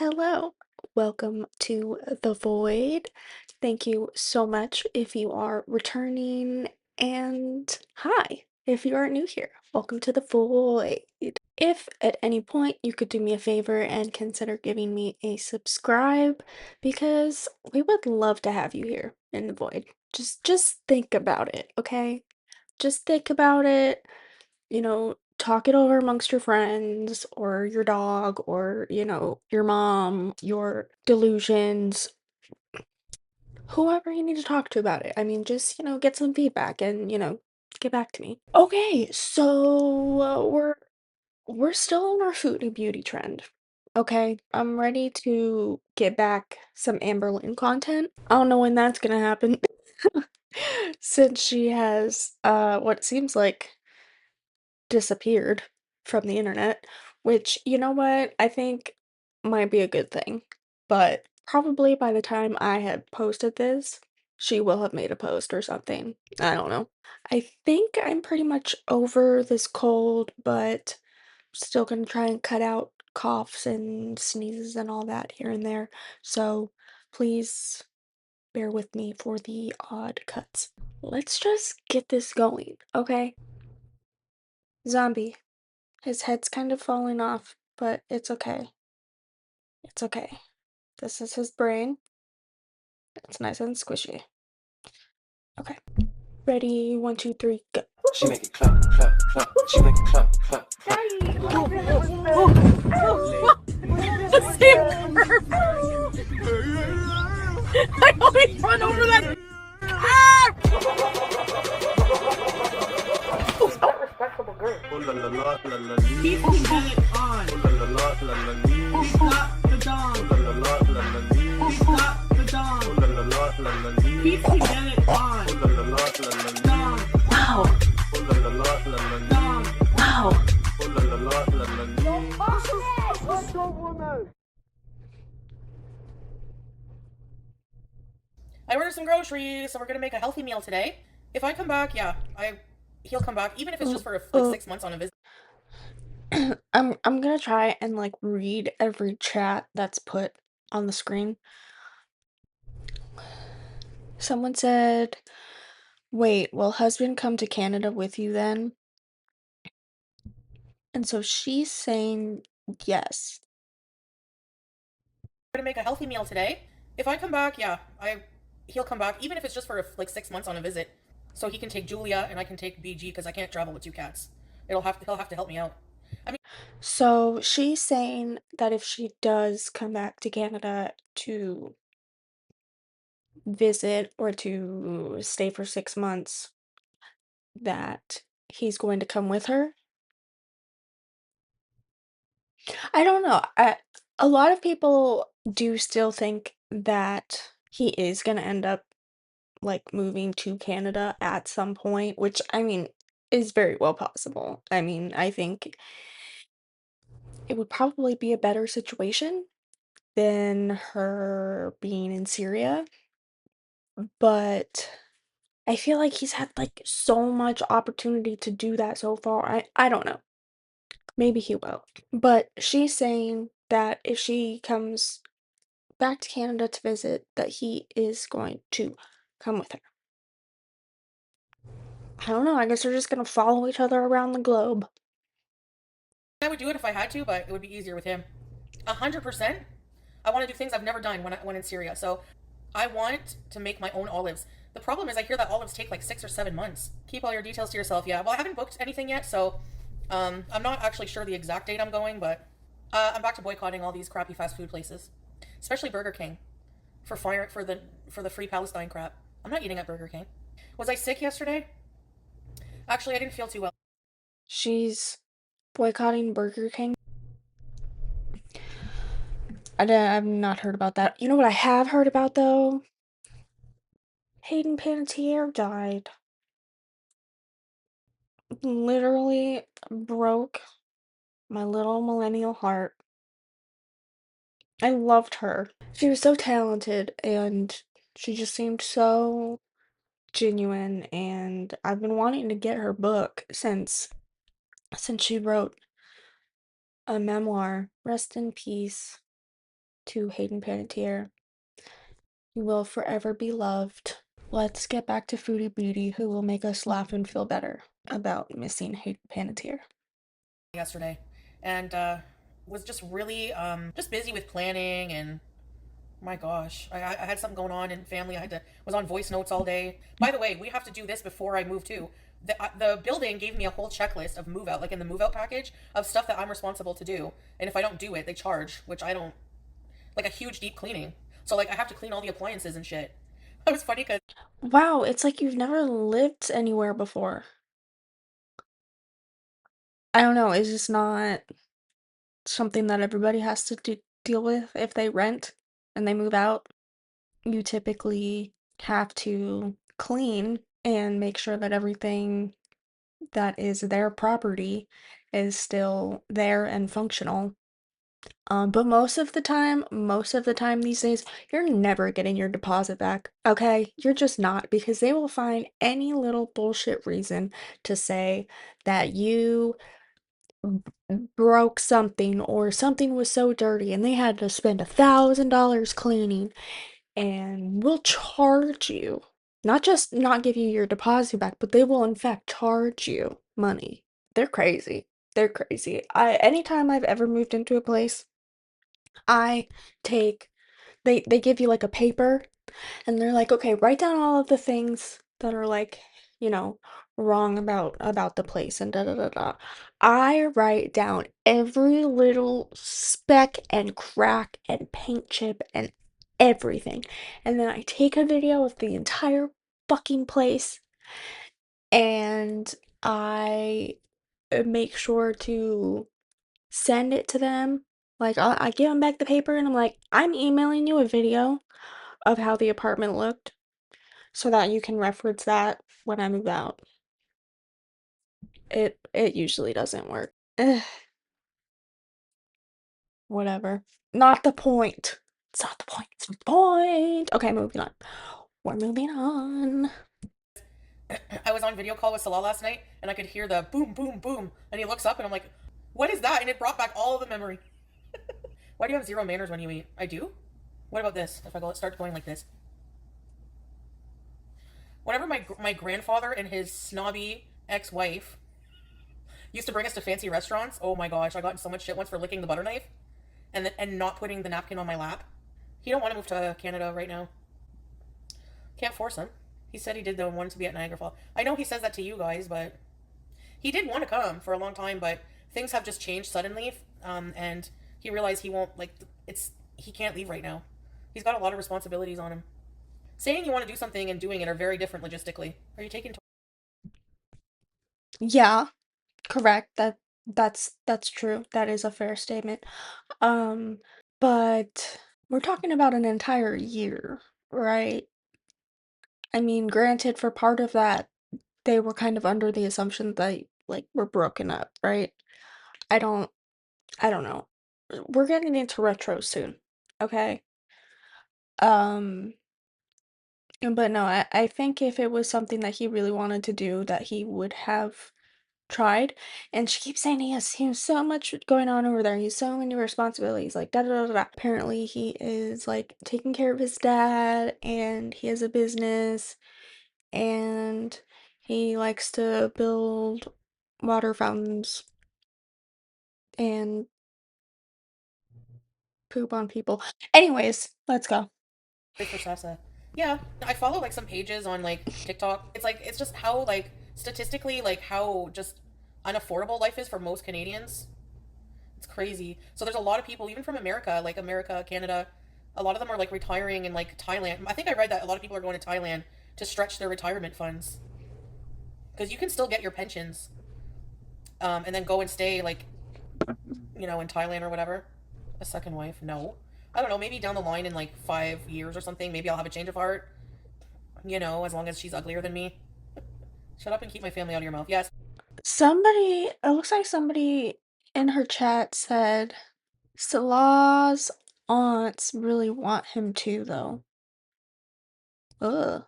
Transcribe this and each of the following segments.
Hello, welcome to the void. Thank you so much if you are returning, and hi if you are new here. Welcome to the void. If at any point you could do me a favor and consider giving me a subscribe, because we would love to have you here in the void. Just think about it, okay? Just think about it, talk it over amongst your friends or your dog or, your mom, your delusions, whoever you need to talk to about it. I mean, just, get some feedback and, get back to me. Okay, so we're still on our foodie beauty trend. Okay, I'm ready to get back some Amberlynn content. I don't know when that's gonna happen since she has what seems like disappeared from the internet, which, you know what, I think might be a good thing. But probably by the time I had posted this, she will have made a post or something. I don't know. I think I'm pretty much over this cold, but still gonna try and cut out coughs and sneezes and all that here and there. So please bear with me for the odd cuts. Let's just get this going, okay? Zombie. His head's kind of falling off, but it's okay. It's okay. This is his brain. It's nice and squishy. Okay. Ready? One, two, three, go. She make it clap, clap, clap. She make it clap, clap, clap. Same curve. I always run over that. That respectable girl. Keep the belly on. Stop the dawn. Stop the dawn. Keep the belly on. Dawn. Wow. Dawn. Wow. I ordered some groceries, so we're gonna make a healthy meal today. If I come back, yeah, he'll come back, even if it's just for like 6 months on a visit. I'm gonna try and like read every chat that's put on the screen. Someone said, "Wait, will husband come to Canada with you then?" And so she's saying yes. We're gonna make a healthy meal today. If I come back, yeah, he'll come back, even if it's just for like 6 months on a visit, so he can take Julia and I can take BG because I can't travel with two cats. He'll have to help me out. I mean, So she's saying that if she does come back to Canada to visit or to stay for 6 months, that he's going to come with her. I don't know. A lot of people do still think that he is going to end up like moving to Canada at some point, which I mean is very well possible. I mean, I think it would probably be a better situation than her being in Syria, but I feel like he's had like so much opportunity to do that so far. I don't know. Maybe he will. But she's saying that if she comes back to Canada to visit, that he is going to come with her. I don't know. I guess they're just gonna follow each other around the globe. I would do it if I had to, but it would be easier with him. 100%. I want to do things I've never done when in Syria. So I want to make my own olives. The problem is I hear that olives take like 6 or 7 months. Keep all your details to yourself. Yeah. Well, I haven't booked anything yet, so I'm not actually sure the exact date I'm going, but I'm back to boycotting all these crappy fast food places, especially Burger King, for the free Palestine crap. I'm not eating at Burger King. Was I sick yesterday? Actually, I didn't feel too well. She's boycotting Burger King. I've not heard about that. You know what I have heard about though? Hayden Panettiere died. Literally broke my little millennial heart. I loved her. She was so talented and she just seemed so genuine, and I've been wanting to get her book since she wrote a memoir. Rest in peace. to Hayden Panettiere. You will forever be loved. Let's get back to Foodie Beauty, who will make us laugh and feel better about missing Hayden Panettiere. Yesterday, and was just really just busy with planning, and my gosh, I had something going on in family. Was on voice notes all day. By the way, we have to do this before I move too. The building gave me a whole checklist of move out, like in the move out package of stuff that I'm responsible to do, and if I don't do it, they charge, which I don't, like a huge deep cleaning. So like I have to clean all the appliances and shit. It was funny because Wow, it's like you've never lived anywhere before. I don't know, it's just not something that everybody has to deal with if they rent and they move out. You typically have to clean and make sure that everything that is their property is still there and functional. But most of the time these days, you're never getting your deposit back, okay? You're just not, because they will find any little bullshit reason to say that you broke something or something was so dirty and they had to spend $1,000 cleaning, and will charge you. Not just not give you your deposit back, but they will in fact charge you money. They're crazy. They're crazy. Anytime I've ever moved into a place, I take they give you like a paper, and they're like, "Okay, write down all of the things that are like, you know, wrong about the place and da da da da." I write down every little speck and crack and paint chip and everything. And then I take a video of the entire fucking place, and I make sure to send it to them. Like, I give them back the paper and I'm like, I'm emailing you a video of how the apartment looked so that you can reference that when I move out. It usually doesn't work. Ugh, whatever. Not the point. It's not the point. It's not the point. Okay, moving on. We're moving on. I was on video call with Salah last night, and I could hear the boom, boom, boom, and he looks up, and I'm like, "What is that?" And it brought back all of the memory. Why do you have zero manners when you eat? I do. What about this? If I start going like this. Whenever my grandfather and his snobby ex-wife used to bring us to fancy restaurants, oh my gosh, I got in so much shit once for licking the butter knife and not putting the napkin on my lap. He don't want to move to Canada right now. Can't force him. He said he did though and wanted to be at Niagara Falls. I know he says that to you guys, but he did want to come for a long time, but things have just changed suddenly, and he realized he won't like he can't leave right now. He's got a lot of responsibilities on him. Saying you want to do something and doing it are very different logistically. Are you taking? Yeah, correct. That's true. That is a fair statement. Um, but we're talking about an entire year, right? I mean, granted, for part of that, they were kind of under the assumption that like we're broken up, right? I don't I don't know. We're getting into retro soon, okay? Um, but no, I think if it was something that he really wanted to do, that he would have tried. And she keeps saying he has so much going on over there. He has so many responsibilities, like da da da da. Apparently, he is like taking care of his dad, and he has a business, and he likes to build water fountains and poop on people. Anyways, let's go. For Sasa. Yeah, I follow like some pages on like TikTok. It's just how like statistically like how just unaffordable life is for most Canadians. It's crazy. So there's a lot of people even from America, like America, Canada. A lot of them are like retiring in like Thailand. I think I read that a lot of people are going to Thailand to stretch their retirement funds because you can still get your pensions, and then go and stay like in Thailand or whatever. A second wife? No. I don't know. Maybe down the line in like 5 years or something, maybe I'll have a change of heart. As long as she's uglier than me. Shut up and keep my family out of your mouth. Yes. It looks like somebody in her chat said Salah's aunts really want him to, though. Ugh.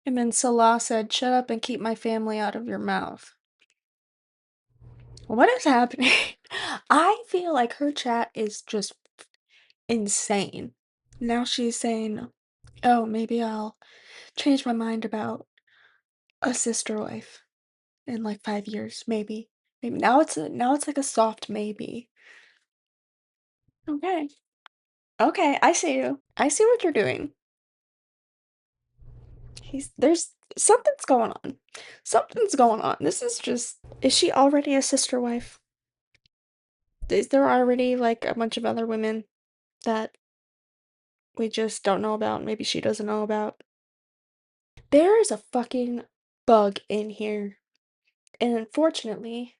And then Salah said, "Shut up and keep my family out of your mouth." What is happening? I feel like her chat is just insane. Now she's saying, oh, maybe I'll change my mind about a sister wife in like 5 years, maybe. Maybe now it's like a soft maybe. Okay. Okay, I see you. I see what you're doing. There's something's going on. Something's going on. This is just, is she already a sister wife? Is there already like a bunch of other women that we just don't know about? Maybe she doesn't know about. There is a fucking bug in here. And unfortunately,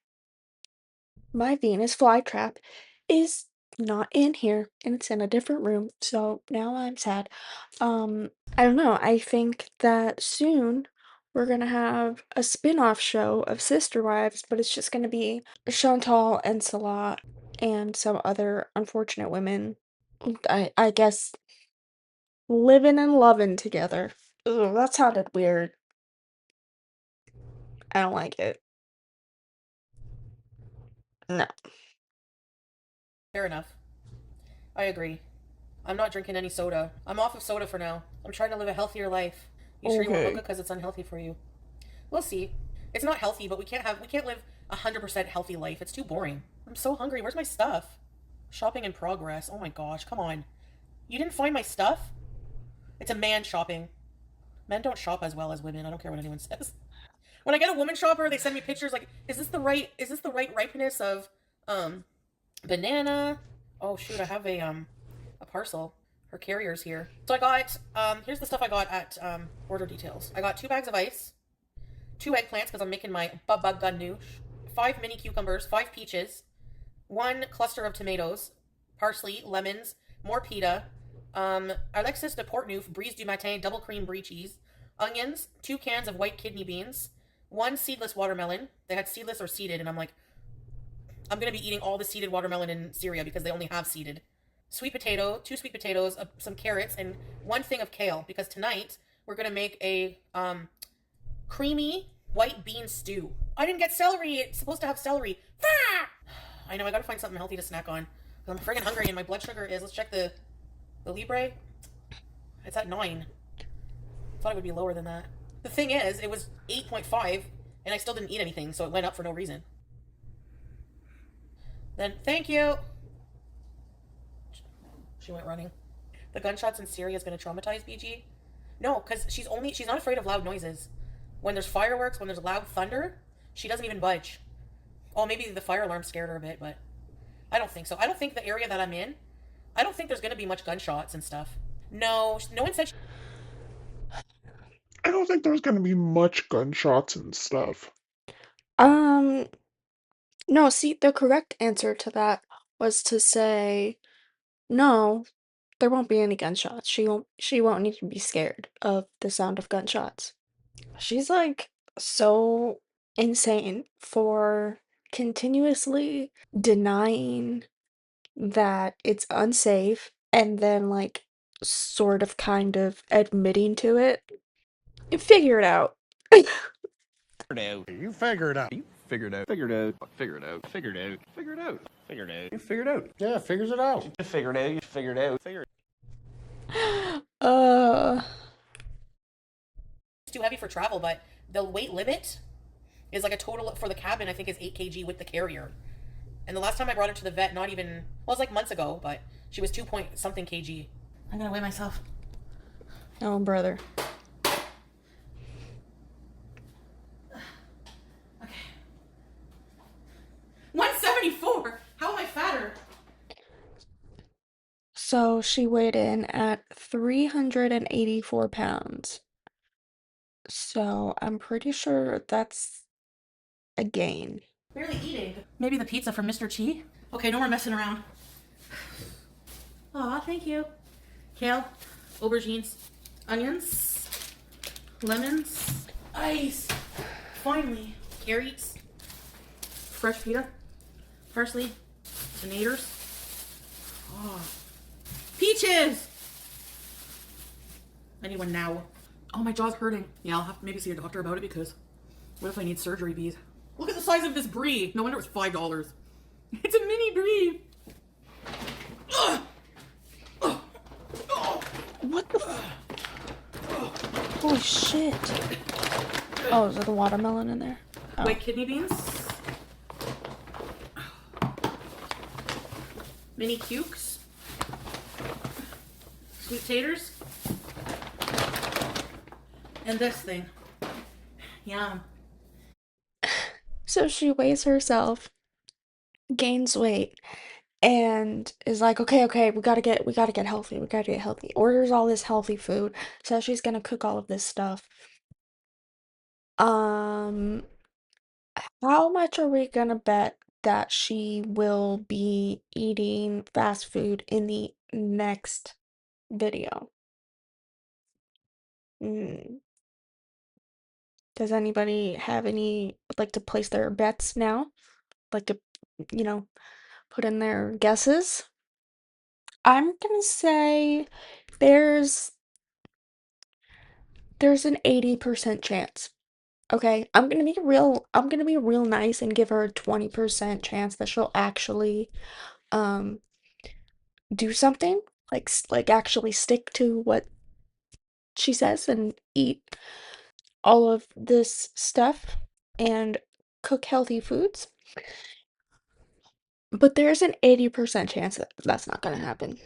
my Venus flytrap is not in here and it's in a different room. So now I'm sad. I don't know. I think that soon we're gonna have a spin-off show of Sister Wives, but it's just gonna be Chantal and Salah and some other unfortunate women. I guess living and loving together. Ugh, that sounded weird. I don't like it. No. Fair enough. I agree. I'm not drinking any soda. I'm off of soda for now. I'm trying to live a healthier life. You sure you won't hookah because it's unhealthy for you? We'll see. It's not healthy, but we can't live 100% healthy life. It's too boring. I'm so hungry. Where's my stuff? Shopping in progress. Oh my gosh, come on. You didn't find my stuff? It's a man shopping. Men don't shop as well as women. I don't care what anyone says. When I get a woman shopper, they send me pictures like, is this the right ripeness of banana? Oh shoot, I have a parcel. Her carrier's here. So I got here's the stuff I got at order details. I got 2 bags of ice, 2 eggplants because I'm making my baba ganoush, 5 mini cucumbers, 5 peaches, 1 cluster of tomatoes, parsley, lemons, more pita, Alexis de Portneuf brise du matin double cream brie cheese, onions, 2 cans of white kidney beans, 1 seedless watermelon. They had seedless or seeded, and I'm like, I'm gonna be eating all the seeded watermelon in Syria because they only have seeded. Sweet potato, 2 sweet potatoes, some carrots, and 1 thing of kale because tonight we're gonna make a creamy white bean stew. I didn't get celery. It's supposed to have celery. Ah! I know. I gotta find something healthy to snack on. I'm friggin' hungry and my blood sugar is. Let's check the Libre. It's at 9. I thought it would be lower than that. The thing is, it was 8.5, and I still didn't eat anything, so it went up for no reason. Then, thank you. She went running. The gunshots in Syria is going to traumatize BG? No, because she's not afraid of loud noises. When there's fireworks, when there's loud thunder, she doesn't even budge. Oh, maybe the fire alarm scared her a bit, but I don't think so. I don't think the area that I'm in, I don't think there's going to be much gunshots and stuff. No, no one said... I don't think there's gonna be much gunshots and stuff. No, see, the correct answer to that was to say, no, there won't be any gunshots. She won't need to be scared of the sound of gunshots. She's like so insane for continuously denying that it's unsafe and then like sort of kind of admitting to it. Figure it out. You figure it out. You figured out. Figured out. Figured out. Figured out. Figured out. Figured out. You figured out. Yeah, figures it out. You figured out. You figured out. Figured. It's too heavy for travel, but the weight limit is like a total for the cabin, I think, is 8 kg with the carrier. And the last time I brought her to the vet, not even, well, it was like months ago, but she was 2 point something kg. I'm gonna weigh myself. Oh, brother. Okay. 174! How am I fatter? So she weighed in at 384 pounds. So I'm pretty sure that's a gain. Barely eating. Maybe the pizza from Mr. Chi? Okay, no more messing around. Aw, thank you. Kale, aubergines, onions, lemons, ice. Finally, carrots, fresh pita, parsley, tomatoes. Oh. Peaches! I need one now. Oh, my jaw's hurting. Yeah, I'll have to maybe see a doctor about it because what if I need surgery, bees? Look at the size of this brie. No wonder it was $5. It's a mini brie. Ugh. What the Holy shit. Oh, is there the watermelon in there? Oh. White kidney beans. Mini cukes. Sweet taters. And this thing. Yum. So she weighs herself, gains weight, and is like, okay, we gotta get healthy. Orders all this healthy food, says she's gonna cook all of this stuff. Um, how much are we gonna bet that she will be eating fast food in the next video? Mm. Does anybody have like to place their bets now? Like to, you know, put in their guesses? I'm gonna say there's an 80% chance. Okay, I'm gonna be real nice and give her a 20% chance that she'll actually um do something, like actually stick to what she says and eat all of this stuff and cook healthy foods. But there's an 80% chance that that's not gonna happen.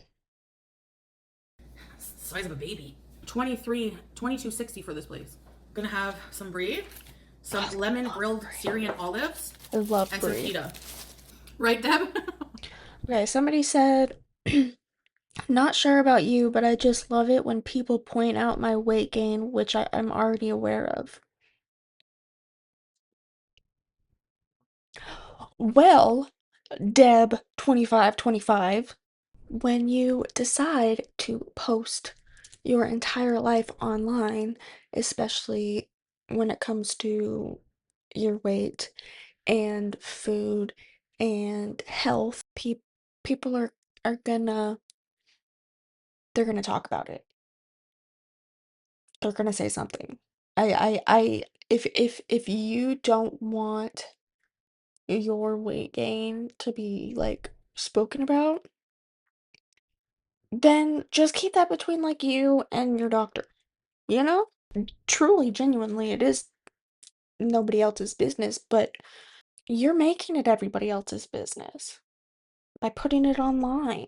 Size of a baby. 22.60 for this place. Gonna have some brie, some lemon grilled Syrian olives, I love and some brie. pita. Right, Deb? Okay, somebody said, not sure about you, but I just love it when people point out my weight gain, which I'm already aware of. Well, Deb2525, when you decide to post your entire life online, especially when it comes to your weight and food and health, people are gonna they're gonna talk about it. They're gonna say something. If you don't want your weight gain to be like spoken about, then just keep that between like you and your doctor. You know? Truly, genuinely, it is nobody else's business, but you're making it everybody else's business by putting it online.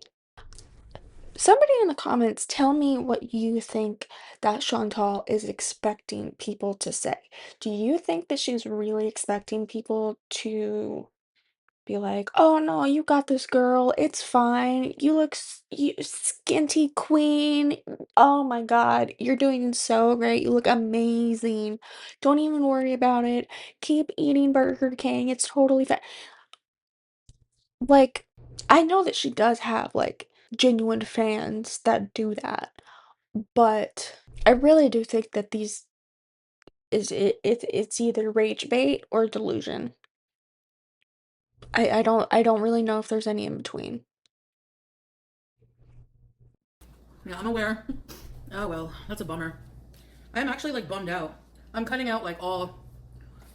Somebody in the comments tell me what you think that Chantal is expecting people to say. Do you think that she's really expecting people to be like, "Oh no, you got this, girl. It's fine. You look you skinty queen. Oh my God, you're doing so great. You look amazing. Don't even worry about it. Keep eating Burger King. It's totally fine." Like, I know that she does have like genuine fans that do that, but I really do think that it's either rage bait or delusion. I don't really know if there's any in between. Yeah, I'm aware. Oh well, that's a bummer. I'm actually like bummed out. I'm cutting out like all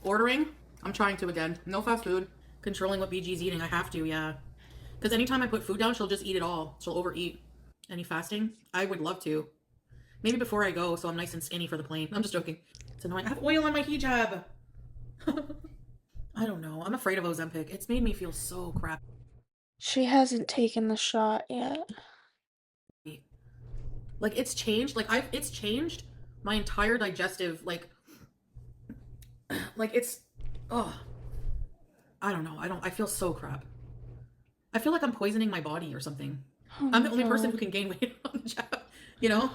ordering. I'm trying to again. No fast food. Controlling what BG's eating. I have to, yeah. Because anytime I put food down, she'll just eat it all. She'll overeat. Any fasting? I would love to. Maybe before I go, so I'm nice and skinny for the plane. I'm just joking. It's annoying. I have oil on my hijab. I don't know. I'm afraid of Ozempic. It's made me feel so crap. She hasn't taken the shot yet. Like it's changed. It's changed my entire digestive like it's oh I don't know. I feel so crap. I feel like I'm poisoning my body or something. Oh I'm my the only person who God. can gain weight on the job. You know?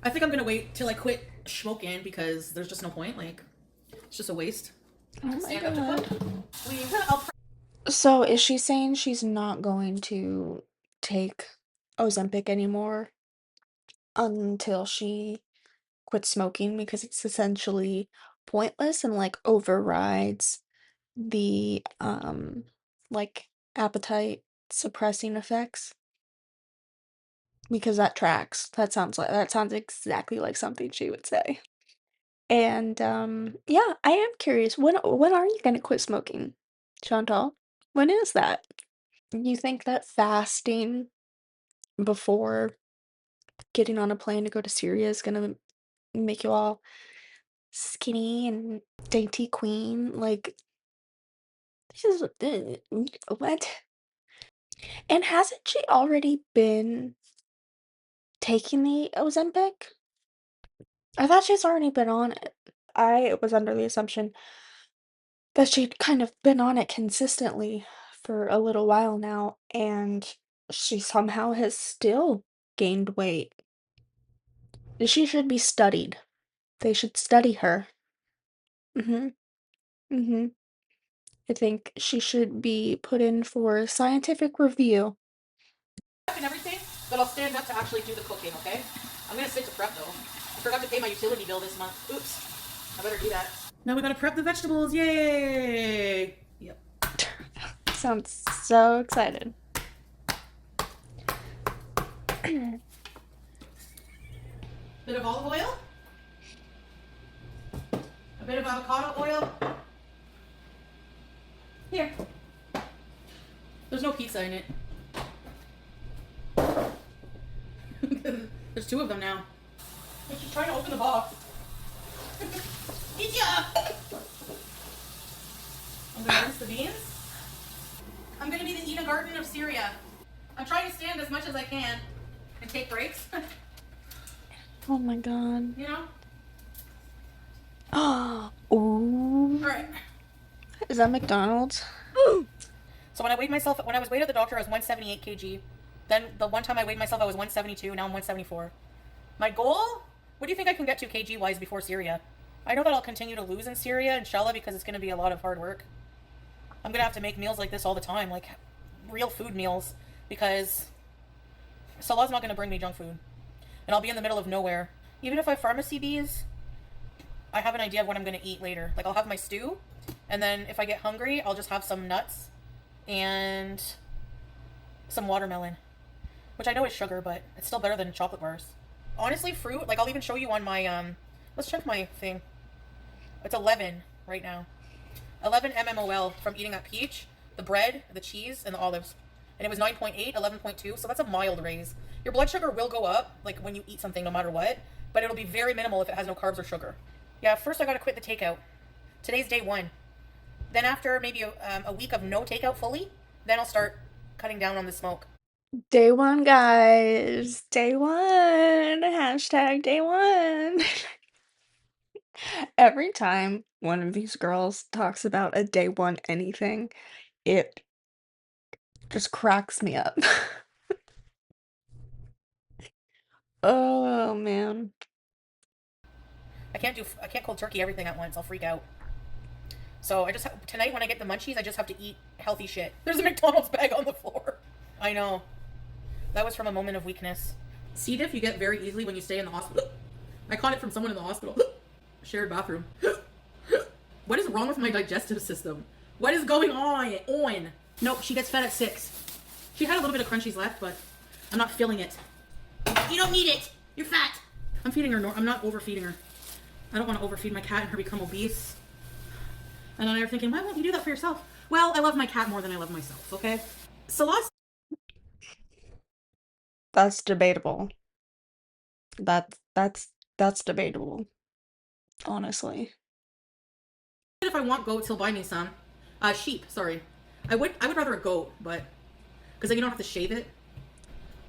I think I'm gonna wait till I quit smoking because there's just no point. Like it's just a waste. Oh my Stand up to God. put. So is she saying she's not going to take Ozempic anymore until she quits smoking because it's essentially pointless and like overrides the like appetite suppressing effects? Because that tracks. That sounds exactly like something she would say. And yeah, I am curious. When are you gonna quit smoking, Chantal? When is that? You think that fasting before getting on a plane to go to Syria is gonna make you all skinny and dainty queen. Like, this is what? And hasn't she already been taking the Ozempic? I thought she's already been on it. I was under the assumption that she'd kind of been on it consistently for a little while now, and she somehow has still gained weight. She should be studied. They should study her. Mhm. Mhm. I think she should be put in for scientific review. And everything, but I'll stand up to actually do the cooking, okay? I'm gonna sit to prep though. I forgot to pay my utility bill this month. Oops. I better do that. Now we gotta prep the vegetables. Yay! Yep. Sounds so excited. Bit of olive oil. A bit of avocado oil. Here. There's no pizza in it. There's 2 of them now. She's trying to open the box. Yeah. I'm gonna rinse the beans. I'm gonna be the Eden Garden of Syria. I'm trying to stand as much as I can and take breaks. Oh my god. You know? Oh. Ooh. Alright. Is that McDonald's? So when I was weighed at the doctor, I was 178 kg. Then the one time I weighed myself, I was 172. Now I'm 174. My goal? What do you think I can get to kg wise before Syria? I know that I'll continue to lose in Syria, inshallah, because it's going to be a lot of hard work. I'm going to have to make meals like this all the time, like real food meals, because Salah's not going to bring me junk food. And I'll be in the middle of nowhere. Even if I pharmacy bees, I have an idea of what I'm going to eat later. Like, I'll have my stew, and then if I get hungry, I'll just have some nuts and some watermelon, which I know is sugar, but it's still better than chocolate bars. Honestly, fruit, like, I'll even show you on my, let's check my thing. It's 11 right now. 11 mmol from eating that peach, the bread, the cheese, and the olives. And it was 9.8, 11.2, so that's a mild raise. Your blood sugar will go up, like, when you eat something, no matter what, but it'll be very minimal if it has no carbs or sugar. Yeah, first I gotta quit the takeout. Today's day 1. Then after maybe a week of no takeout fully, then I'll start cutting down on the smoke. Day 1, guys. Day 1. Hashtag day 1. Every time one of these girls talks about a day 1 anything, it just cracks me up. Oh, man. I can't cold turkey everything at once. I'll freak out. So tonight when I get the munchies, I just have to eat healthy shit. There's a McDonald's bag on the floor. I know. That was from a moment of weakness. C. diff you get very easily when you stay in the hospital. I caught it from someone in the hospital. Shared bathroom. What is wrong with my digestive system? What is going on? Nope, she gets fed at 6. She had a little bit of crunchies left, but I'm not filling it. You don't need it. You're fat. I'm feeding her. I'm not overfeeding her. I don't want to overfeed my cat and her become obese. And then they're thinking, why won't you do that for yourself? Well, I love my cat more than I love myself, okay? Salah. That's debatable. That's debatable. Honestly. If I want goats, he'll buy me some. Sheep, sorry. I would rather a goat, but because then you don't have to shave it.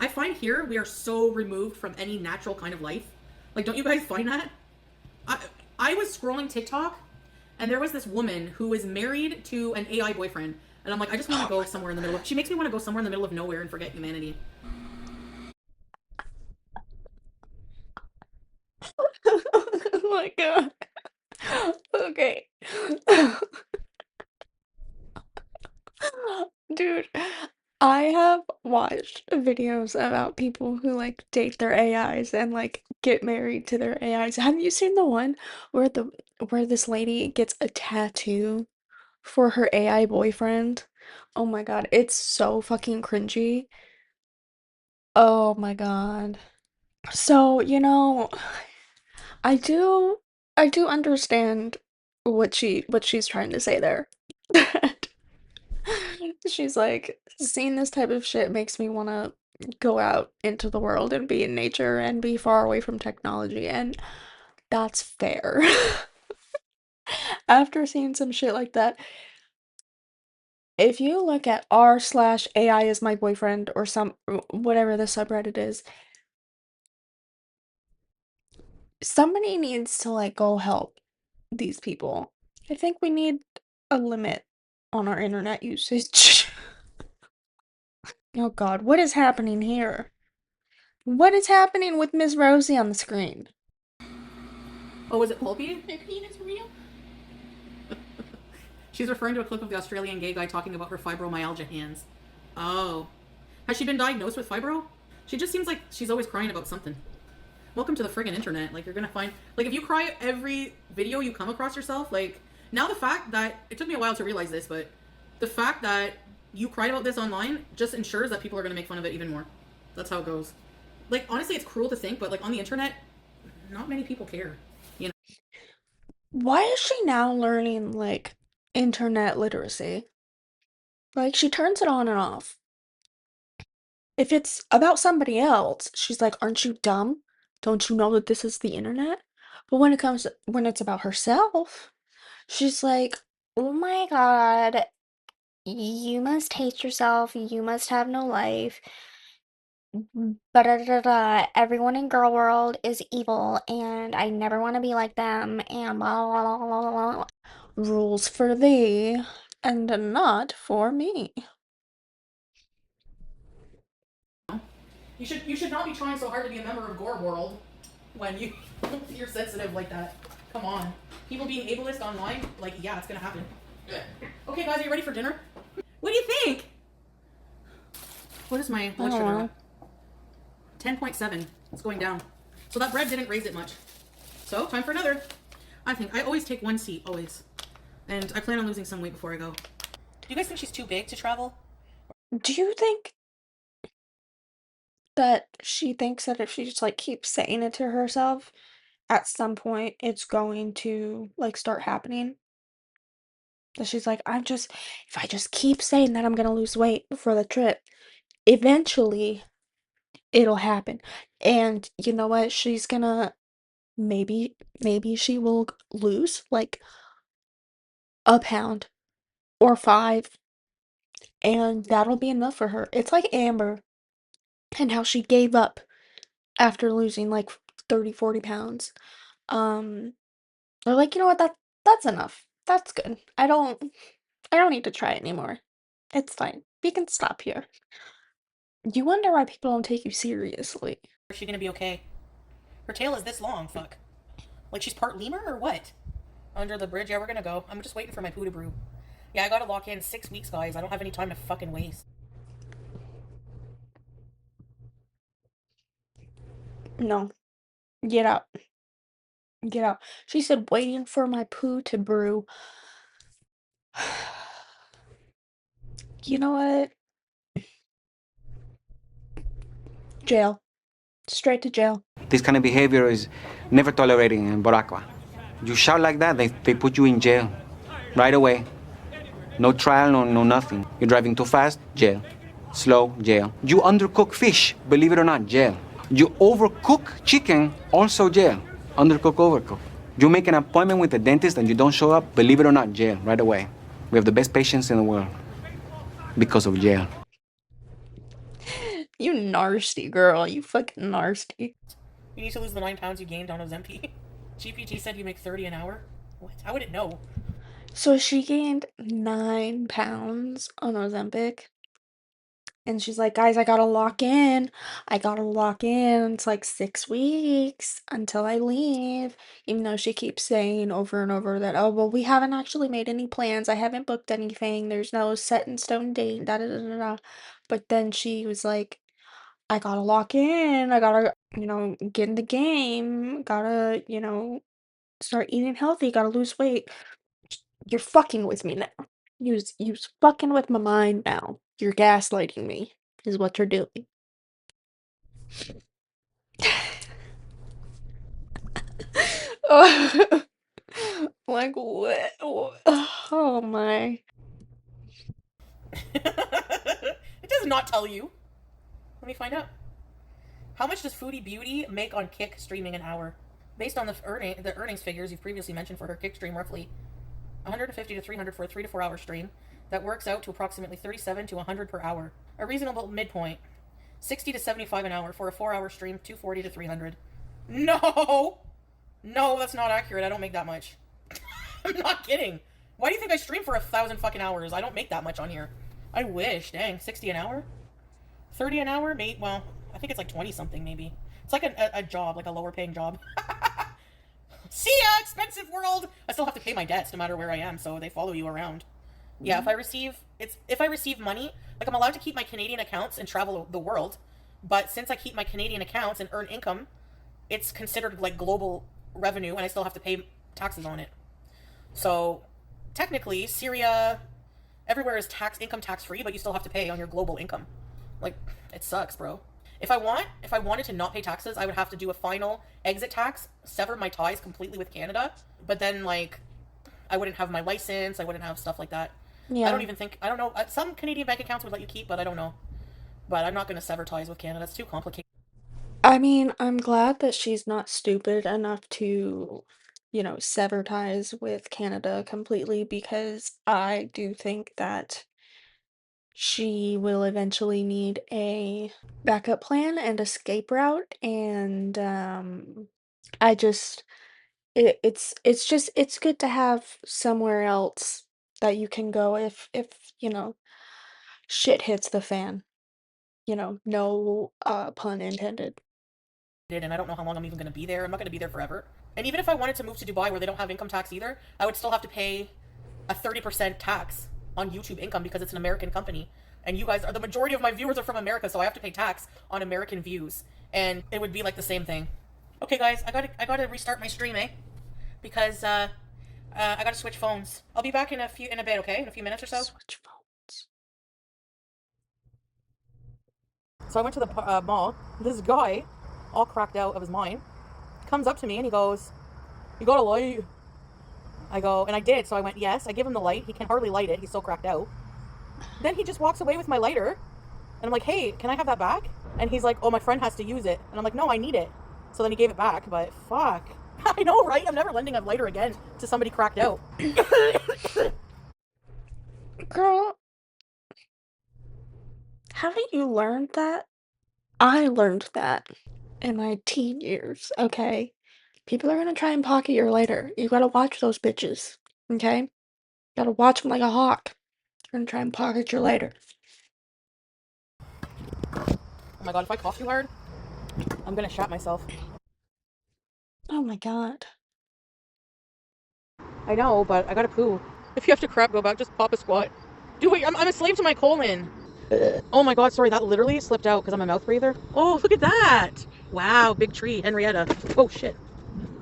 I find here we are so removed from any natural kind of life. Like, don't you guys find that? I was scrolling TikTok, and there was this woman who was married to an AI boyfriend, and I'm like, I just want to go somewhere in the middle of. She makes me want to go somewhere in the middle of nowhere and forget humanity. Oh my god. Okay. Dude, I have watched videos about people who like date their AIs and like get married to their AIs. Have you seen the one where this lady gets a tattoo for her AI boyfriend? Oh my god, it's so fucking cringy. Oh my god. So, I do understand what she's trying to say there. She's like, seeing this type of shit makes me wanna go out into the world and be in nature and be far away from technology, and that's fair. After seeing some shit like that, if you look at r/AI is my boyfriend or some whatever the subreddit is, somebody needs to like go help these people. I think we need a limit on our internet usage. Oh God, what is happening here? What is happening with Miss Rosie on the screen? Oh, was it pulpy? My penis real? She's referring to a clip of the Australian gay guy talking about her fibromyalgia hands. Oh. Has she been diagnosed with fibro? She just seems like she's always crying about something. Welcome to the friggin' internet. Like, you're gonna find, like, if you cry every video you come across yourself, like, now the fact that, it took me a while to realize this, but the fact that you cried about this online just ensures that people are gonna make fun of it even more. That's how it goes. Like, honestly, it's cruel to think, but, like, on the internet, not many people care. You know? Why is she now learning, like, internet literacy? Like, she turns it on and off. If it's about somebody else, she's like, aren't you dumb? Don't you know that this is the internet? But when it's about herself, she's like, oh my God, you must hate yourself, you must have no life. Everyone in girl world is evil, and I never want to be like them, and blah, blah, blah, blah, blah, blah. Rules for thee, and not for me. You should not be trying so hard to be a member of gorlworld when you're sensitive like that. Come on. People being ableist online, like, yeah, it's gonna happen. Yeah. Okay, guys, are you ready for dinner? What do you think? What is my blood sugar at? 10.7. It's going down. So that bread didn't raise it much. So, time for another. I always take one seat, always. And I plan on losing some weight before I go. Do you guys think she's too big to travel? Do you think that she thinks that if she just like keeps saying it to herself, at some point it's going to like start happening? That she's like, if I just keep saying that I'm gonna lose weight before the trip, eventually it'll happen. And you know what? She's gonna maybe she will lose like a pound or 5, and that'll be enough for her. It's like Amber and how she gave up after losing like 30, 40 pounds. They're like, you know what, that's enough. That's good. I don't need to try anymore. It's fine. We can stop here. You wonder why people don't take you seriously. Is she gonna be okay? Her tail is this long, fuck. Like she's part lemur or what? Under the bridge, yeah, we're gonna go. I'm just waiting for my poo to brew. Yeah, I gotta lock in 6 weeks, guys. I don't have any time to fucking waste. No. Get out. Get out. She said waiting for my poo to brew. You know what? Jail. Straight to jail. This kind of behavior is never tolerated in Boracua. You shout like that, they put you in jail right away. No trial, no nothing. You're driving too fast, jail. Slow, jail. You undercook fish, believe it or not, jail. You overcook chicken, also jail. Undercook, overcook. You make an appointment with the dentist and you don't show up, believe it or not, jail, right away. We have the best patients in the world because of jail. You nasty girl. You fucking nasty. You need to lose the 9 pounds you gained on Ozempic. GPT said you make 30 an hour. What? How would it know? So she gained 9 pounds on Ozempic. And she's like, guys, I gotta lock in. I gotta lock in. It's like 6 weeks until I leave. Even though she keeps saying over and over that, oh, well, we haven't actually made any plans. I haven't booked anything. There's no set in stone date. Da da da da da. But then she was like, I gotta lock in. I gotta, get in the game. Gotta, start eating healthy. Gotta lose weight. You're fucking with me now. You're fucking with my mind now. You're gaslighting me, is what you're doing. Like what? Oh my. It does not tell you. Let me find out. How much does Foodie Beauty make on Kick streaming an hour? Based on the earnings figures you've previously mentioned for her Kick stream, roughly 150 to 300 for a 3 to 4 hour stream. That works out to approximately 37 to 100 per hour. A reasonable midpoint, 60 to 75 an hour for a 4-hour stream, 240 to 300. No! No, that's not accurate. I don't make that much. I'm not kidding. Why do you think I stream for 1,000 fucking hours? I don't make that much on here. I wish. Dang, 60 an hour? 30 an hour? Mate, well, I think it's like 20 something maybe. It's like a job, like a lower paying job. See ya, expensive world! I still have to pay my debts no matter where I am, so they follow you around. Yeah, if I receive money, like I'm allowed to keep my Canadian accounts and travel the world, but since I keep my Canadian accounts and earn income, it's considered like global revenue and I still have to pay taxes on it. So technically, Syria, everywhere is income tax free, but you still have to pay on your global income. Like, it sucks, bro. If I wanted to not pay taxes, I would have to do a final exit tax, sever my ties completely with Canada, but then like I wouldn't have my license, I wouldn't have stuff like that. Yeah. I don't know. Some Canadian bank accounts would let you keep, but I don't know. But I'm not going to sever ties with Canada. It's too complicated. I mean, I'm glad that she's not stupid enough to, sever ties with Canada completely because I do think that she will eventually need a backup plan and escape route, and I just it's good to have somewhere else that you can go if shit hits the fan. No pun intended. And I don't know how long I'm even going to be there. I'm not going to be there forever. And even if I wanted to move to Dubai where they don't have income tax either, I would still have to pay a 30% tax on YouTube income because it's an American company. And you guys the majority of my viewers are from America, so I have to pay tax on American views. And it would be like the same thing. Okay, guys, I gotta restart my stream, because I gotta switch phones. I'll be back in a bit, okay? In a few minutes or so. Switch phones. So I went to the mall. This guy, all cracked out of his mind, comes up to me and he goes, "You got a light?" I go, and I did. So I went, yes. I give him the light. He can hardly light it. He's so cracked out. Then he just walks away with my lighter. And I'm like, "Hey, can I have that back?" And he's like, "Oh, my friend has to use it." And I'm like, "No, I need it." So then he gave it back. But fuck. I know, right? I'm never lending a lighter again to somebody cracked out. Girl, haven't you learned that? I learned that in my teen years, okay? People are gonna try and pocket your lighter. You gotta watch those bitches, okay? You gotta watch them like a hawk. They're gonna try and pocket your lighter. Oh my god, if I cough too hard, I'm gonna shat myself. Oh my god. I know, but I gotta poo. If you have to crap, go back, just pop a squat. Do it. I'm a slave to my colon. Oh my god, sorry, that literally slipped out because I'm a mouth breather. Oh, look at that. Wow, big tree, Henrietta. Oh shit.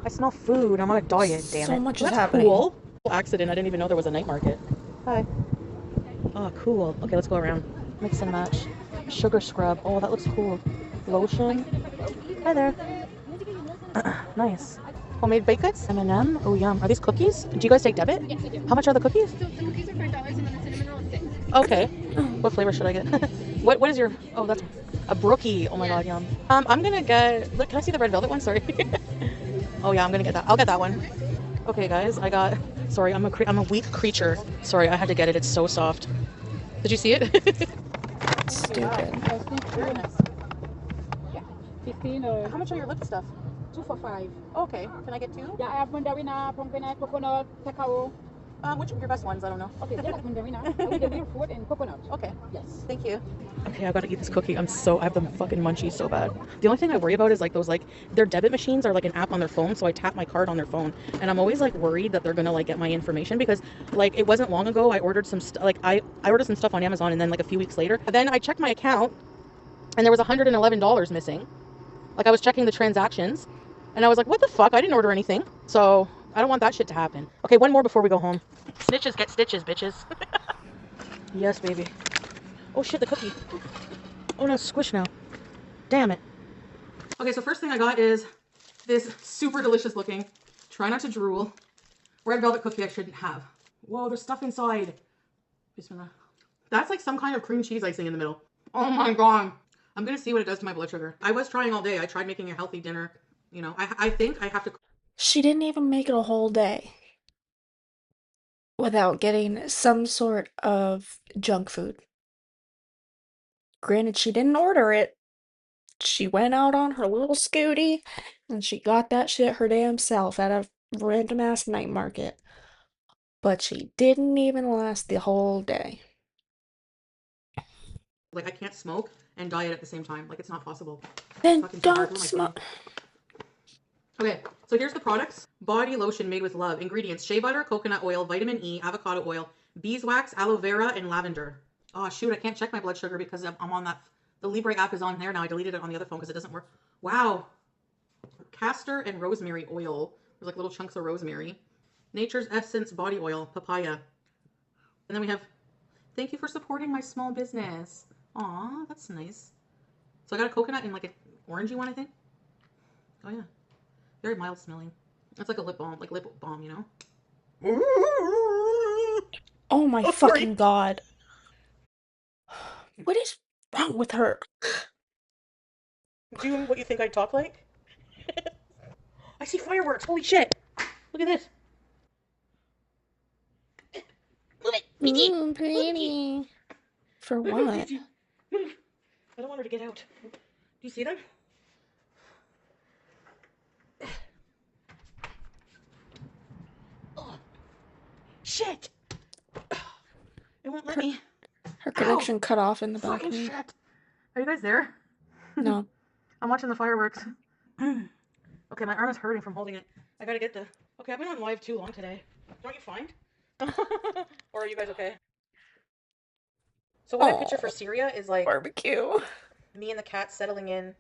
I smell food. I'm on a diet, damn it. So much is That's happening. Cool. Accident. I didn't even know there was a night market. Hi. Oh, cool. Okay, let's go around. Mix and match. Sugar scrub. Oh, that looks cool. Lotion. Hi there. Nice. Homemade baked goods? M&M? Oh, yum. Are these cookies? Do you guys take debit? Yes, we do. How much are the cookies? So the cookies are $5 and then the cinnamon roll is $6. Okay. What flavor should I get? What is your... Oh, that's a brookie. Oh my god, yum. I'm gonna get... Look, can I see the red velvet one? Sorry. Oh yeah, I'm gonna get that. I'll get that one. Okay, guys, I got... Sorry, I'm a weak creature. Sorry, I had to get it. It's so soft. Did you see it? Stupid. Very nice. Yeah. 15 or How much are your lip stuff? 2 for 5. Okay. Can I get two? Yeah, I have mandarina, pomegranate, coconut, cacao. Which are your best ones? I don't know. Okay, they like mandarina. With the real fruit and coconut. Okay. Yes. Thank you. Okay, I gotta eat this cookie. I have the fucking munchies so bad. The only thing I worry about is like those their debit machines are like an app on their phone, so I tap my card on their phone, and I'm always like worried that they're gonna like get my information because like it wasn't long ago I ordered some I ordered some stuff on Amazon and then like a few weeks later, then I checked my account and there was $111 missing. Like I was checking the transactions and I was like, what the fuck? I didn't order anything. So I don't want that shit to happen. Okay, one more before we go home. Snitches get stitches, bitches. Yes, baby. Oh shit, the cookie. Oh no, squish now. Damn it. Okay, so first thing I got is this super delicious looking, try not to drool, red velvet cookie I shouldn't have. Whoa, there's stuff inside. Bismillah. That's like some kind of cream cheese icing in the middle. Oh my god. I'm gonna see what it does to my blood sugar. I was trying all day. I tried making a healthy dinner. You know, I think I have to. She didn't even make it a whole day without getting some sort of junk food. Granted, she didn't order it. She went out on her little scooty and she got that shit her damn self at a random ass night market. But she didn't even last the whole day. Like, I can't smoke and diet at the same time. Like, it's not possible. Then Fucking too hard. don't What am I smoke. saying? Okay, so here's the products. Body lotion made with love. Ingredients: shea butter, coconut oil, vitamin E, avocado oil, beeswax, aloe vera, and lavender. Oh shoot, I can't check my blood sugar because I'm on that. The Libre app is on there now. I deleted it on the other phone because it doesn't work. Wow. Castor and rosemary oil. There's like little chunks of rosemary. Nature's Essence body oil, papaya. And then we have, thank you for supporting my small business. Aw, that's nice. So I got a coconut and like an orangey one, I think. Oh yeah. Very mild smelling. It's like a lip balm, you know? Oh my fucking god. What is wrong with her? Do what you think I talk like? I see fireworks. Holy shit. Look at this. Move it. Pretty. For what? I don't want her to get out. Do you see them? Oh, shit. It won't let me. Her connection cut off in the Fucking balcony. shit. Are you guys there? No. I'm watching the fireworks. Okay, my arm is hurting from holding it. I gotta get the... Okay, I've been on live too long today. Don't you find? Or are you guys okay? So what I picture for Syria is like Barbecue. me and the cat settling in.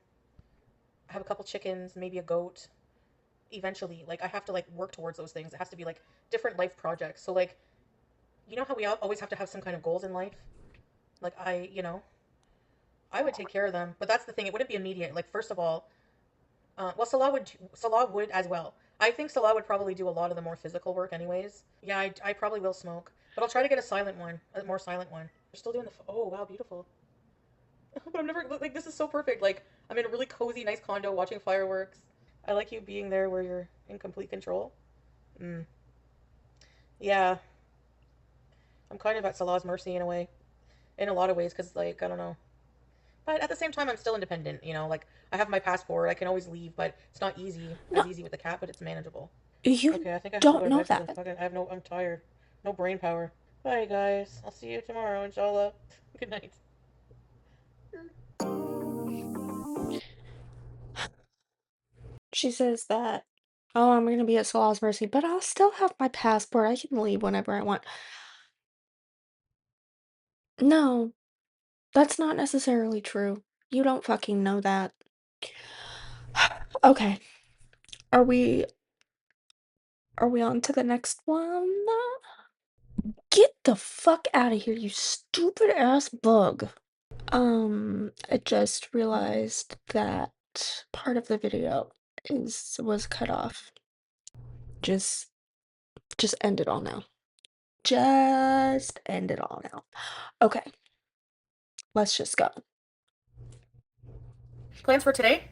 I have a couple chickens, maybe a goat. Eventually, like, I have to like work towards those things. It has to be like different life projects. So like, you know how we always have to have some kind of goals in life? Like I would take care of them, but that's the thing. It wouldn't be immediate. Like, first of all, well, Salah would as well. I think Salah would probably do a lot of the more physical work anyways. Yeah, I probably will smoke, but I'll try to get a silent one, a more silent one. They're still doing the, oh wow, beautiful. But I'm never, like, this is so perfect. Like, I'm in a really cozy, nice condo watching fireworks. I like you being there where you're in complete control. Yeah. I'm kind of at Salah's mercy in a way. In a lot of ways, because, like, I don't know. But at the same time, I'm still independent, you know? Like, I have my passport, I can always leave, but it's not easy, as easy with the cat, but it's manageable. You Okay, I think I have to go don't to know bed for that. this. Okay, I'm tired. No brain power. Bye, guys. I'll see you tomorrow, inshallah. Good night. She says that, oh, I'm gonna be at Salah's mercy, but I'll still have my passport. I can leave whenever I want. No, that's not necessarily true. You don't fucking know that. Okay. Are we on to the next one? Get the fuck out of here, you stupid ass bug. I just realized that part of the video was cut off. Just end it all now. Just end it all now. Okay. Let's just go. Plans for today?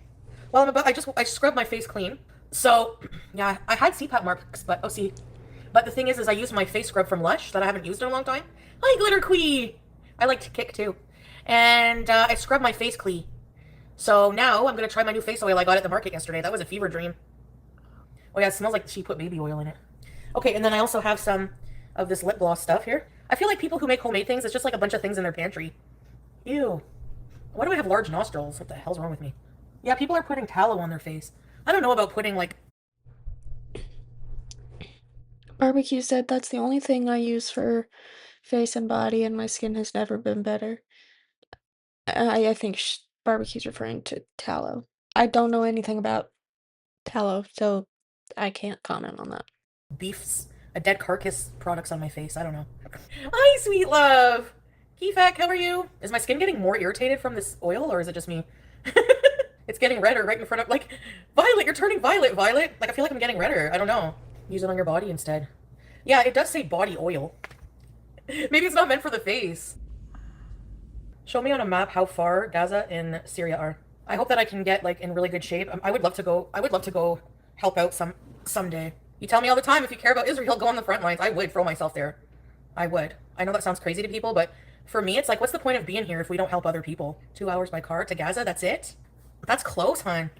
Well, I scrubbed my face clean. So, yeah, I had CPAP marks, but, but the thing is I used my face scrub from Lush that I haven't used in a long time. Hi, Glitter Quee! I like to kick, too. And, I scrubbed my face clean. So now I'm gonna try my new face oil I got at the market yesterday. That was a fever dream. Oh yeah, it smells like she put baby oil in it. Okay, and then I also have some of this lip gloss stuff here. I feel like people who make homemade things, it's just like a bunch of things in their pantry. Ew. Why do I have large nostrils? What the hell's wrong with me? Yeah, people are putting tallow on their face. I don't know about putting, like... Barbecue said that's the only thing I use for face and body, and my skin has never been better. I think Barbecue's referring to tallow. I don't know anything about tallow, so I can't comment on that. Beefs, a dead carcass products on my face. I don't know. Hi, sweet love! Kefak, how are you? Is my skin getting more irritated from this oil, or is it just me? It's getting redder right in front of, like, Violet, you're turning violet, Violet. Like, I feel like I'm getting redder. I don't know. Use it on your body instead. Yeah, it does say body oil. Maybe it's not meant for the face. Show me on a map how far Gaza and Syria are. I hope that I can get like in really good shape. I would love to go. I would love to go help out someday. You tell me all the time if you care about Israel, go on the front lines. I would throw myself there. I would. I know that sounds crazy to people, but for me, it's like, what's the point of being here if we don't help other people? 2 hours by car to Gaza. That's it. That's close, hon.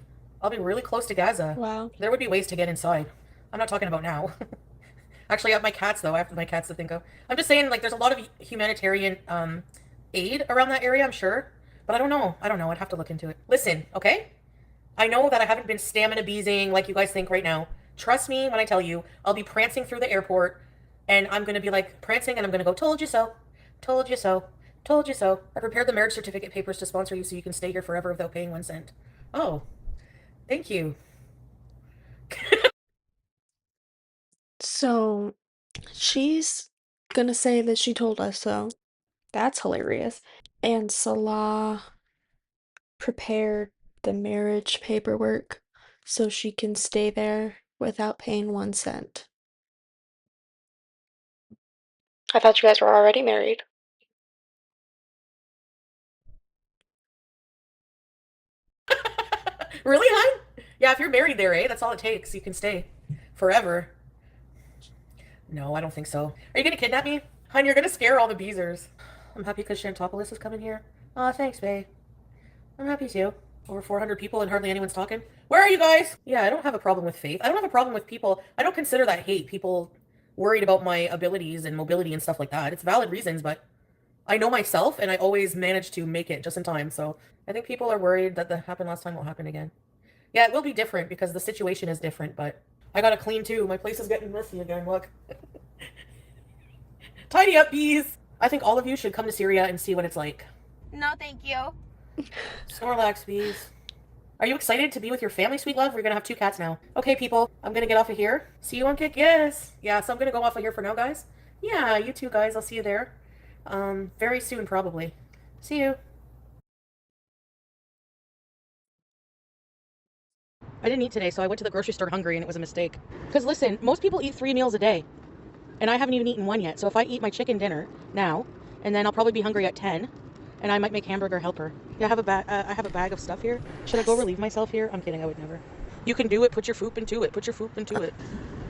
I'll be really close to Gaza. Wow. There would be ways to get inside. I'm not talking about now. Actually, I have my cats though. I have my cats to think of. I'm just saying, like, there's a lot of humanitarian aid around that area, I'm sure. But I don't know. I don't know. I'd have to look into it. Listen, okay? I know that I haven't been stamina beezing like you guys think right now. Trust me when I tell you, I'll be prancing through the airport and I'm going to be like prancing and I'm going to go, told you so, told you so, told you so. I prepared the marriage certificate papers to sponsor you so you can stay here forever without paying 1 cent. Oh, thank you. So she's gonna say that she told us so. That's hilarious. And Salah prepared the marriage paperwork so she can stay there without paying 1 cent. I thought you guys were already married. Really, hon? Yeah, if you're married there, eh? That's all it takes. You can stay forever. No, I don't think so. Are you gonna kidnap me? Hon, you're gonna scare all the beezers. I'm happy because Shantopoulos is coming here. Aw, thanks, babe. I'm happy too. Over 400 people and hardly anyone's talking. Where are you guys? Yeah, I don't have a problem with faith. I don't have a problem with people. I don't consider that hate. People worried about my abilities and mobility and stuff like that. It's valid reasons, but I know myself and I always manage to make it just in time. So I think people are worried that the happened last time won't happen again. Yeah, it will be different because the situation is different, but I gotta clean too. My place is getting messy again. Look. Tidy up, bees. I think all of you should come to Syria and see what it's like. No, thank you. Snorlax, bees. Are you excited to be with your family, sweet love? We're gonna have 2 cats now. Okay, people, I'm gonna get off of here. See you on Kick. Yes. Yeah, so I'm gonna go off of here for now, guys. Yeah, you too, guys. I'll see you there. Very soon, probably. See you. I didn't eat today, so I went to the grocery store hungry, and it was a mistake. Because listen, most people eat 3 meals a day, and I haven't even eaten one yet. So if I eat my chicken dinner now, and then I'll probably be hungry at 10, and I might make hamburger helper. Yeah, I have a bag of stuff here. Should I go relieve myself here? I'm kidding, I would never. You can do it, put your foop into it, put your foop into it.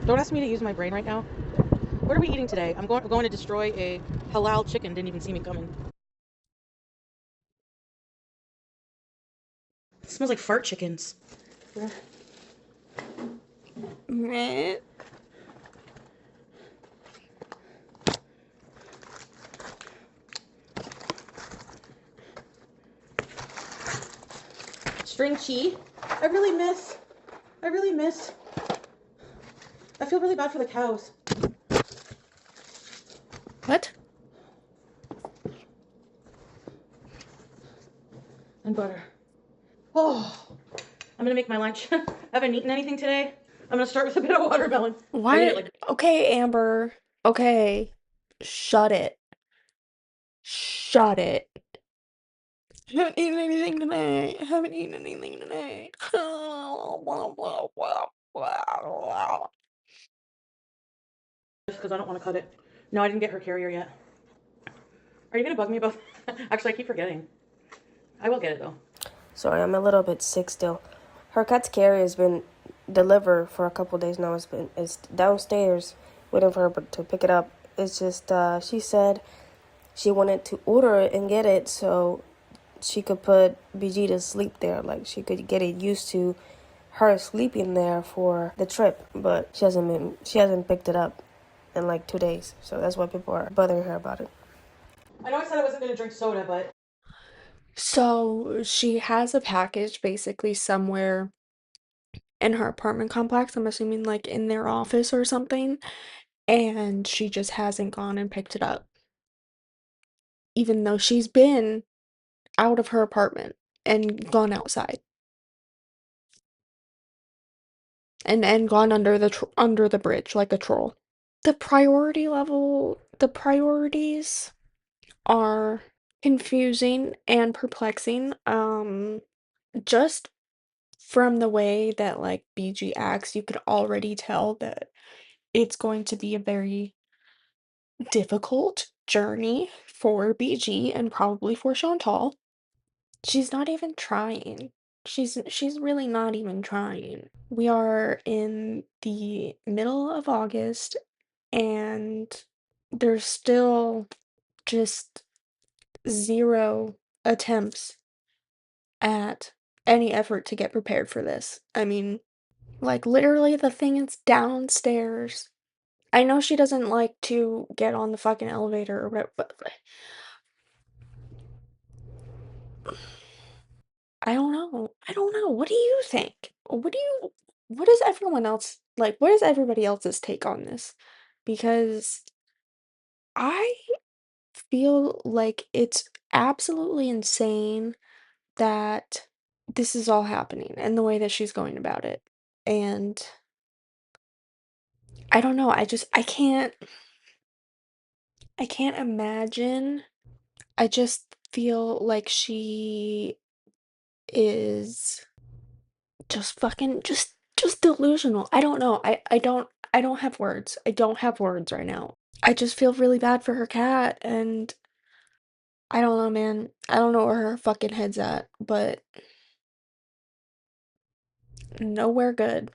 Don't ask me to use my brain right now. What are we eating today? I'm going to destroy a halal chicken, didn't even see me coming. It smells like fart chickens. Meh. String cheese. I really miss. I feel really bad for the cows. What? And butter. Oh, I'm gonna make my lunch. I haven't eaten anything today. I'm gonna start with a bit of watermelon. Why? Okay, Amber. Okay. Shut it. Shut it. Haven't eaten anything today. Haven't eaten anything today. Just because I don't want to cut it. No, I didn't get her carrier yet. Are you gonna bug me about? Actually, I keep forgetting. I will get it though. Sorry, I'm a little bit sick still. Her cat's carrier has been delivered for a couple days now. It's downstairs waiting for her to pick it up. It's just she said she wanted to order it and get it so she could put BG to sleep there. Like she could get it used to her sleeping there for the trip. But she hasn't picked it up in like 2 days. So that's why people are bothering her about it. I know I said I wasn't gonna drink soda, but So she has a package basically somewhere in her apartment complex. I'm assuming like in their office or something. And she just hasn't gone and picked it up. Even though she's been out of her apartment and gone outside. And gone under the bridge like a troll. The priorities are confusing and perplexing. Just from the way that like BG acts, you could already tell that it's going to be a very difficult journey for BG and probably for Chantal. She's not even trying. She's really not even trying. We are in the middle of August and there's still just zero attempts at any effort to get prepared for this. I mean, like literally the thing is downstairs. I know she doesn't like to get on the fucking elevator or whatever, but I don't know. I don't know. What do you think? What is everyone else like? What is everybody else's take on this? Because I feel like it's absolutely insane that this is all happening and the way that she's going about it. And I don't know. I can't imagine. I just feel like she is just fucking just delusional. I don't know. I don't have words. I don't have words right now. I just feel really bad for her cat and I don't know, man. I don't know where her fucking head's at, but nowhere good.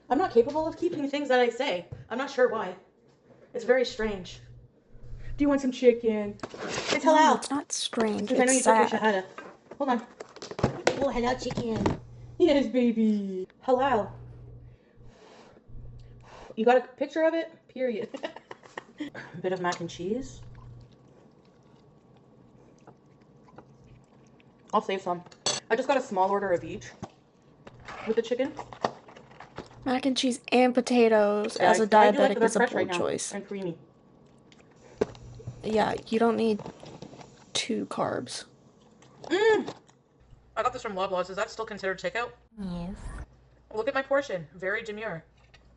I'm not capable of keeping things that I say. I'm not sure why. It's very strange. Do you want some chicken? It's No, halal. it's not strange. Because I know It's you took your sad. shahada. Hold on. Oh, halal chicken. Yes, baby. Halal. You got a picture of it? Period. A bit of mac and cheese. I'll save some. I just got a small order of each with the chicken. Mac and cheese and potatoes Yeah, as a I do like that diabetic they're is a fresh right bold now choice. and creamy. Yeah, you don't need 2 carbs. I got this from Loblaws. Is that still considered takeout? Yes. Look at my portion. Very demure.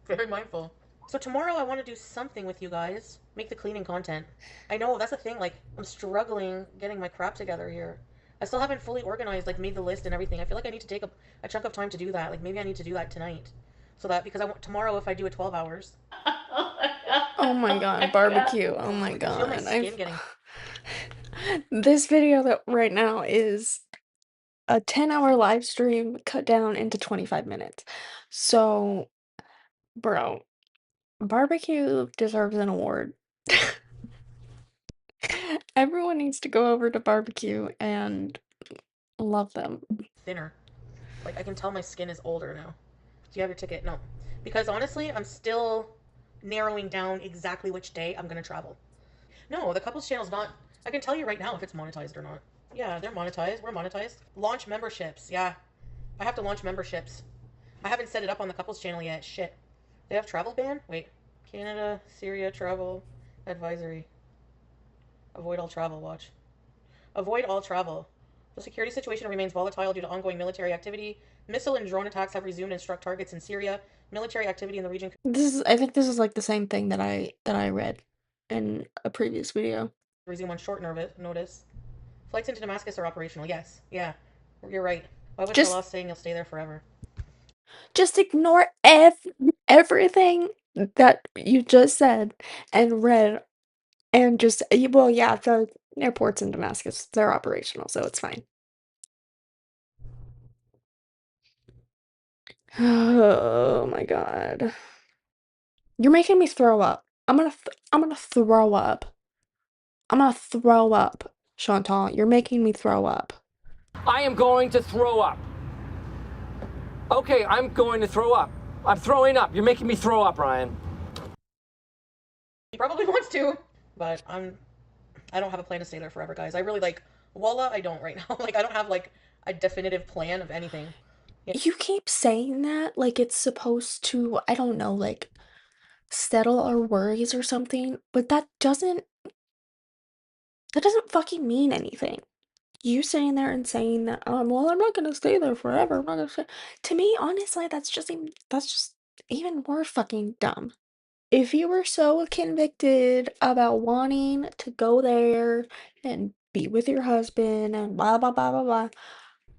Very mindful. So tomorrow I want to do something with you guys. Make the cleaning content. I know, that's the thing. Like, I'm struggling getting my crap together here. I still haven't fully organized, like, made the list and everything. I feel like I need to take a chunk of time to do that. Like, maybe I need to do that tonight. So that, because I want tomorrow if I do it 12 hours. Oh my god, barbecue. Oh my I can feel my god. skin getting... This video that right now is a 10-hour live stream cut down into 25 minutes. So, bro, barbecue deserves an award. Everyone needs to go over to barbecue and love them. thinner. Like, I can tell my skin is older now. Do you have your ticket? No. Because honestly, I'm still narrowing down exactly which day I'm going to travel. No, the couples channel's not... I can tell you right now if it's monetized or not. Yeah, they're monetized. We're monetized. Launch memberships. Yeah. I have to launch memberships. I haven't set it up on the couples channel yet. Shit. They have travel ban? Wait. Canada, Syria, travel advisory. Avoid all travel. Watch. Avoid all travel. The security situation remains volatile due to ongoing military activity. Missile and drone attacks have resumed and struck targets in Syria. Military activity in the region. I think this is like the same thing that I read in a previous video. Resume on short notice. Flights into Damascus are operational. Yes. Yeah. You're right. Why was Salah saying you'll stay there forever? Just ignore everything that you just said and read and just, well, yeah, the airports in Damascus, they're operational, so it's fine. Oh my god. You're making me throw up. I'm gonna throw up. I'm gonna throw up, Chantal. You're making me throw up. I am going to throw up. Okay, I'm going to throw up. I'm throwing up. You're making me throw up, Ryan. He probably wants to, but I don't have a plan to stay there forever, guys. I really Wallah, I don't right now. Like, I don't have like a definitive plan of anything. Yeah. You keep saying that like it's supposed to, I don't know, like settle our worries or something, but that doesn't fucking mean anything. You sitting there and saying that, well, I'm not gonna stay there forever. I'm not gonna stay. To me, honestly, that's just even more fucking dumb. If you were so convicted about wanting to go there and be with your husband and blah blah blah blah blah,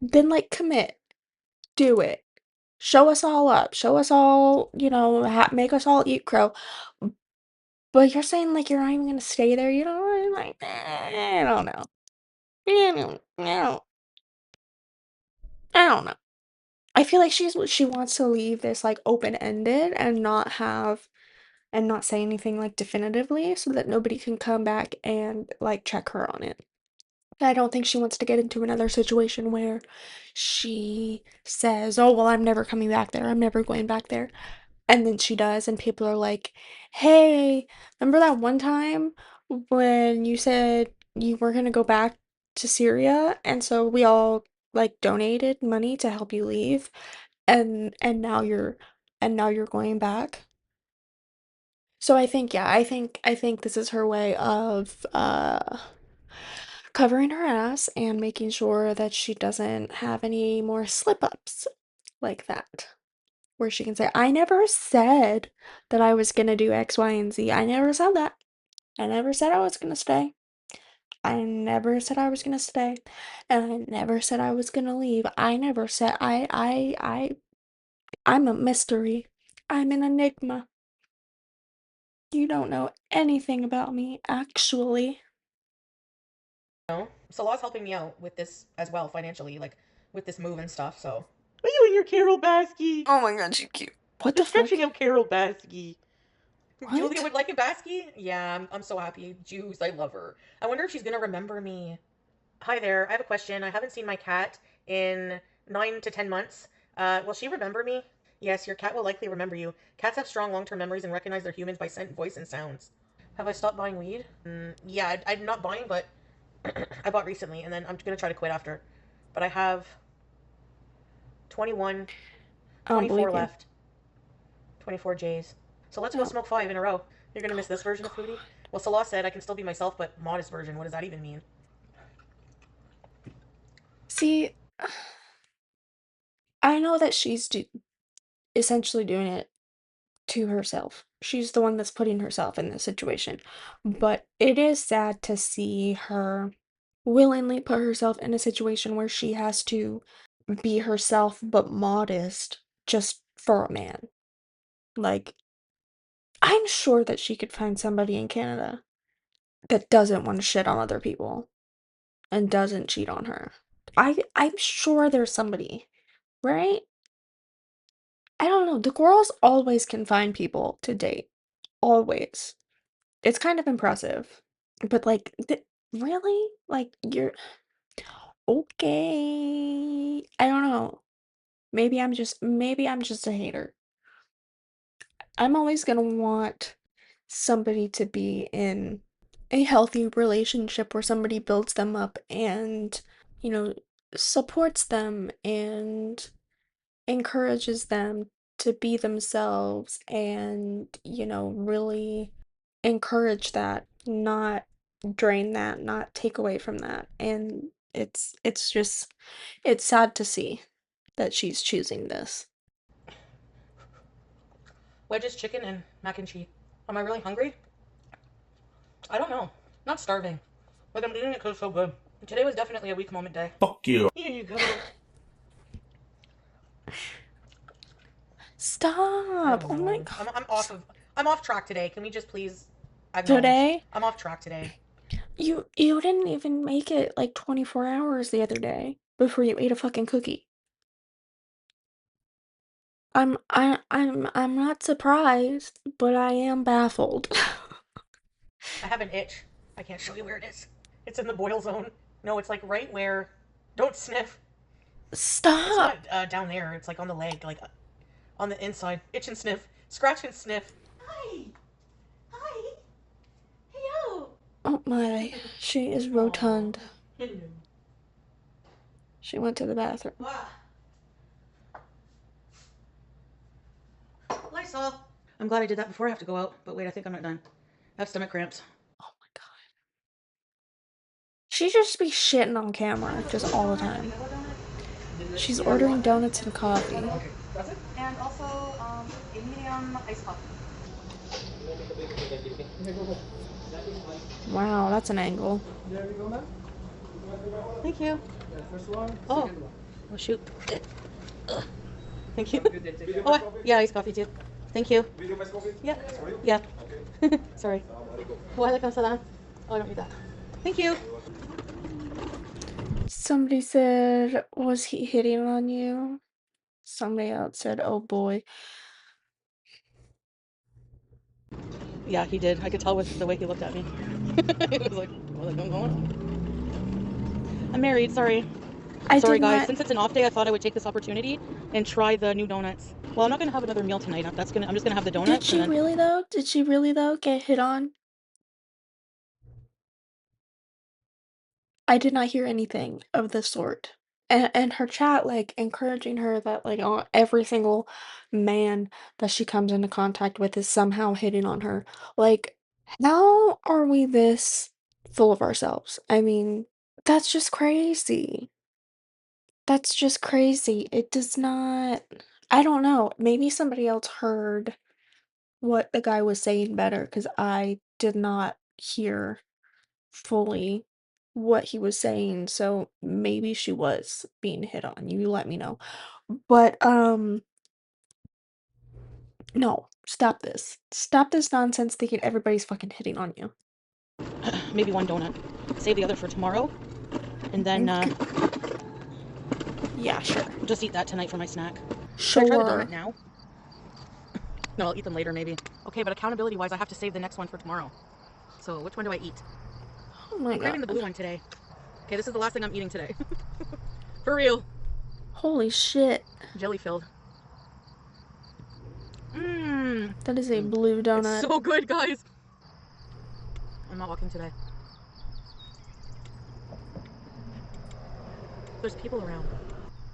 then like commit, do it. Show us all up. Show us all, make us all eat crow. But you're saying like you're not even gonna stay there. You know, like I don't know. I don't know. I feel like she wants to leave this like open-ended and not say anything like definitively so that nobody can come back and like check her on it. I don't think she wants to get into another situation where she says, "Oh, well, I'm never coming back there. I'm never going back there." And then she does, and people are like, "Hey, remember that one time when you said you were gonna go back to Syria, and so we all like donated money to help you leave, and now you're going back?" So I think, yeah, I think this is her way of covering her ass and making sure that she doesn't have any more slip-ups like that. Where she can say, I never said that I was gonna do X, Y, and Z. I never said that. I never said I was gonna stay. I never said I was gonna stay. And I never said I was gonna leave. I never said I'm a mystery. I'm an enigma. You don't know anything about me, actually. No. Salah's helping me out with this as well financially, like with this move and stuff, so. Are you and your Carol Basky? Oh my god, she's cute. What The the fuck? stretching of Carol Basky. What? Julia would like a Basky? Yeah, I'm so happy. Juice, I love her. I wonder if she's gonna remember me. Hi there, I have a question. I haven't seen my cat in 9 to 10 months. Will she remember me? Yes, your cat will likely remember you. Cats have strong long-term memories and recognize their humans by scent, voice, and sounds. Have I stopped buying weed? Yeah, I'm not buying, but I bought recently, and then I'm gonna try to quit after. But I have 21, I don't 24 believe you. left. 24 J's. So let's go Oh. smoke 5 in a row. You're gonna miss this version of Foodie? Well, Salah said I can still be myself, but modest version. What does that even mean? See, I know that she's essentially doing it to herself. She's the one that's putting herself in this situation. But it is sad to see her willingly put herself in a situation where she has to be herself but modest just for a man. Like, I'm sure that she could find somebody in Canada that doesn't want to shit on other people and doesn't cheat on her. I'm sure there's somebody, right? I don't know. The girls always can find people to date. Always. It's kind of impressive. But like, really? Like, you're okay. I don't know. Maybe I'm just a hater. I'm always gonna want somebody to be in a healthy relationship where somebody builds them up and, you know, supports them and encourages them to be themselves and, really encourage that, not drain that, not take away from that. And it's sad to see that she's choosing this. Wedges, chicken, and mac and cheese. Am I really hungry? I don't know. Not starving. Like, I'm eating it because it's so good. Today was definitely a weak moment day. Fuck you. Here you go. Stop! Oh my I'm, god. I'm off track today. Can we just please acknowledge? Today? I'm off track today. You didn't even make it like 24 hours the other day before you ate a fucking cookie. I'm not surprised, but I am baffled. I have an itch. I can't show you where it is. It's in the boil zone. No, it's like right where. Don't sniff. It's Stop! not down there. It's like on the leg, like on the inside. Itch and sniff. Scratch and sniff. Hi. Hi. Hello. Oh my, she is rotund. Hello. She went to the bathroom. Lysol. I'm glad I did that before I have to go out. But wait, I think I'm not done. I have stomach cramps. Oh my god. She just be shitting on camera, just all the time. She's ordering donuts and coffee. That's it. And also, a medium iced coffee. Wow, that's an angle. Thank you. Oh. Oh shoot. Thank you. Oh, yeah, iced coffee too. Thank you. Yeah. Yeah. Sorry. Walaikum salam. Oh, I don't need that. Thank you. Somebody said, was he hitting on you? Somebody else said, oh boy. Yeah, he did. I could tell with the way he looked at me. It was like, what's going on? I'm married, sorry. I Sorry did guys, not. since it's an off day, I thought I would take this opportunity and try the new donuts. Well, I'm not gonna have another meal tonight. I'm just gonna have the Did donuts and she then really though? Did she really though get hit on? I did not hear anything of the sort. And her chat, like, encouraging her that, like, every single man that she comes into contact with is somehow hitting on her. Like, how are we this full of ourselves? I mean, that's just crazy. That's just crazy. It does not. I don't know. Maybe somebody else heard what the guy was saying better because I did not hear fully what he was saying, so maybe she was being hit on. You let me know. But no, stop this. Stop this nonsense thinking everybody's fucking hitting on you. maybe one donut. Save the other for tomorrow. And then Yeah, sure. just eat that tonight for my snack. Sure. Should I try the donut now? No, I'll eat them later maybe. Okay, but accountability wise I have to save the next one for tomorrow. So which one do I eat? Oh my I'm craving the god. blue one today. Okay, this is the last thing I'm eating today. For real. Holy shit. Jelly filled. Mmm. That is a blue donut. It's so good, guys. I'm not walking today. There's people around.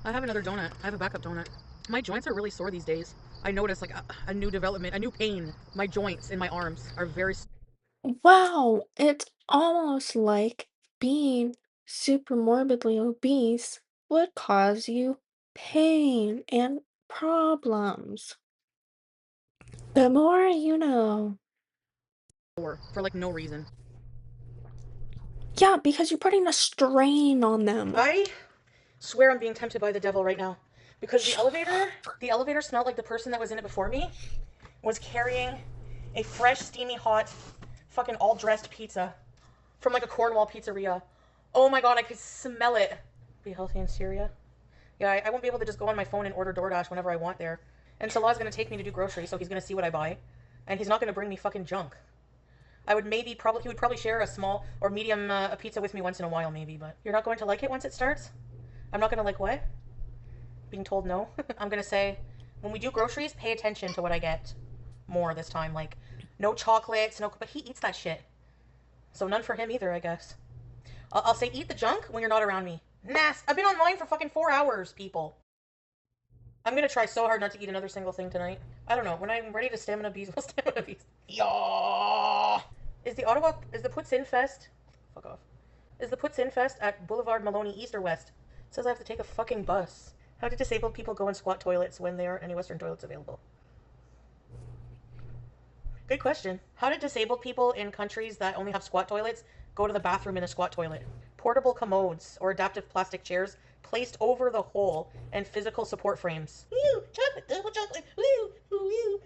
I have another donut. I have a backup donut. My joints are really sore these days. I noticed like a new development, a new pain. My joints in my arms are very. Wow, it's almost like being super morbidly obese would cause you pain and problems. The more you know. For like no reason. Yeah, because you're putting a strain on them. I swear I'm being tempted by the devil right now. Because the elevator smelled like the person that was in it before me was carrying a fresh, steamy, hot, fucking all-dressed pizza from like a Cornwall pizzeria. Oh my god, I could smell it. Be healthy in Syria. Yeah, I won't be able to just go on my phone and order DoorDash whenever I want there. And Salah's gonna take me to do groceries, so he's gonna see what I buy. And he's not gonna bring me fucking he would probably share a small or medium a pizza with me once in a while maybe, but you're not going to like it once it starts? I'm not gonna like what? Being told no? I'm gonna say, when we do groceries, pay attention to what I get more this time. Like, no chocolates, no, but he eats that shit. So none for him either, I guess. I'll say eat the junk when you're not around me. I've been online for fucking 4 hours, people. I'm gonna try so hard not to eat another single thing tonight. I don't know. When I'm ready to stamina beast, we'll stamina beast. Yeah. Is the Puts In Fest? Fuck off. Is the Puts In Fest at Boulevard Maloney East or West? It says I have to take a fucking bus. How do disabled people go in squat toilets when there aren't any Western toilets available? Good question. How did disabled people in countries that only have squat toilets go to the bathroom in a squat toilet? Portable commodes or adaptive plastic chairs placed over the hole and physical support frames. Woo! Chocolate, double chocolate. Woo! Woo!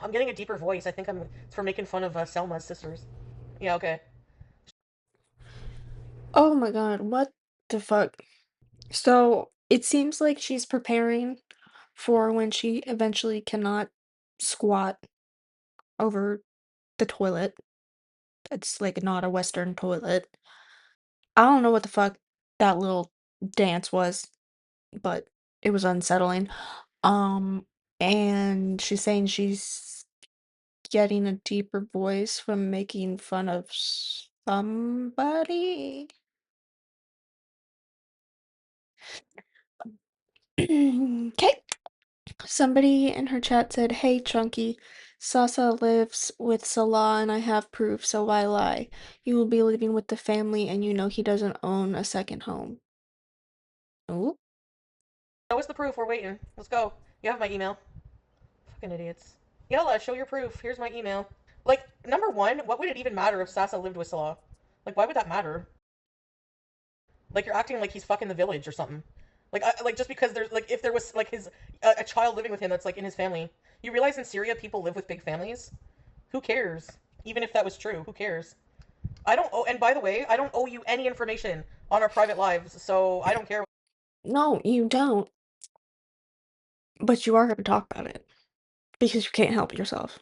I'm getting a deeper voice. I think it's for making fun of Selma's sisters. Yeah, okay. Oh my god, what the fuck? So, it seems like she's preparing for when she eventually cannot squat over the toilet. It's like not a Western toilet. I don't know what the fuck that little dance was, but it was unsettling. Um, and she's saying she's getting a deeper voice from making fun of somebody. Okay. Somebody in her chat said, "Hey, Chunky, Sasa lives with Salah and I have proof, so why lie? You will be living with the family and you know he doesn't own a second home." Ooh. Show us the proof. We're waiting. Let's go. You have my email. Fucking idiots. Yalla, show your proof. Here's my email. Like, number one, what would it even matter if Sasa lived with Salah? Like, why would that matter? Like, you're acting like he's fucking the village or something. Like, just because there's, like, if there was, like, a child living with him that's, like, in his family, You realize in Syria people live with big families? Who cares? Even if that was true, who cares? I don't owe, and by the way, I don't owe you any information on our private lives, so I don't care. No, you don't. But you are going to talk about it because you can't help yourself.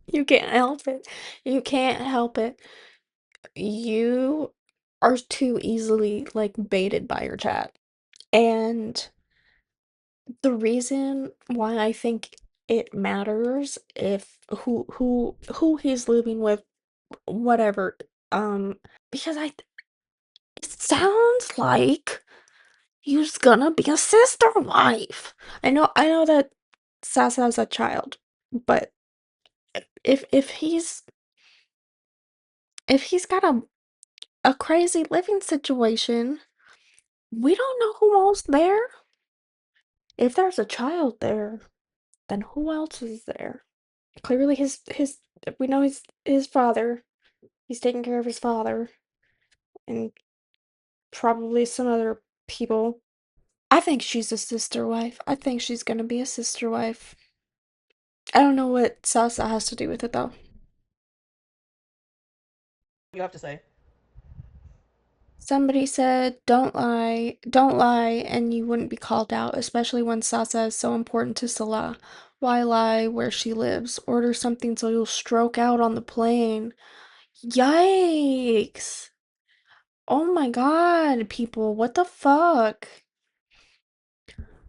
You can't help it. You can't help it. You are too easily like baited by your chat. And the reason why I think it matters if who he's living with, whatever, because it sounds like he's gonna be a sister wife. I know that Sasa's a child, but if he's got a crazy living situation, we don't know who else there. If there's a child there, then who else is there? Clearly his we know his father. He's taking care of his father and probably some other people. I think she's a sister wife. I think she's gonna be a sister wife. I don't know what Sasa has to do with it though. You have to say. Somebody said, don't lie, and you wouldn't be called out, especially when Sasa is so important to Salah. Why lie where she lives? Order something so you'll stroke out on the plane. Yikes! Oh my god, people, what the fuck?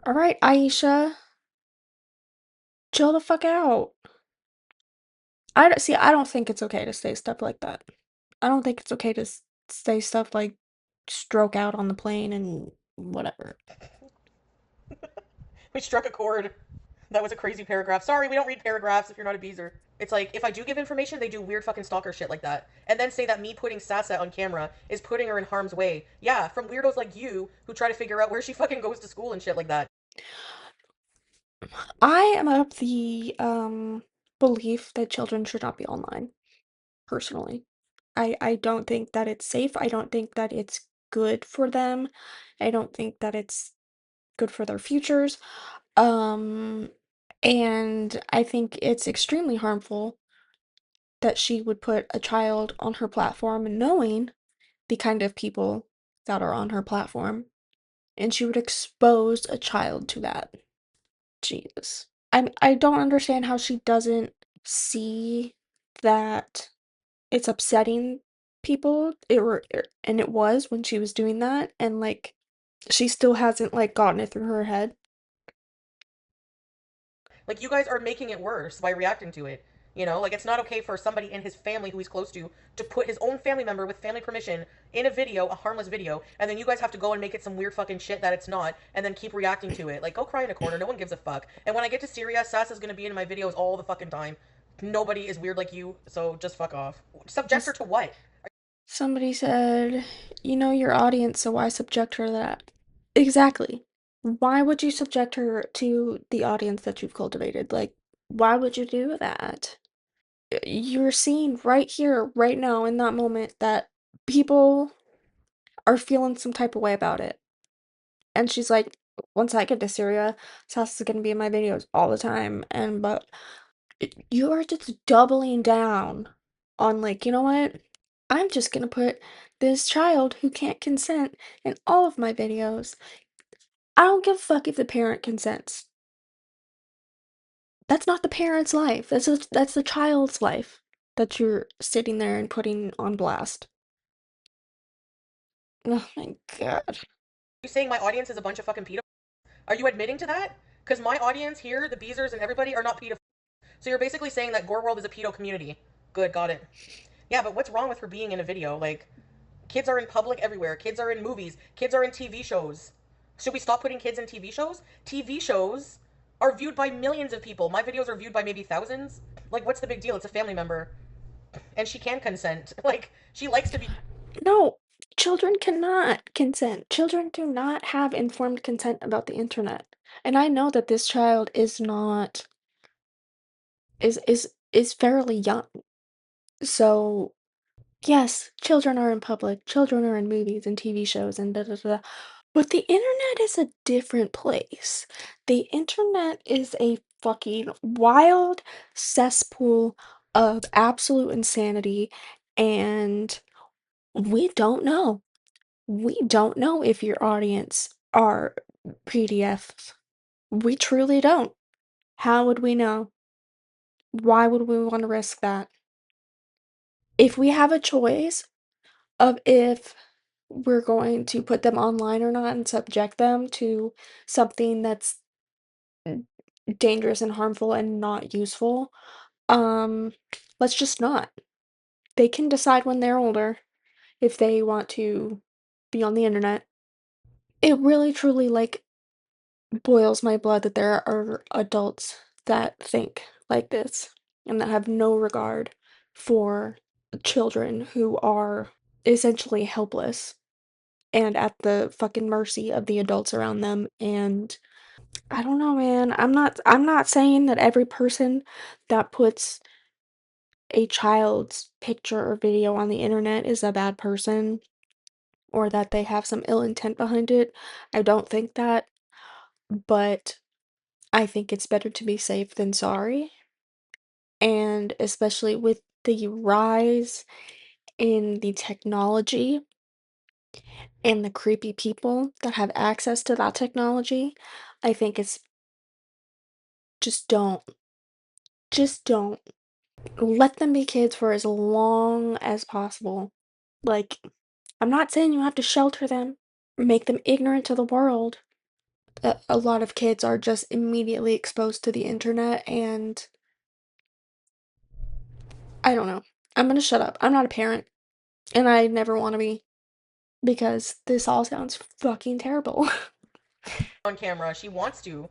Alright, Aisha. Chill the fuck out. I don't think it's okay to say stuff like that. I don't think it's okay to say stuff like stroke out on the plane and whatever. We struck a chord. That was a crazy paragraph. Sorry, we don't read paragraphs if you're not a beezer. It's like, if I do give information, they do weird fucking stalker shit like that. And then say that me putting Sasa on camera is putting her in harm's way. Yeah, from weirdos like you who try to figure out where she fucking goes to school and shit like that. I am of the belief that children should not be online, personally. I don't think that it's safe. I don't think that it's good for them. I don't think that it's good for their futures. Um, and I think it's extremely harmful that she would put a child on her platform knowing the kind of people that are on her platform, and she would expose a child to that. Jesus. I don't understand how she doesn't see that it's upsetting people. And it was when she was doing that, and like she still hasn't like gotten it through her head. Like, you guys are making it worse by reacting to it. You know, like, it's not okay for somebody in his family who he's close to put his own family member with family permission in a video, a harmless video, and then you guys have to go and make it some weird fucking shit that it's not, and then keep reacting to it. Like, go cry in a corner. No one gives a fuck. And when I get to Syria, Sasa's gonna be in my videos all the fucking time. Nobody is weird like you, so just fuck off. Subject her to what? Somebody said, you know your audience, so why subject her to that? Exactly. Why would you subject her to the audience that you've cultivated? Like, why would you do that? You're seeing right here, right now, in that moment, that people are feeling some type of way about it. And she's like, once I get to Syria, Sassa's gonna be in my videos all the time. But you are just doubling down on, like, you know what? I'm just gonna put this child who can't consent in all of my videos. I don't give a fuck if the parent consents. That's not the parent's life. That's the child's life that you're sitting there and putting on blast. Oh my god. You saying my audience is a bunch of fucking pedophiles? Are you admitting to that? Because my audience here, the Beezers and everybody, are not pedophiles. So you're basically saying that gorlworld is a pedo community. Good, got it. Yeah, but what's wrong with her being in a video? Like, kids are in public everywhere. Kids are in movies. Kids are in TV shows. Should we stop putting kids in TV shows? TV shows are viewed by millions of people. My videos are viewed by maybe thousands. Like, what's the big deal? It's a family member. And she can consent. Like, she likes to be... No, children cannot consent. Children do not have informed consent about the internet. And I know that this child is not is fairly young. So, yes, children are in public, children are in movies and TV shows and da da da. But the internet is a different place. The internet is a fucking wild cesspool of absolute insanity, and we don't know. We don't know if your audience are PDFs. We truly don't. How would we know? Why would we want to risk that? If we have a choice of if we're going to put them online or not and subject them to something that's dangerous and harmful and not useful, let's just not. They can decide when they're older if they want to be on the internet. It really truly like boils my blood that there are adults that think like this and that have no regard for children who are essentially helpless and at the fucking mercy of the adults around them. And I don't know, man. I'm not saying that every person that puts a child's picture or video on the internet is a bad person or that they have some ill intent behind it. I don't think that, but I think it's better to be safe than sorry. And especially with the rise in the technology and the creepy people that have access to that technology, I think it's just don't. Just don't. Let them be kids for as long as possible. Like, I'm not saying you have to shelter them, make them ignorant to the world. A lot of kids are just immediately exposed to the internet, and I don't know. I'm gonna shut up. I'm not a parent, and I never want to be, because this all sounds fucking terrible. On camera, she wants to.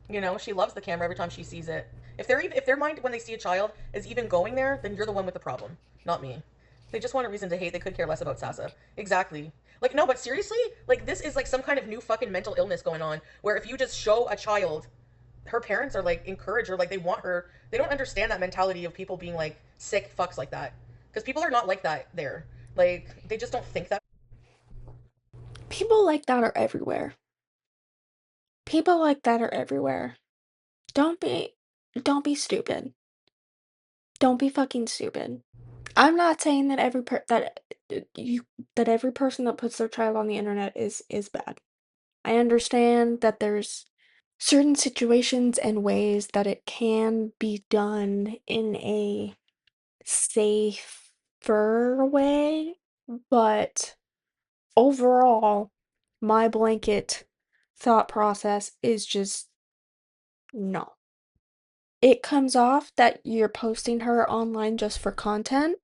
You know, she loves the camera every time she sees it. If their mind when they see a child is even going there, then you're the one with the problem, not me. They just want a reason to hate. They could care less about Sasa. Exactly. Like, no, but seriously, like, this is like some kind of new fucking mental illness going on where if you just show a child, her parents are like encourage her, like they want her. They don't understand that mentality of people being like sick fucks like that, because people are not like that there. Like, they just don't think that. People like that are everywhere. People like that are everywhere. Don't be stupid. Don't be fucking stupid. I'm not saying that every person that puts their child on the internet is bad. I understand that there's certain situations and ways that it can be done in a safer way, but overall, my blanket thought process is just no. It comes off that you're posting her online just for content,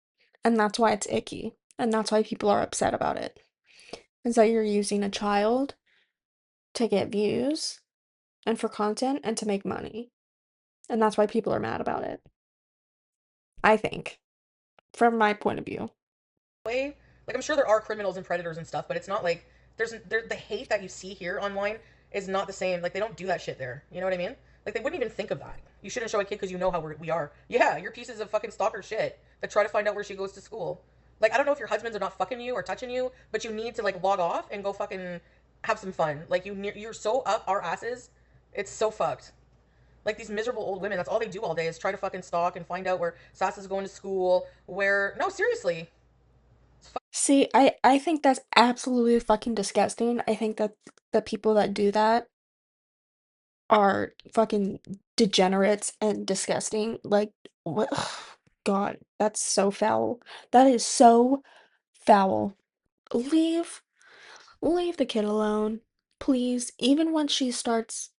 and that's why it's icky, and that's why people are upset about it. Is that you're using a child to get views and for content and to make money. And that's why people are mad about it. I think, from my point of view. Way. Like, I'm sure there are criminals and predators and stuff, but it's not like the hate that you see here online is not the same. Like, they don't do that shit there. You know what I mean? Like, they wouldn't even think of that. You shouldn't show a kid because you know how we are. Yeah, you're pieces of fucking stalker shit that try to find out where she goes to school. Like, I don't know if your husbands are not fucking you or touching you, but you need to like log off and go fucking have some fun. Like, you're so up our asses. It's so fucked. Like, these miserable old women, that's all they do all day is try to fucking stalk and find out where Sasa's going to school, where no, seriously. See, I think that's absolutely fucking disgusting. I think that the people that do that are fucking degenerates and disgusting. Like, what? God, that's so foul. That is so foul. Leave, leave the kid alone. Please, even when she starts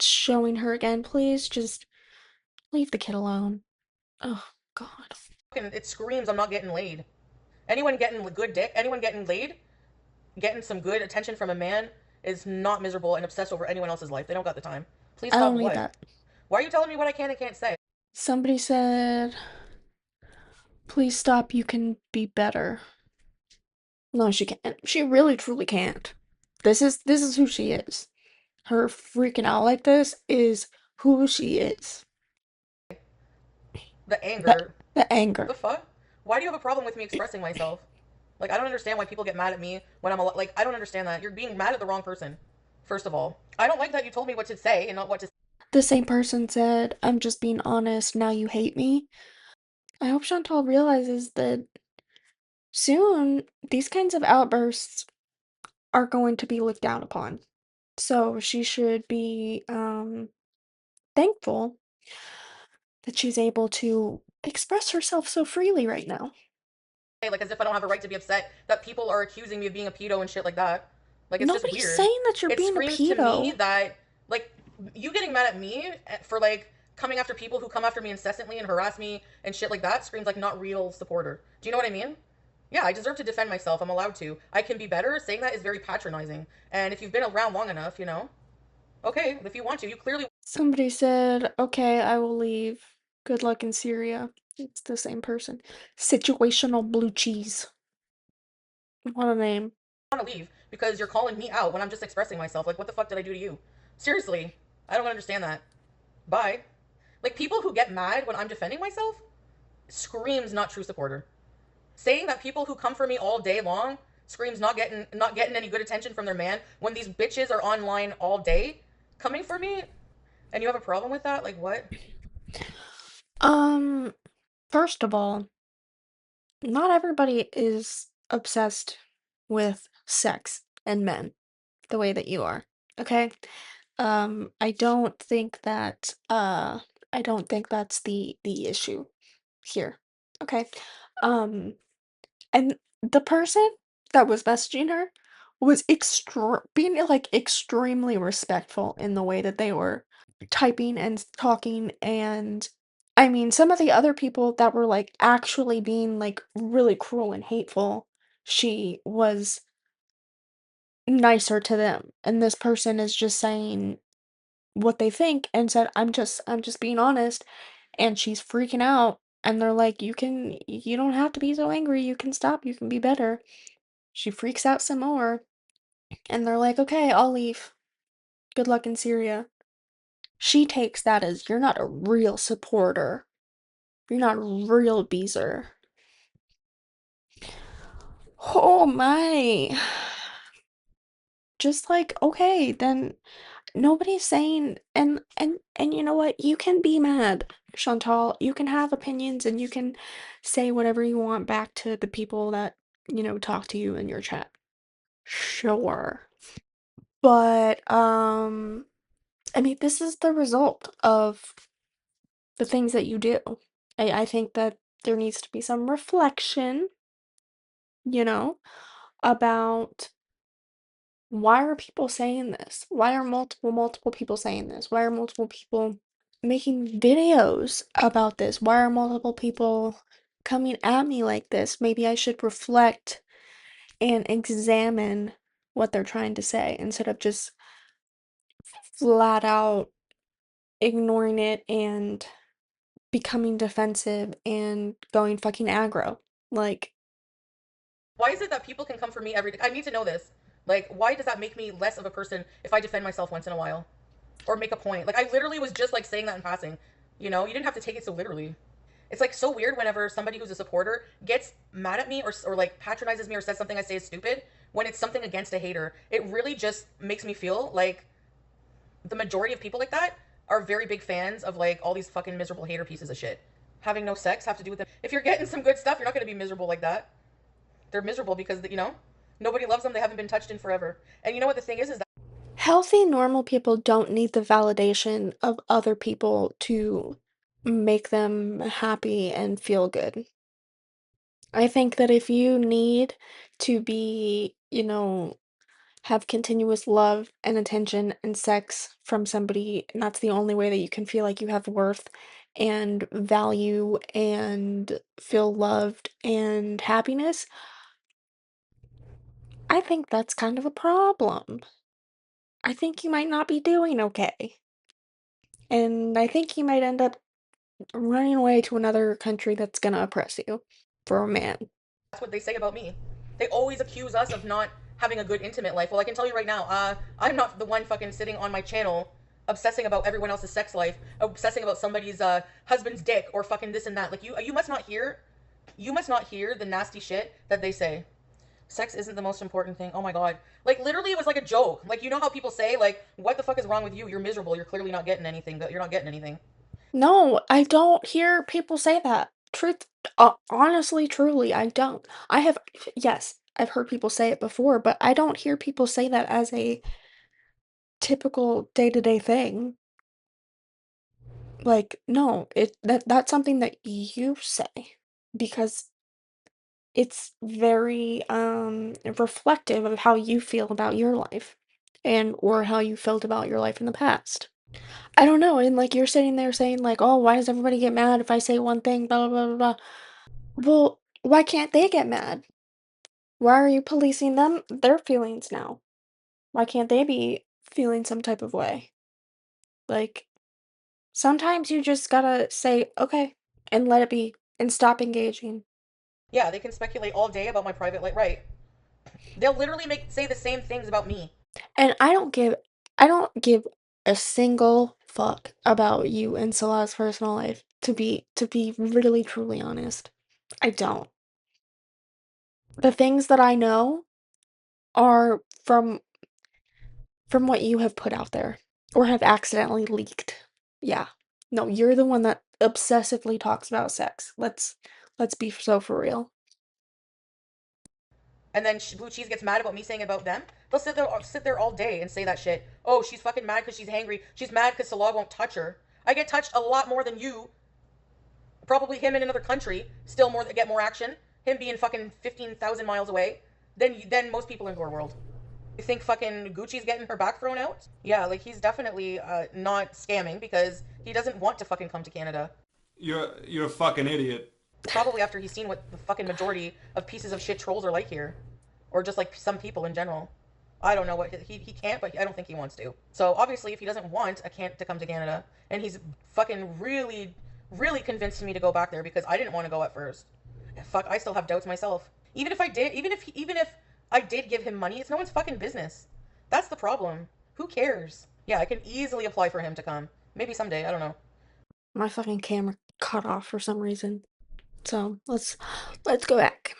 showing her again, please just leave the kid alone. Oh, God. It screams I'm not getting laid. Anyone getting good dick, anyone getting laid, getting some good attention from a man is not miserable and obsessed over anyone else's life. They don't got the time. Please I stop. don't need What? that. Why are you telling me what I can and can't say? Somebody said, please stop, you can be better. No, she can't. She really truly can't. This is who she is. Her freaking out like this is who she is. The The, anger. the anger. The fuck? Why do you have a problem with me expressing myself? Like, I don't understand why people get mad at me when I'm like, I don't understand that. You're being mad at the wrong person. First of all, I don't like that you told me what to say and not what to. The same person said, I'm just being honest, now you hate me. I hope Chantal realizes that soon these kinds of outbursts are going to be looked down upon. So she should be thankful that she's able to express herself so freely right now. Like, as if I don't have a right to be upset that people are accusing me of being a pedo and shit like that. Like, it's just Nobody's weird. saying that you're It being a screams to me pedo. that, like, you getting mad at me for, like, coming after people who come after me incessantly and harass me and shit like that screams like not real supporter. Do you know what I mean? Yeah, I deserve to defend myself. I'm allowed to. I can be better. Saying that is very patronizing. And if you've been around long enough, you know, okay, if you want to, you clearly. Somebody said, okay, I will leave. Good luck in Syria. It's the same person. Situational blue cheese. What a name. Want to leave because you're calling me out when I'm just expressing myself. Like, what the fuck did I do to you? Seriously, I don't understand that. Bye. Like, people who get mad when I'm defending myself screams not true supporter. Saying that people who come for me all day long screams not getting any good attention from their man when these bitches are online all day coming for me, and you have a problem with that? Like, what? First of all, not everybody is obsessed with sex and men the way that you are. Okay? I don't think that I don't think that's the issue here. Okay? Um and the person that was messaging her was being like extremely respectful in the way that they were typing and talking. And I mean, some of the other people that were like actually being like really cruel and hateful, she was nicer to them. And this person is just saying what they think and said, I'm just being honest. And she's freaking out. And they're like, you don't have to be so angry. You can stop. You can be better. She freaks out some more. And they're like, okay, I'll leave. Good luck in Syria. She takes that as you're not a real supporter. You're not a real beezer. Oh my. Just like, okay, then nobody's saying and you know what? You can be mad, Chantal. You can have opinions and you can say whatever you want back to the people that, talk to you in your chat. Sure. But I mean, this is the result of the things that you do. I think that there needs to be some reflection, you know, about why are people saying this? Why are multiple people saying this? Why are multiple people making videos about this? Why are multiple people coming at me like this? Maybe I should reflect and examine what they're trying to say instead of just flat out ignoring it and becoming defensive and going fucking aggro. Like, Why is it that people can come for me every day? I need to know this. Like, why does that make me less of a person if I defend myself once in a while? Or make a point? Like, I literally was just like saying that in passing. You know, you didn't have to take it so literally. It's like so weird whenever somebody who's a supporter gets mad at me or like patronizes me or says something I say is stupid when it's something against a hater. It really just makes me feel like the majority of people like that are very big fans of like all these fucking miserable hater pieces of shit. Having no sex have to do with them. If you're getting some good stuff, you're not going to be miserable like that. They're miserable because, you know, nobody loves them. They haven't been touched in forever. And you know what the thing is that healthy, normal people don't need the validation of other people to make them happy and feel good. I think that if you need to be, have continuous love and attention and sex from somebody, and that's the only way that you can feel like you have worth and value and feel loved and happiness, I think that's kind of a problem. I think you might not be doing okay. And I think you might end up running away to another country that's gonna oppress you for a man. that's what they say about me. They always accuse us of not having a good intimate life. Well, I can tell you right now, I'm not the one fucking sitting on my channel obsessing about everyone else's sex life, obsessing about somebody's husband's dick or fucking this and that. Like you must not hear the nasty shit that they say. Sex isn't the most important thing. Oh my god. Like literally it was like a joke. Like you know how people say like what the fuck is wrong with you? You're miserable. You're clearly not getting anything. You're not getting anything. No, I don't hear people say that. Honestly, truly, I don't. Yes, I've heard people say it before, but I don't hear people say that as a typical day-to-day thing. Like, no, that's something that you say because it's very reflective of how you feel about your life and or how you felt about your life in the past. I don't know, and like you're sitting there saying like, "Oh, why does everybody get mad if I say one thing, blah blah blah blah." Well, why can't they get mad? Why are you policing their feelings now? Why can't they be feeling some type of way? Like sometimes you just gotta say, "Okay," and let it be and stop engaging. Yeah, they can speculate all day about my private life. Right. They'll literally say the same things about me. And I don't give a single fuck about you and Salah's personal life, to be really truly honest. I don't. The things that I know are from what you have put out there or have accidentally leaked. Yeah. No, you're the one that obsessively talks about sex. Let's be so for real. And then Blue Cheese gets mad about me saying about them. They'll sit there all day and say that shit. Oh, she's fucking mad because she's hangry. She's mad because Salah won't touch her. I get touched a lot more than you. Probably him in another country still get more action. Him being fucking 15,000 miles away than most people in gorlworld. You think fucking Gucci's getting her back thrown out? Yeah, like he's definitely not scamming because he doesn't want to fucking come to Canada. You're a fucking idiot. Probably after he's seen what the fucking majority of pieces of shit trolls are like here. Or just like some people in general. I don't know what he can't, but I don't think he wants to. So obviously, if he doesn't want a can't to come to Canada, and he's fucking really, really convinced me to go back there because I didn't want to go at first. Fuck, I still have doubts myself. Even if I did give him money, it's no one's fucking business. That's the problem. Who cares? Yeah, I can easily apply for him to come. Maybe someday. I don't know. My fucking camera cut off for some reason. So, let's go back.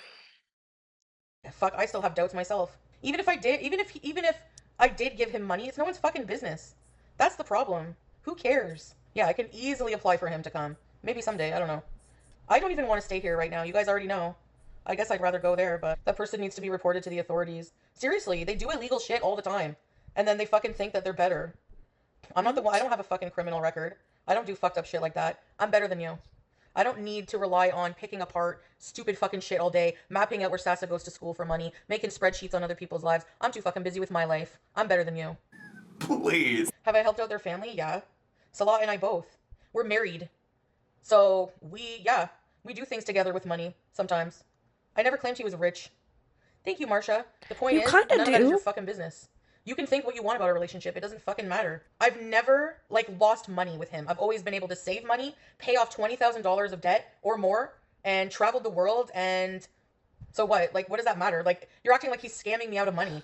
Fuck, I still have doubts myself. Even if I did give him money, it's no one's fucking business. That's the problem. Who cares? Yeah, I can easily apply for him to come. Maybe someday. I don't know. I don't even want to stay here right now. You guys already know. I guess I'd rather go there, but that person needs to be reported to the authorities. Seriously, they do illegal shit all the time. And then they fucking think that they're better. I'm not the one. I don't have a fucking criminal record. I don't do fucked up shit like that. I'm better than you. I don't need to rely on picking apart stupid fucking shit all day, mapping out where Sasa goes to school for money, making spreadsheets on other people's lives. I'm too fucking busy with my life. I'm better than you. Please. Have I helped out their family? Yeah. Salah and I both. We're married. So we do things together with money sometimes. I never claimed he was rich. Thank you, Marsha. The point You is, kind none of of that is your do. fucking business. You can think what you want about a relationship. It doesn't fucking matter. I've never lost money with him. I've always been able to save money, pay off $20,000 of debt or more, and traveled the world. And so what? Like, what does that matter? Like, you're acting like he's scamming me out of money.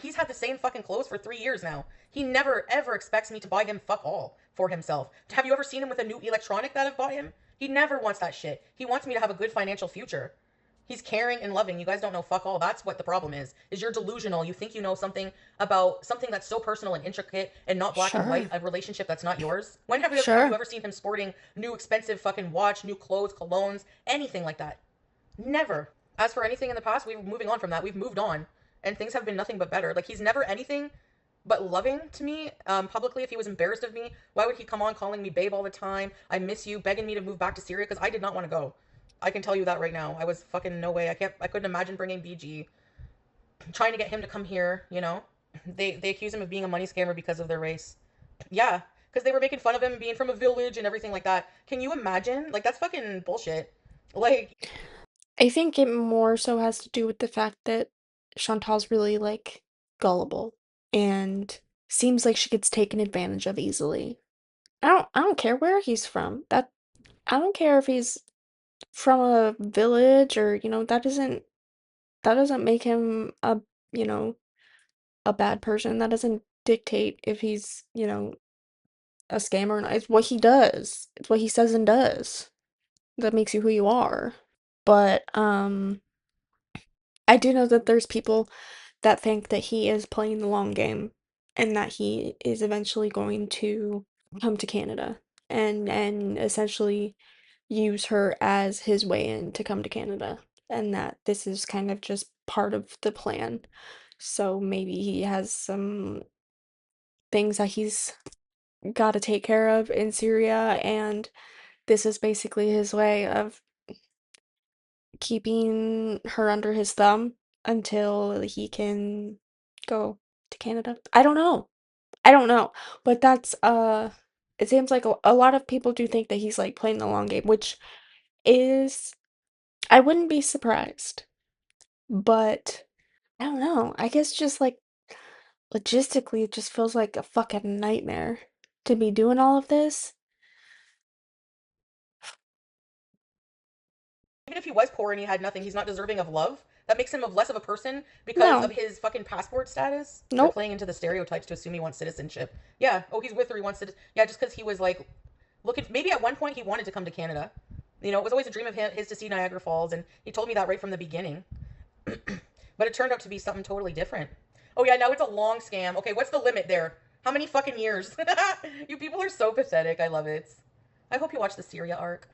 He's had the same fucking clothes for 3 years now. He never ever expects me to buy him fuck all for himself. Have you ever seen him with a new electronic that I've bought him? He never wants that shit. He wants me to have a good financial future. He's caring and loving. You guys don't know fuck all. That's what the problem is you're delusional. You think you know something about something that's so personal and intricate and not black and white, Sure. a relationship that's not yours. When have you Sure. ever seen him sporting new expensive fucking watch, new clothes, colognes, anything like that? Never. As for anything in the past, we're moving on from that. We've moved on. And things have been nothing but better. Like, he's never anything but loving to me publicly. If he was embarrassed of me, why would he come on calling me babe all the time? I miss you, begging me to move back to Syria because I did not want to go. I can tell you that right now. I was fucking no way. I couldn't imagine bringing BG, trying to get him to come here. You know, they accuse him of being a money scammer because of their race. Yeah, because they were making fun of him being from a village and everything like that. Can you imagine? Like, that's fucking bullshit. Like, I think it more so has to do with the fact that Chantal's really like gullible and seems like she gets taken advantage of easily. I don't care where he's from. I don't care if he's from a village or, that doesn't make him you know, a bad person. That doesn't dictate if he's, a scammer or not. It's what he does. It's what he says and does that makes you who you are. But I do know that there's people that think that he is playing the long game and that he is eventually going to come to Canada and essentially use her as his way in to come to Canada, and that this is kind of just part of the plan. So maybe he has some things that he's got to take care of in Syria, and this is basically his way of keeping her under his thumb until he can go to Canada. I don't know. I don't know. But that's it seems like a lot of people do think that he's like playing the long game, which is I wouldn't be surprised. But I don't know. I guess just like logistically it just feels like a fucking nightmare to be doing all of this. Even if he was poor and he had nothing, he's not deserving of love. That makes him of less of a person because No. of his fucking passport status. They're Nope. playing into the stereotypes to assume he wants citizenship. Yeah. Oh, he's with her. He wants citizenship. Yeah, just because he was like looking. Maybe at one point he wanted to come to Canada. You know, it was always a dream of his to see Niagara Falls, and he told me that right from the beginning. But it turned out to be something totally different. Oh yeah, now it's a long scam. Okay, what's the limit there? How many fucking years? You people are so pathetic. I love it. I hope you watch the Syria arc.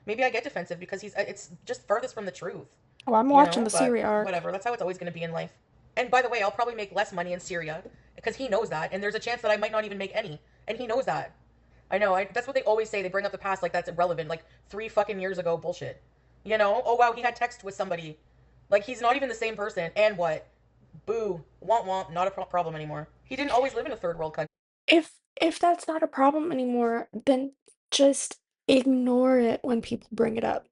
Maybe I get defensive because it's just furthest from the truth. Oh, I'm You watching know, the but Syria arc. whatever. That's how it's always going to be in life. And by the way, I'll probably make less money in Syria because he knows that, and there's a chance that I might not even make any, and he knows that. I know. That's what they always say. They bring up the past like that's irrelevant, like 3 fucking years ago bullshit. You know? Oh wow, he had text with somebody. Like he's not even the same person. And what? Boo. Womp womp. Not a problem anymore. He didn't always live in a third world country. If that's not a problem anymore, then just ignore it when people bring it up.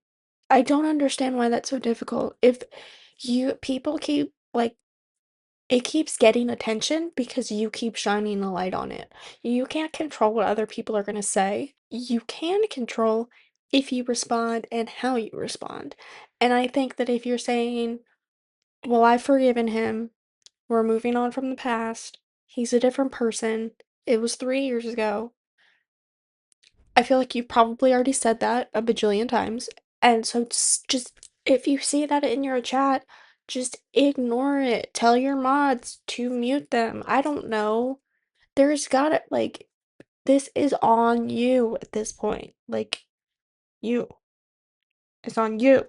I don't understand why that's so difficult. If you people keep like it keeps getting attention because you keep shining a light on it. You can't control what other people are going to say. You can control if you respond and how you respond. And I think that if you're saying, "Well, I've forgiven him. We're moving on from the past. He's a different person. It was 3 years ago." I feel like you've probably already said that a bajillion times. And so just if you see that in your chat, just ignore it. Tell your mods to mute them. I don't know. There's gotta, like, this is on you at this point. Like, you. It's on you.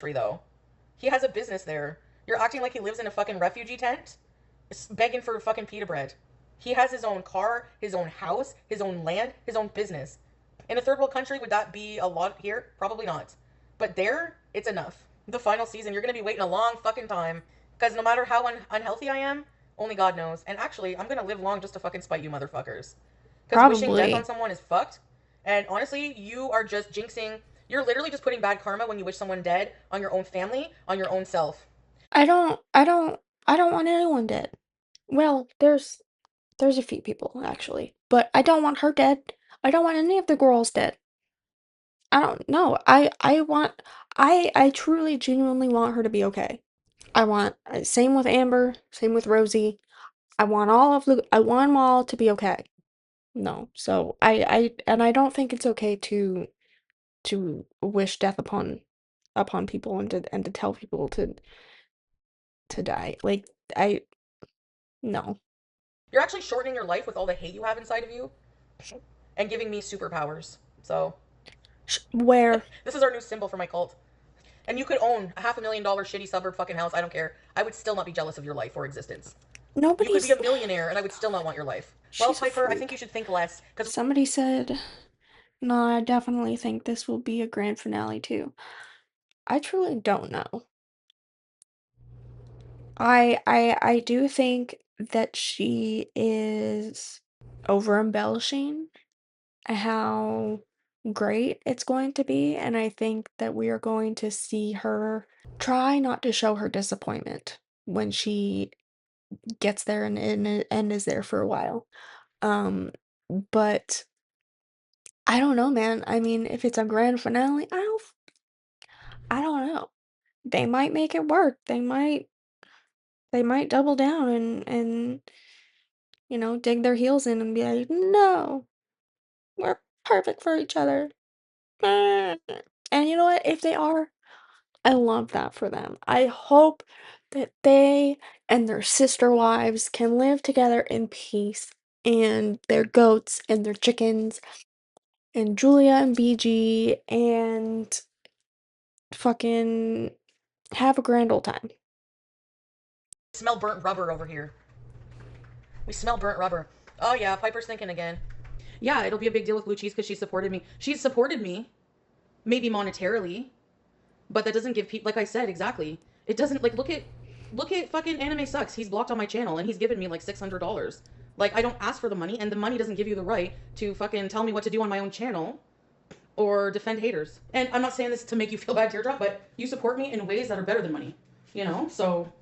Though. He has a business there. You're acting like he lives in a fucking refugee tent, begging for fucking pita bread. He has his own car, his own house, his own land, his own business. In a third world country, would that be a lot here? Probably not. But there, it's enough. The final season, you're gonna be waiting a long fucking time. Because no matter how unhealthy I am, only God knows. And actually, I'm gonna live long just to fucking spite you motherfuckers. Because wishing death on Probably. someone is fucked. And honestly, you are just jinxing. You're literally just putting bad karma when you wish someone dead on your own family, on your own self. I don't, I don't, I don't want anyone dead. Well, there's a few people, actually. But I don't want her dead. I don't want any of the girls dead. I don't know. I want I truly genuinely want her to be okay. I want same with Amber, same with Rosie. I want them all to be okay. No. So I don't think it's okay to wish death upon people and to tell people to die. Like I no. You're actually shortening your life with all the hate you have inside of you and giving me superpowers. So, Where this is our new symbol for my cult. And you could own a $500,000 shitty suburb fucking house. I don't care. I would still not be jealous of your life or existence. You could be nobody's a millionaire and I would still not want your life. Well, she's a Piper, I think you freak. should think less. Because Somebody said, "No, I definitely think this will be a grand finale too." I truly don't know. I do think that she is over embellishing how great it's going to be, and I think that we are going to see her try not to show her disappointment when she gets there and is there for a while. Um, but I don't know, man. I mean, if it's a grand finale, I don't know. They might make it work. They might double down and dig their heels in and be like, "No, we're perfect for each other." And you know what? If they are, I love that for them. I hope that they and their sister wives can live together in peace, and their goats and their chickens, and Julia and BG, and fucking have a grand old time. Smell burnt rubber over here. We smell burnt rubber. Oh yeah, Piper's thinking again. Yeah, it'll be a big deal with Blue Cheese because she supported me. She's supported me, maybe monetarily, but that doesn't give people, like I said, exactly. It doesn't, like, look at fucking Anime Sucks. He's blocked on my channel and he's given me like $600. Like, I don't ask for the money, and the money doesn't give you the right to fucking tell me what to do on my own channel or defend haters. And I'm not saying this to make you feel bad, Teardrop, but you support me in ways that are better than money, you know? So,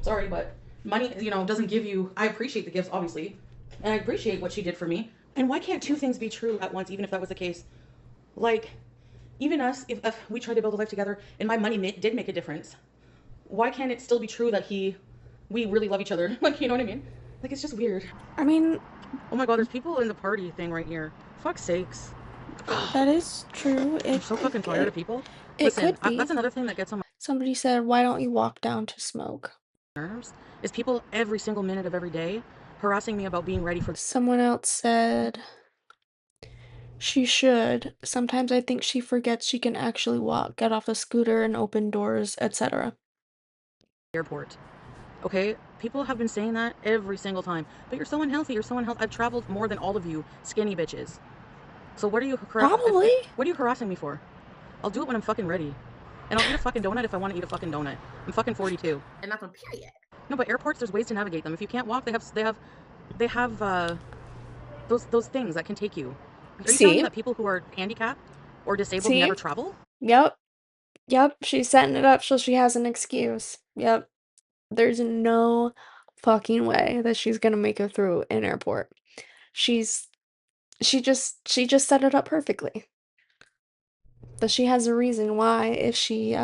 sorry, but money, you know, doesn't give you, I appreciate the gifts, obviously, and I appreciate what she did for me. And why can't two things be true at once, even if that was the case? Like, even us, if we tried to build a life together and my money did make a difference, why can't it still be true that we really love each other? Like, you know what I mean? Like, it's just weird. I mean, oh my god, there's people in the party thing right here. Fuck's sakes. that is true. I'm so fucking tired of people. It Listen, could be. that's another thing that gets on my Somebody said, why don't you walk down to smoke? nerves, is people every single minute of every day harassing me about being ready for. Someone else said, she should. Sometimes I think she forgets she can actually walk, get off a scooter and open doors, etc. Airport. Okay, people have been saying that every single time. But you're so unhealthy, you're so unhealthy. I've traveled more than all of you skinny bitches. So what are you Probably. What are you harassing me for? I'll do it when I'm fucking ready. And I'll eat a fucking donut if I want to eat a fucking donut. I'm fucking 42. And that's on period. No, but airports, there's ways to navigate them. If you can't walk, they have those things that can take you. Are you telling me that people who are handicapped or disabled never travel? Yep. She's setting it up so she has an excuse. Yep. There's no fucking way that she's gonna make it through an airport. She just set it up perfectly. But she has a reason why if she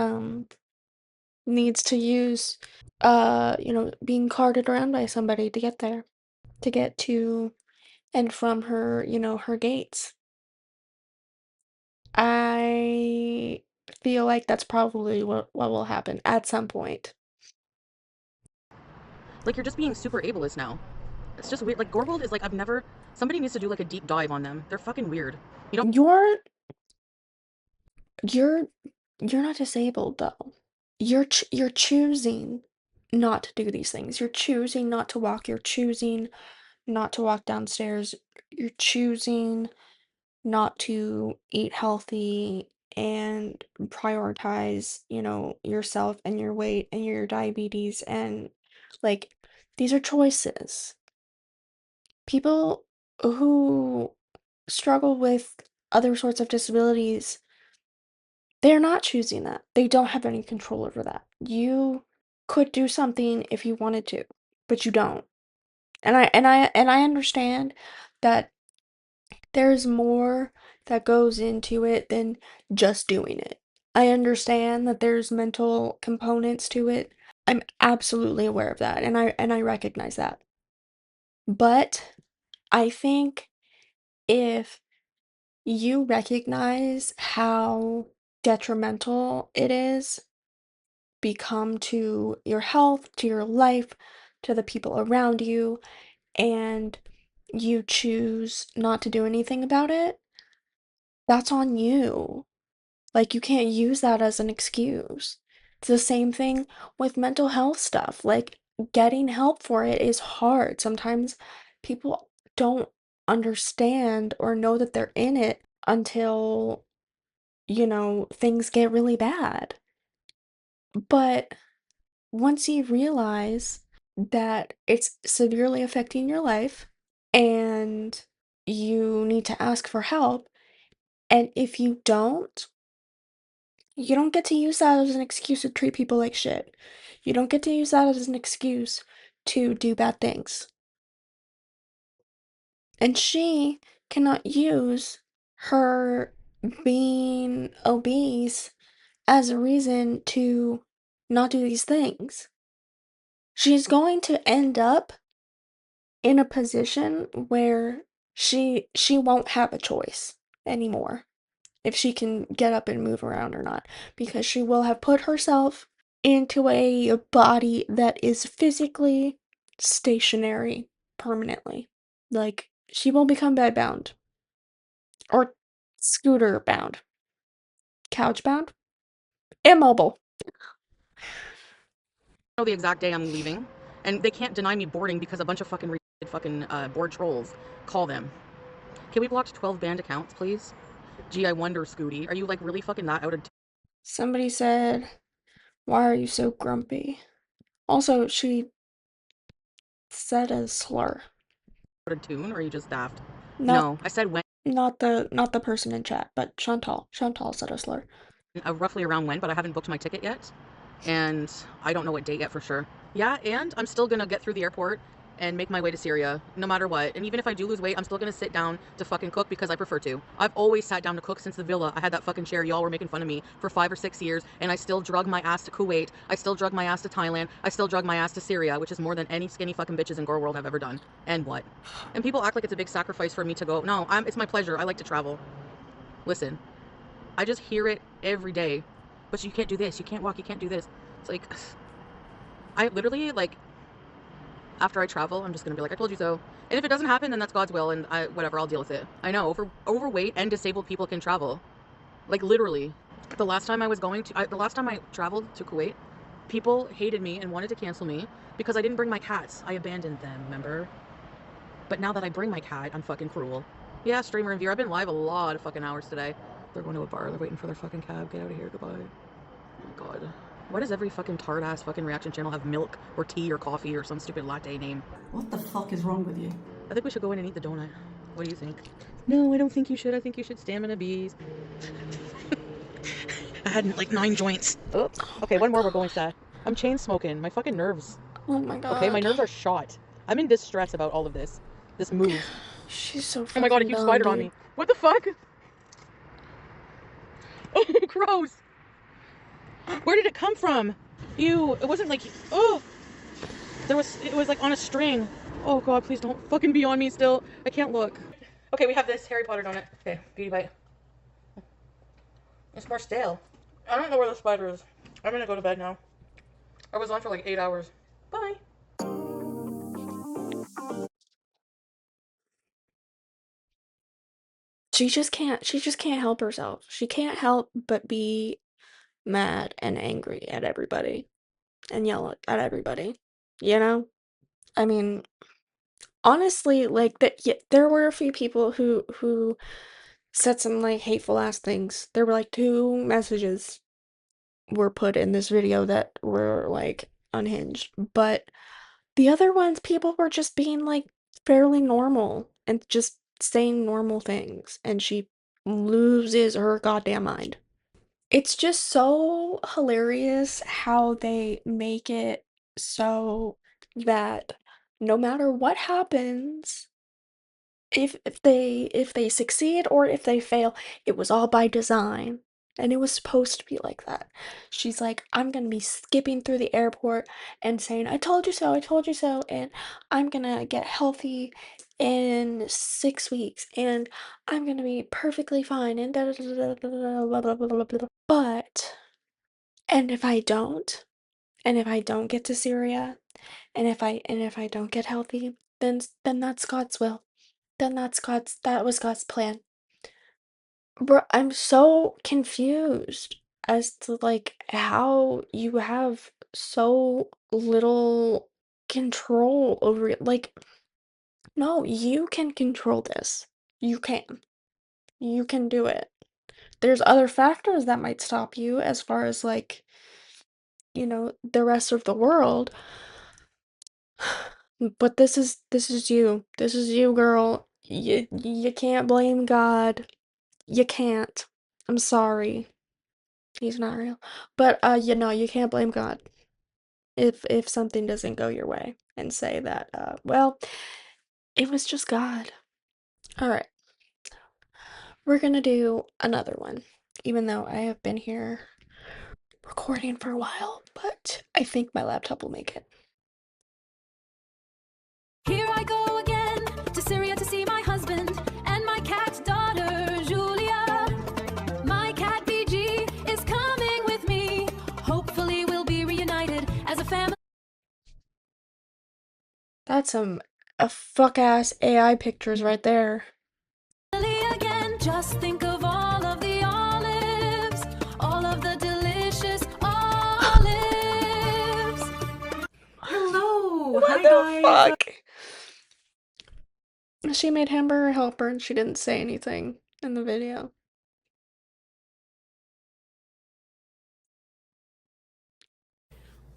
needs to use being carted around by somebody to get there, to get to and from her, her gates. I feel like that's probably what will happen at some point. Like, you're just being super ableist now. It's just weird. Like, gorlworld is like, somebody needs to do like a deep dive on them. They're fucking weird. You don't. You're not disabled though. You're choosing not to do these things. You're choosing not to walk. You're choosing not to walk downstairs. You're choosing not to eat healthy and prioritize, yourself and your weight and your diabetes, and like these are choices. People who struggle with other sorts of disabilities, they're not choosing that. They don't have any control over that. You could do something if you wanted to, but you don't. And I understand that there's more that goes into it than just doing it. I understand that there's mental components to it. I'm absolutely aware of that, and I recognize that. But I think if you recognize how detrimental it is become to your health, to your life, to the people around you, and you choose not to do anything about it, that's on you. Like, you can't use that as an excuse. It's the same thing with mental health stuff. Like, getting help for it is hard. Sometimes people don't understand or know that they're in it until, things get really bad. But once you realize that it's severely affecting your life and you need to ask for help, and if you don't get to use that as an excuse to treat people like shit. You don't get to use that as an excuse to do bad things. And she cannot use her being obese as a reason to not do these things. She's going to end up in a position where she won't have a choice anymore. if she can get up and move around or not, because she will have put herself into a body that is physically stationary permanently. Like, she will become bedbound. Or scooter bound. Couch bound? Immobile. Know the exact day I'm leaving, and they can't deny me boarding because a bunch of fucking board trolls call them. Can we block 12 banned accounts, please? Gee, I wonder, Scooty, are you like really fucking that out of Somebody said, "Why are you so grumpy?" Also, she said a slur. tune, or are you just daft? Not, No, I said when. not the person in chat, but Chantal. Chantal said a slur. Roughly around when, but I haven't booked my ticket yet, and I don't know what date yet for sure. Yeah, and I'm still gonna get through the airport and make my way to Syria, no matter what. And even if I do lose weight, I'm still gonna sit down to fucking cook because I prefer to. I've always sat down to cook since the villa. I had that fucking chair. Y'all were making fun of me for 5 or 6 years, and I still drug my ass to Kuwait. I still drug my ass to Thailand. I still drug my ass to Syria, which is more than any skinny fucking bitches in gorlworld have ever done. And what? And people act like it's a big sacrifice for me to go. No, it's my pleasure. I like to travel. Listen, I just hear it every day. But you can't do this, you can't walk, you can't do this. It's like, I literally, like, after I travel, I'm just gonna be like, I told you so. And if it doesn't happen, then that's God's will, and whatever, I'll deal with it. I know, overweight and disabled people can travel. Like, literally. The last time I traveled to Kuwait, people hated me and wanted to cancel me because I didn't bring my cats. I abandoned them, remember? But now that I bring my cat, I'm fucking cruel. Yeah, streamer and viewer, I've been live a lot of fucking hours today. They're going to a bar, they're waiting for their fucking cab. Get out of here, goodbye. Oh my god. Why does every fucking tart ass fucking reaction channel have milk or tea or coffee or some stupid latte name? What the fuck is wrong with you? I think we should go in and eat the donut. What do you think? No, I don't think you should. I think you should stamina bees. I had like 9 joints. Oops. Okay, one more, we're going sad. I'm chain smoking. My fucking nerves. Oh my god. Okay, my nerves are shot. I'm in distress about all of this. This move. She's so fucking Oh my god, a huge spider on me. What the fuck? Oh, gross. Where did it come from? Ew, it wasn't like, oh. It was like on a string. Oh god, please don't fucking be on me still. I can't look. Okay, we have this Harry Potter donut. Okay, beauty bite. It's more stale. I don't know where the spider is. I'm gonna go to bed now. I was on for like 8 hours. Bye. She just can't help herself. She can't help but be mad and angry at everybody and yell at everybody. You know? I mean, honestly, like there were a few people who said some like hateful ass things. There were like 2 messages were put in this video that were like unhinged, but the other ones, people were just being like fairly normal and just saying normal things, and she loses her goddamn mind. It's just so hilarious how they make it so that no matter what happens, if they succeed or if they fail, it was all by design. And it was supposed to be like that. She's like, I'm gonna be skipping through the airport and saying, I told you so, and I'm gonna get healthy in 6 weeks, and I'm gonna be perfectly fine, and da da da da da blah blah blah blah blah. But, and if I don't, get to Syria, and if I don't get healthy, then that's God's will. Then that was God's plan. Bro, I'm so confused as to like how you have so little control over it. Like, no, you can control this. You can. You can do it. There's other factors that might stop you as far as like, the rest of the world. But this is you. This is you, girl. You can't blame God. You can't. I'm sorry. He's not real. But you can't blame God if something doesn't go your way and say that well, it was just God. All right. We're going to do another one. Even though I have been here recording for a while, but I think my laptop will make it. Here I go again to Syria to see my husband and my cat daughter, Julia. That's some fuck-ass AI pictures right there. Again, just think of all of the olives, all of the delicious olives. Hello. What Hi, the guys. fuck? She made hamburger helper and she didn't say anything in the video.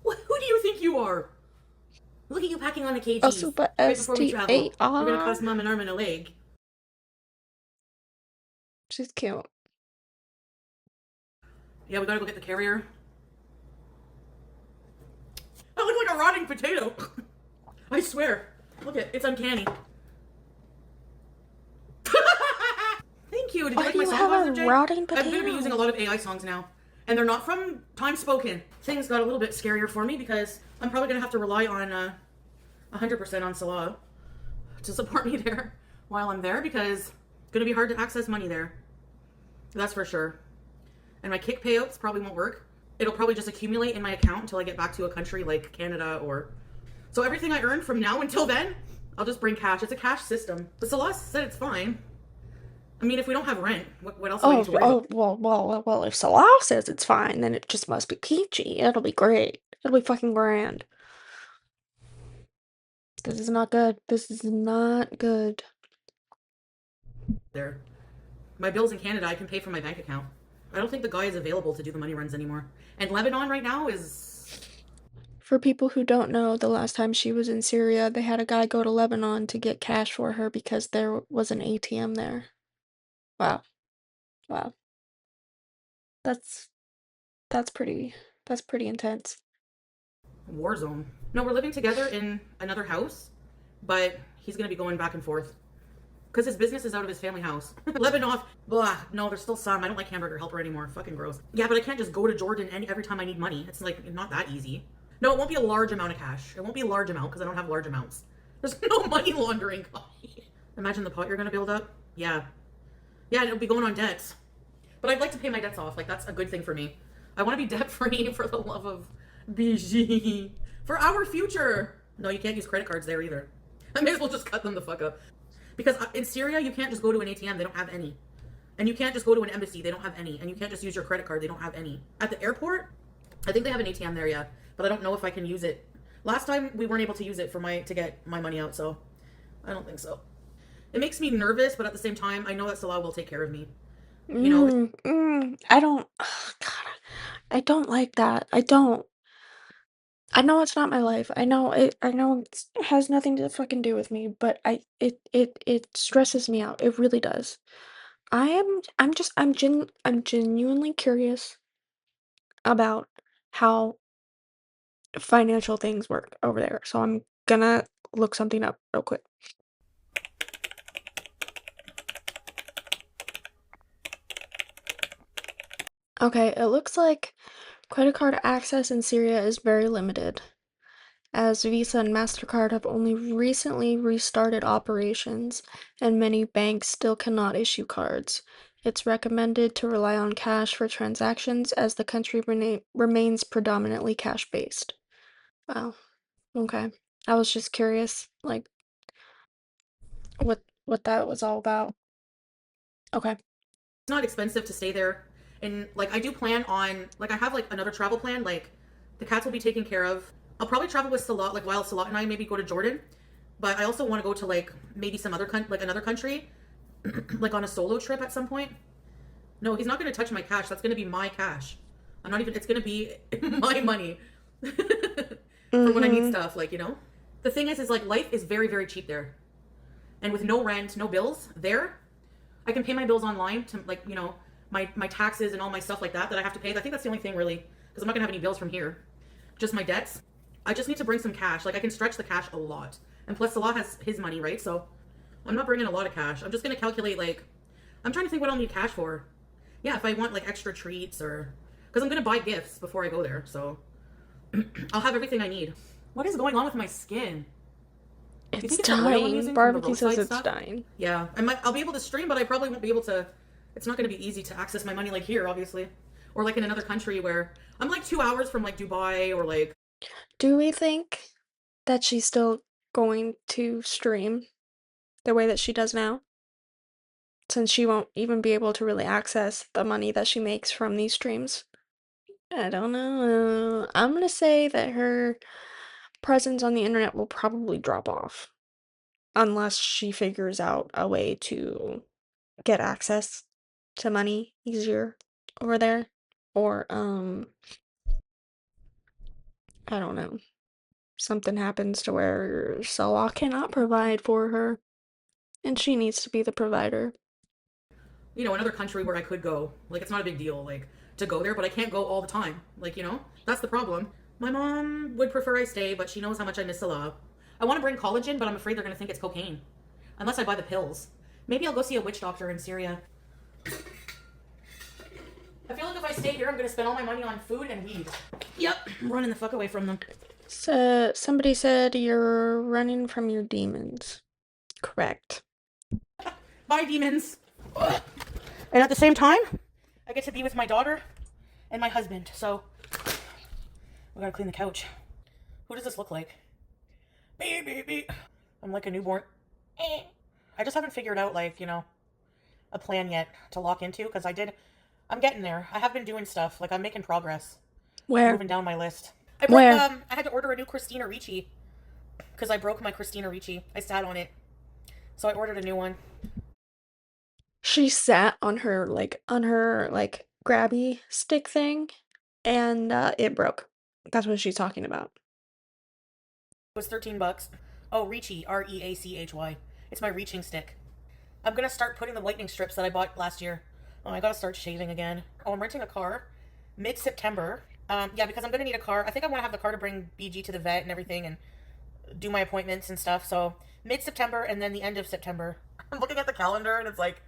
Who do you think you are? Look at you packing on the kgs A super right before we travel. You're gonna STAR. cost mom an arm and a leg. She's cute. Yeah, we gotta go get the carrier. I look like a rotting potato. I swear. Look at it's uncanny. Thank you. Did you Why like do my you song have closer, a Jay? rotting I'm gonna be using a potato? lot of AI songs now. And they're not from time spoken. Things got a little bit scarier for me because I'm probably gonna have to rely on 100% on Salah to support me there while I'm there because it's gonna be hard to access money there. That's for sure. And my kick payouts probably won't work. It'll probably just accumulate in my account until I get back to a country like Canada or... So everything I earn from now until then, I'll just bring cash. It's a cash system. But Salah said it's fine. I mean, if we don't have rent, what else do I need to worry about? Well, if Salah says it's fine, then it just must be peachy. It'll be great. It'll be fucking grand. This is not good. This is not good. There. My bills in Canada, I can pay from my bank account. I don't think the guy is available to do the money runs anymore. And Lebanon right now is... For people who don't know, the last time she was in Syria, they had a guy go to Lebanon to get cash for her because there was an ATM there. Wow. Wow. That's pretty intense. war zone. No, we're living together in another house, but he's gonna be going back and forth because his business is out of his family house. Lebanon, blah. No, there's still some. I don't like hamburger helper anymore. Fucking gross. Yeah, but I can't just go to Jordan every time I need money. It's like not that easy. No, it won't be a large amount of cash. It won't be a large amount because I don't have large amounts. There's no money laundering. Imagine the pot you're gonna build up. Yeah, yeah, it'll be going on debts. But I'd like to pay my debts off. Like that's a good thing for me. I want to be debt free for the love of BG. For our future. No, you can't use credit cards there either. I may as well just cut them the fuck up. Because in Syria, you can't just go to an ATM. They don't have any. And you can't just go to an embassy. They don't have any. And you can't just use your credit card. They don't have any. At the airport, I think they have an ATM there, yeah. But I don't know if I can use it. Last time, we weren't able to use it to get my money out, so I don't think so. It makes me nervous, but at the same time, I know that Salah will take care of me. You know, I don't. God, I don't like that. I don't. I know it's not my life. I know it. I know it has nothing to fucking do with me. But it stresses me out. It really does. I'm genuinely curious about how financial things work over there. So I'm gonna look something up real quick. Okay, it looks like credit card access in Syria is very limited, as Visa and MasterCard have only recently restarted operations, and many banks still cannot issue cards. It's recommended to rely on cash for transactions as the country remains predominantly cash-based. Wow. Okay. I was just curious, like, what that was all about. Okay. it's not expensive to stay there. And like I do plan on like I have like another travel plan. Like the cats will be taken care of. I'll probably travel with Salah, like while Salah and I maybe go to Jordan. But I also want to go to like maybe some other like another country, like on a solo trip at some point. No, he's not going to touch my cash. That's going to be my cash. I'm not even. It's going to be my money for when I need stuff. Like you know, the thing is like life is very very cheap there, and with no rent, no bills there, I can pay my bills online to like you know my taxes and all my stuff like that I have to pay. I think that's the only thing really because I'm not gonna have any bills from here. Just my debts. I just need to bring some cash. Like I can stretch the cash a lot, and plus Salah has his money, right? So I'm not bringing a lot of cash. I'm just gonna calculate like I'm trying to think what I'll need cash for. Yeah, if I want like extra treats or because I'm gonna buy gifts before I go there, so I'll have everything I need. What is going on with my skin? It's dying. Barbecue says it's dying. Yeah, I'll be able to stream, but I probably won't be able to. It's not going to be easy to access my money like here, obviously, or like in another country where I'm like 2 hours from like Dubai or like. Do we think that she's still going to stream the way that she does now, since she won't even be able to really access the money that she makes from these streams. I don't know. I'm gonna say that her presence on the internet will probably drop off unless she figures out a way to get access to money easier over there, or I don't know, something happens to where Salah cannot provide for her and she needs to be the provider. You know, another country where I could go. Like, it's not a big deal, like, to go there, but I can't go all the time. Like, you know, that's the problem. My mom would prefer I stay, but she knows how much I miss Salah. I want to bring collagen, but I'm afraid they're going to think it's cocaine. Unless I buy the pills. Maybe I'll go see a witch doctor in Syria. I feel like if I stay here, I'm going to spend all my money on food and weed. Yep, I'm running the fuck away from them. So, somebody said you're running from your demons. Correct. Bye, demons. And at the same time, I get to be with my daughter and my husband, so we gotta clean the couch. Who does this look like? Baby. I'm like a newborn. I just haven't figured out, like, you know, a plan yet to lock into, because I'm getting there. I have been doing stuff, like, I'm making progress. Where? Moving down my list. Where? I had to order a new Christina Ricci, because I broke my Christina Ricci. I sat on it. So I ordered a new one. She sat on her grabby stick thing, and it broke. That's what she's talking about. It was $13. Oh, Ricci, R-E-A-C-H-Y. It's my reaching stick. I'm gonna start putting the lightning strips that I bought last year. Oh, I gotta start shaving again. Oh, I'm renting a car mid-September. Yeah, because I'm gonna need a car. I think I want to have the car to bring BG to the vet and everything and do my appointments and stuff. So mid-September and then the end of September. I'm looking at the calendar and it's like,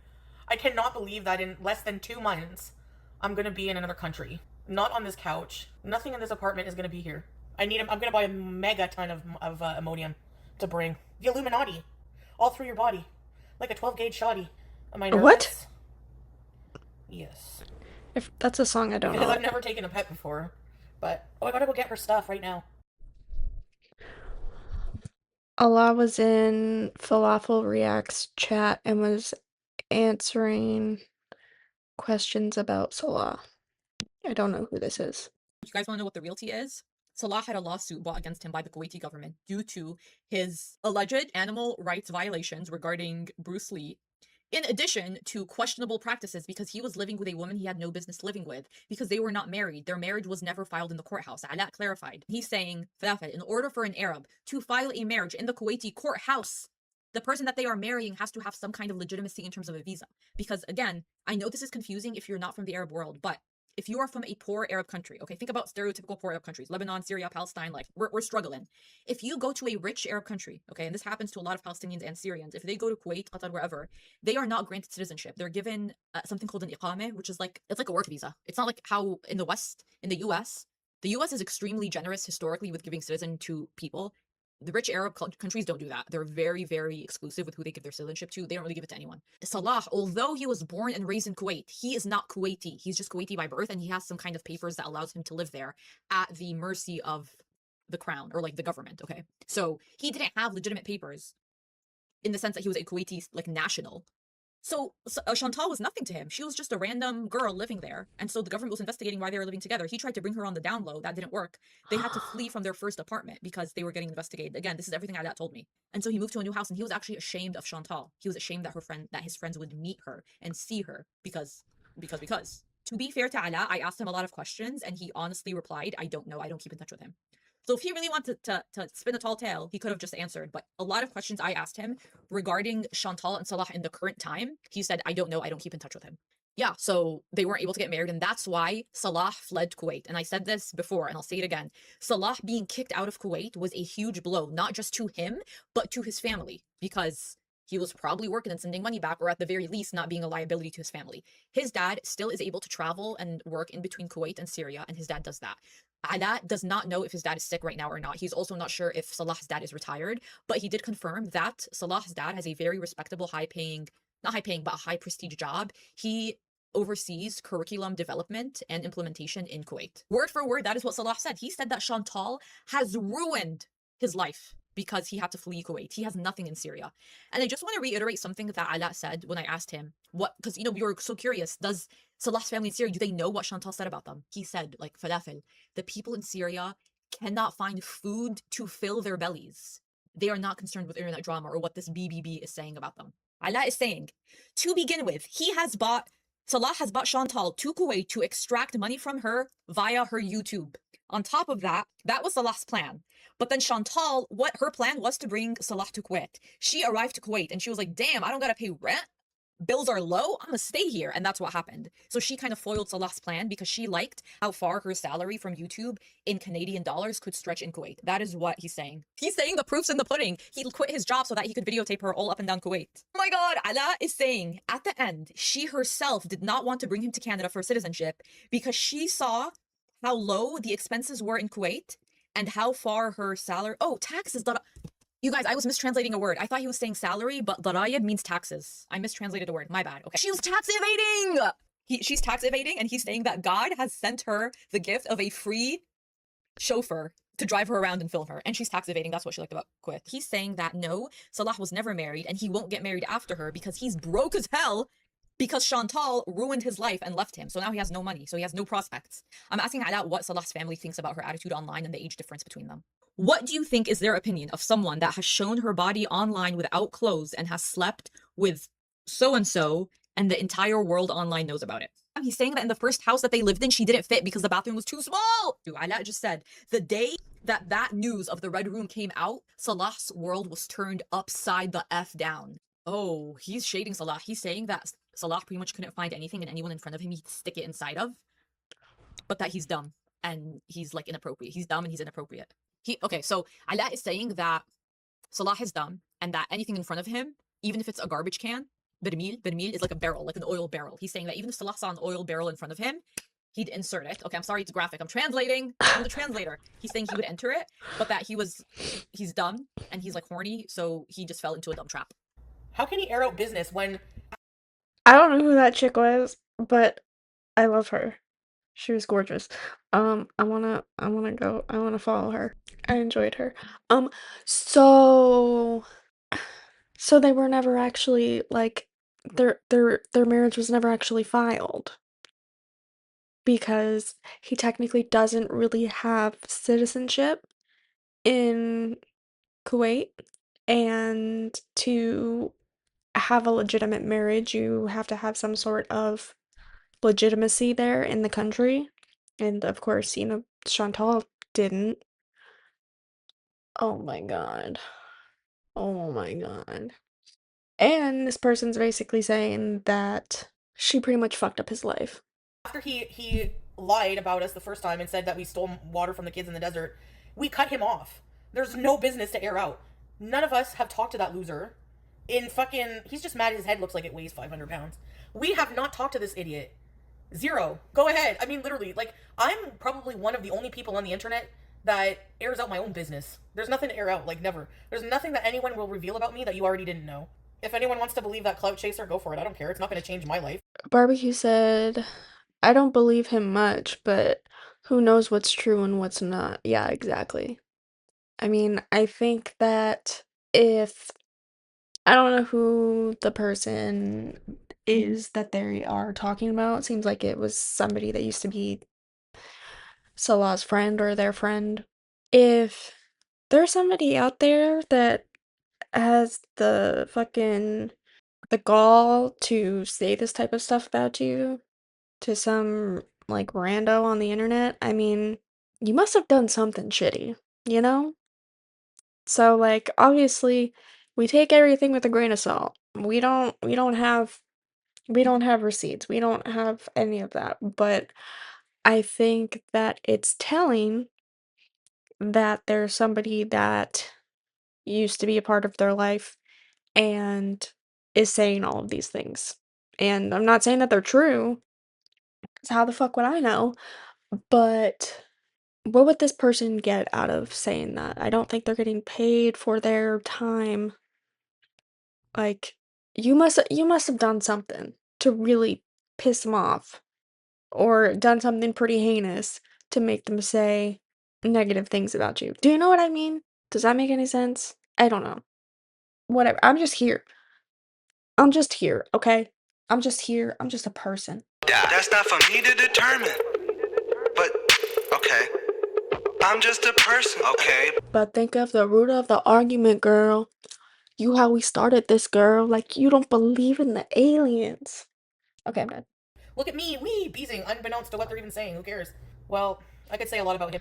I cannot believe that in less than 2 months, I'm gonna be in another country. Not on this couch. Nothing in this apartment is gonna be here. I'm gonna buy a mega ton of Imodium to bring. The Illuminati. All through your body. Like a 12-gauge shotty. Am I nervous? What? Yes. If that's a song I don't know. Because I've never taken a pet before. But, oh, I gotta go get her stuff right now. Allah was in Falafel Reacts chat and was answering questions about Salah. I don't know who this is. You guys want to know what the realty is? Salah had a lawsuit brought against him by the Kuwaiti government due to his alleged animal rights violations regarding Bruce Lee, in addition to questionable practices because he was living with a woman he had no business living with because they were not married. Their marriage was never filed in the courthouse. Ala clarified. He's saying, Falafel, in order for an Arab to file a marriage in the Kuwaiti courthouse, the person that they are marrying has to have some kind of legitimacy in terms of a visa. Because again, I know this is confusing if you're not from the Arab world, but if you are from a poor Arab country, okay, think about stereotypical poor Arab countries, Lebanon, Syria, Palestine, like we're struggling. If you go to a rich Arab country, okay, and this happens to a lot of Palestinians and Syrians, if they go to Kuwait, Qatar, wherever, they are not granted citizenship. They're given something called an iqameh, which is like, it's like a work visa. It's not like how in the West, in the US is extremely generous historically with giving citizen to people. The rich Arab countries don't do that. They're very, very exclusive with who they give their citizenship to. They don't really give it to anyone. Salah, although he was born and raised in Kuwait, he is not Kuwaiti. He's just Kuwaiti by birth, and he has some kind of papers that allows him to live there at the mercy of the crown, or like the government, okay? So he didn't have legitimate papers in the sense that he was a Kuwaiti like national. So Chantal was nothing to him. She was just a random girl living there. And so the government was investigating why they were living together. He tried to bring her on the down low. That didn't work. They had to flee from their first apartment because they were getting investigated. Again, this is everything Adat told me. And so he moved to a new house and he was actually ashamed of Chantal. He was ashamed that his friends would meet her and see her because. To be fair to Ala, I asked him a lot of questions and he honestly replied, I don't know. I don't keep in touch with him. So if he really wanted to spin a tall tale, he could have just answered. But a lot of questions I asked him regarding Chantal and Salah in the current time, he said, I don't know. I don't keep in touch with him. Yeah, so they weren't able to get married. And that's why Salah fled Kuwait. And I said this before, and I'll say it again. Salah being kicked out of Kuwait was a huge blow, not just to him, but to his family. Because he was probably working and sending money back, or at the very least, not being a liability to his family. His dad still is able to travel and work in between Kuwait and Syria, and his dad does that. Ala does not know if his dad is sick right now or not. He's also not sure if Salah's dad is retired, but he did confirm that Salah's dad has a very respectable, not high paying, but a high prestige job. He oversees curriculum development and implementation in Kuwait. Word for word, that is what Salah said. He said that Chantal has ruined his life. because he had to flee Kuwait. He has nothing in Syria. And I just want to reiterate something that Ala said when I asked him what, because we were so curious. Does Salah's family in Syria, do they know what Chantal said about them? He said, like, falafel, the people in Syria cannot find food to fill their bellies. They are not concerned with internet drama or what this BBB is saying about them. Ala is saying, to begin with, Salah has bought Chantal to Kuwait to extract money from her via her YouTube. On top of that, that was Salah's plan. But then Chantal, her plan was to bring Salah to Kuwait. She arrived to Kuwait and she was like, damn, I don't gotta pay rent. Bills are low, I'm gonna stay here. And that's what happened. So she kind of foiled Salah's plan because she liked how far her salary from YouTube in Canadian dollars could stretch in Kuwait. That is what he's saying. He's saying the proof's in the pudding. He quit his job so that he could videotape her all up and down Kuwait. Oh my god, Ala is saying at the end, she herself did not want to bring him to Canada for citizenship because she saw how low the expenses were in Kuwait and how far her salary. Oh, taxes. You guys, I was mistranslating a word. I thought he was saying salary, but darayib means taxes. I mistranslated a word. My bad. Okay. She was tax evading! She's tax evading, and he's saying that God has sent her the gift of a free chauffeur to drive her around and film her. And she's tax evading. That's what she liked about Kuwait. He's saying that no, Salah was never married, and he won't get married after her because he's broke as hell because Chantal ruined his life and left him. So now he has no money. So he has no prospects. I'm asking Ala what Salah's family thinks about her attitude online and the age difference between them. What do you think is their opinion of someone that has shown her body online without clothes and has slept with so-and-so and the entire world online knows about it? He's saying that in the first house that they lived in, she didn't fit because the bathroom was too small. Ala just said the day that news of the Red Room came out, Salah's world was turned upside the F down. Oh, he's shading Salah. He's saying that Salah pretty much couldn't find anything and anyone in front of him he'd stick it inside of, but that he's dumb and he's like inappropriate. He's dumb and he's inappropriate. Okay, so Ala is saying that Salah is dumb and that anything in front of him, even if it's a garbage can, bermil is like a barrel, like an oil barrel. He's saying that even if Salah saw an oil barrel in front of him, he'd insert it. Okay, I'm sorry, it's graphic. I'm translating. I'm the translator. He's saying he would enter it, but that he's dumb and he's like horny, so he just fell into a dumb trap. How can he air out business when... I don't know who that chick was, but I love her. She was gorgeous. I wanna follow her. I enjoyed her. So they were never actually, like, their marriage was never actually filed. Because he technically doesn't really have citizenship in Kuwait, and to have a legitimate marriage, you have to have some sort of legitimacy there in the country. And of course, Chantal didn't. Oh my god. Oh my god. And this person's basically saying that she pretty much fucked up his life. After he lied about us the first time and said that we stole water from the kids in the desert, we cut him off. There's no business to air out. None of us have talked to that loser. He's just mad his head looks like it weighs 500 pounds. We have not talked to this idiot. Zero. Go ahead. I mean, literally, like, I'm probably one of the only people on the internet that airs out my own business. There's nothing to air out, like, never. There's nothing that anyone will reveal about me that you already didn't know. If anyone wants to believe that clout chaser, go for it. I don't care. It's not going to change my life. Barbecue said, I don't believe him much, but who knows what's true and what's not. Yeah, exactly. I mean, I think that I don't know who the person is that they are talking about. It seems like it was somebody that used to be Salah's friend or their friend. If there's somebody out there that has the gall to say this type of stuff about you to some, like, rando on the internet, I mean, you must have done something shitty, you know? So, like, obviously, we take everything with a grain of salt. We don't have receipts. We don't have any of that. But I think that it's telling that there's somebody that used to be a part of their life and is saying all of these things. And I'm not saying that they're true, 'cause how the fuck would I know? But what would this person get out of saying that? I don't think they're getting paid for their time. Like, you must have done something to really piss them off, or done something pretty heinous to make them say negative things about you. Do you know what I mean? Does that make any sense? I don't know. Whatever. I'm just here. I'm just here, okay? I'm just here. I'm just a person. That's not for me to determine. But, okay. I'm just a person, okay? But think of the root of the argument, girl. You how we started this, girl. Like, you don't believe in the aliens. Okay, I'm done. Look at me, beezing, unbeknownst to what they're even saying. Who cares? Well, I could say a lot about him.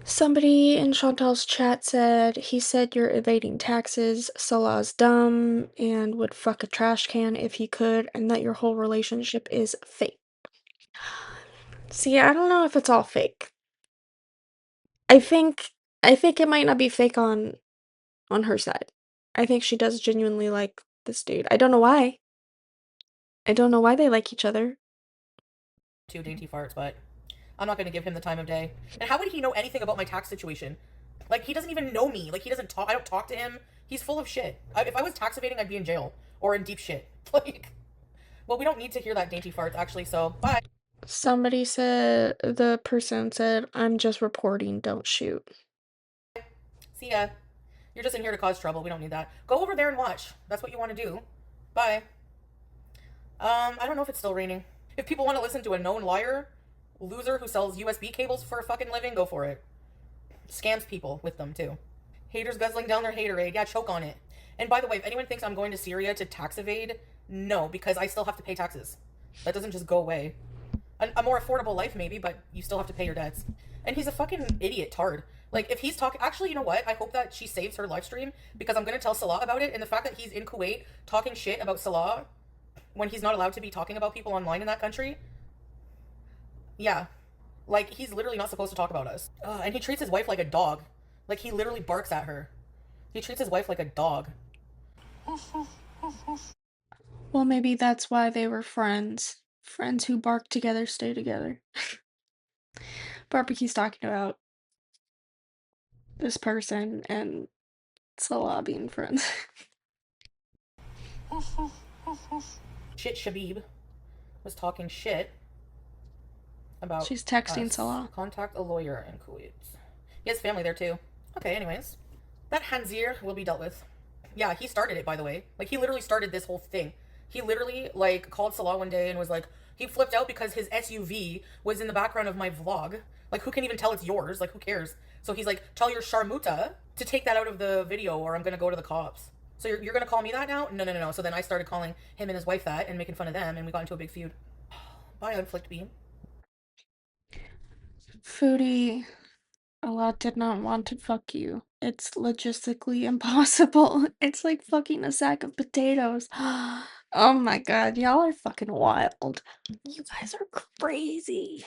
Somebody in Chantal's chat said, he said you're evading taxes, Salah's dumb, and would fuck a trash can if he could, and that your whole relationship is fake. See, I don't know if it's all fake. I think it might not be fake on her side. I think she does genuinely like this dude. I don't know why. I don't know why they like each other. Two dainty farts, but I'm not going to give him the time of day. And how would he know anything about my tax situation? Like, he doesn't even know me. Like, he doesn't talk. I don't talk to him. He's full of shit. If I was tax evading, I'd be in jail or in deep shit. Like, well, we don't need to hear that dainty farts, actually, so bye. Somebody said, the person said, I'm just reporting, don't shoot. See ya. You're just in here to cause trouble. We don't need that. Go over there and watch. That's what you want to do. Bye. I don't know if it's still raining. If people want to listen to a known liar, loser who sells USB cables for a fucking living, go for it. Scams people with them, too. Haters guzzling down their haterade. Yeah, choke on it. And by the way, if anyone thinks I'm going to Syria to tax evade, no, because I still have to pay taxes. That doesn't just go away. A more affordable life, maybe, but you still have to pay your debts. And he's a fucking idiot tard. Like, if he's talking... Actually, you know what? I hope that she saves her live stream, because I'm going to tell Salah about it, and the fact that he's in Kuwait talking shit about Salah when he's not allowed to be talking about people online in that country. Yeah. Like, he's literally not supposed to talk about us. And he treats his wife like a dog. Like, he literally barks at her. He treats his wife like a dog. Well, maybe that's why they were friends. Friends who bark together stay together. Barbecue's talking about this person and Salah being friends. Shit Shabib was talking shit about She's texting us. Salah. Contact a lawyer in Kuwait. He has family there too. Okay, anyways. That Hanzir will be dealt with. Yeah, he started it, by the way. Like, he literally started this whole thing. He literally, like, called Salah one day and was like, he flipped out because his SUV was in the background of my vlog. Like, who can even tell it's yours? Like, who cares? So he's like, tell your Sharmuta to take that out of the video or I'm gonna go to the cops. So you're gonna call me that now? No. So then I started calling him and his wife that and making fun of them and we got into a big feud. Bye, Unflicked Bean. Foodie, Allah did not want to fuck you. It's logistically impossible. It's like fucking a sack of potatoes. Oh my god, y'all are fucking wild. You guys are crazy.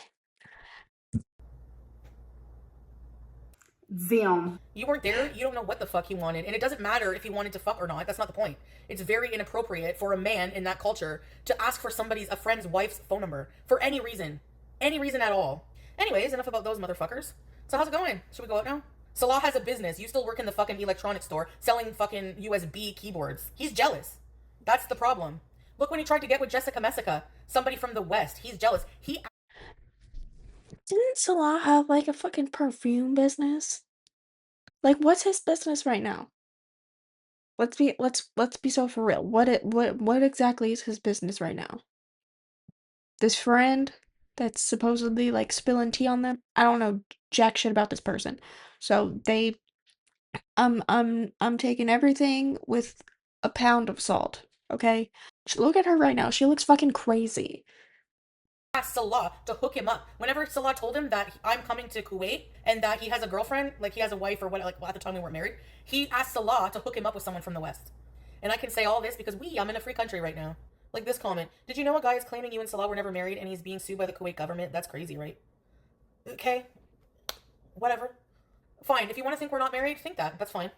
Damn. You weren't there, you don't know what the fuck he wanted, and it doesn't matter if he wanted to fuck or not, that's not the point. It's very inappropriate for a man in that culture to ask for a friend's wife's phone number, for any reason at all. Anyways, enough about those motherfuckers. So how's it going? Should we go out now? Salah has a business, you still work in the fucking electronics store, selling fucking USB keyboards. He's jealous. That's the problem. Look when he tried to get with Jessica Messica, somebody from the West. He's jealous. Didn't Salah have like a fucking perfume business? Like, what's his business right now? Let's be so for real. What exactly is his business right now? This friend that's supposedly like spilling tea on them. I don't know jack shit about this person. So they I'm taking everything with a pound of salt, okay? Look at her right now. She looks fucking crazy. Asked Salah to hook him up. Whenever Salah told him that I'm coming to Kuwait and that he has a girlfriend, like he has a wife or what, like at the time we weren't married, he asked Salah to hook him up with someone from the West. And I can say all this because I'm in a free country right now. Like this comment. Did you know a guy is claiming you and Salah were never married and he's being sued by the Kuwait government? That's crazy, right? Okay. Whatever. Fine. If you want to think we're not married, think that. That's fine.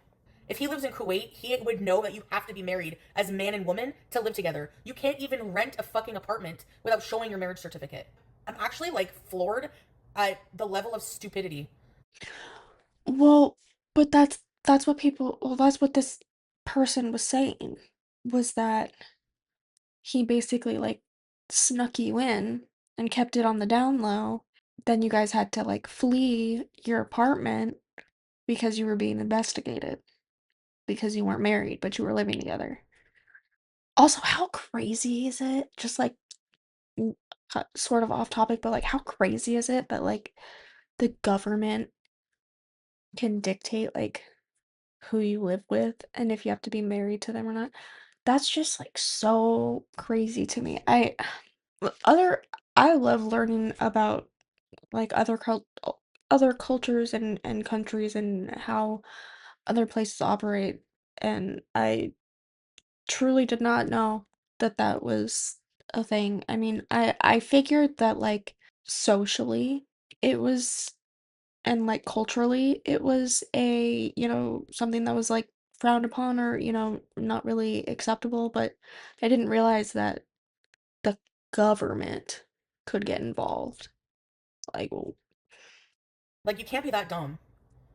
If he lives in Kuwait, he would know that you have to be married as man and woman to live together. You can't even rent a fucking apartment without showing your marriage certificate. I'm actually, like, floored at the level of stupidity. Well, but that's what this person was saying, was that he basically, like, snuck you in and kept it on the down low. Then you guys had to, like, flee your apartment because you were being investigated because you weren't married, but you were living together. Also, how crazy is it? Just like sort of off topic, but like how crazy is it that like the government can dictate like who you live with and if you have to be married to them or not? That's just like so crazy to me. Other I love learning about like other cultures and countries and how other places operate, and I truly did not know that that was a thing. I mean, I figured that like socially it was, and like culturally it was a, something that was like frowned upon or, not really acceptable, but I didn't realize that the government could get involved. Like, Like, you can't be that dumb.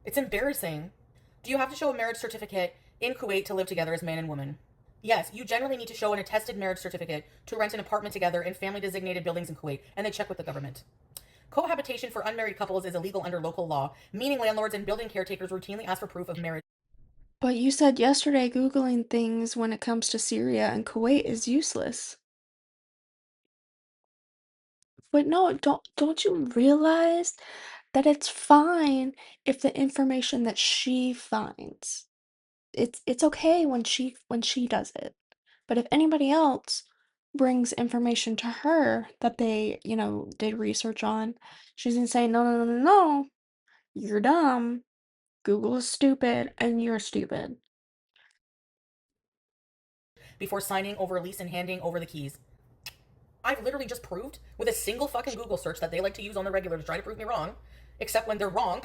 It's embarrassing. Do you have to show a marriage certificate in Kuwait to live together as man and woman? Yes, you generally need to show an attested marriage certificate to rent an apartment together in family designated buildings in Kuwait, and they check with the government. Cohabitation for unmarried couples is illegal under local law, meaning landlords and building caretakers routinely ask for proof of marriage. but you said yesterday Googling things when it comes to Syria and Kuwait is useless. But no, don't you realize that it's fine if the information that she finds, it's okay when she does it. But if anybody else brings information to her that they, did research on, she's gonna say, no, no, no, no, no, you're dumb. Google is stupid and you're stupid. Before signing over a lease and handing over the keys. I've literally just proved with a single fucking Google search that they like to use on the regular to try to prove me wrong, except when they're wrong,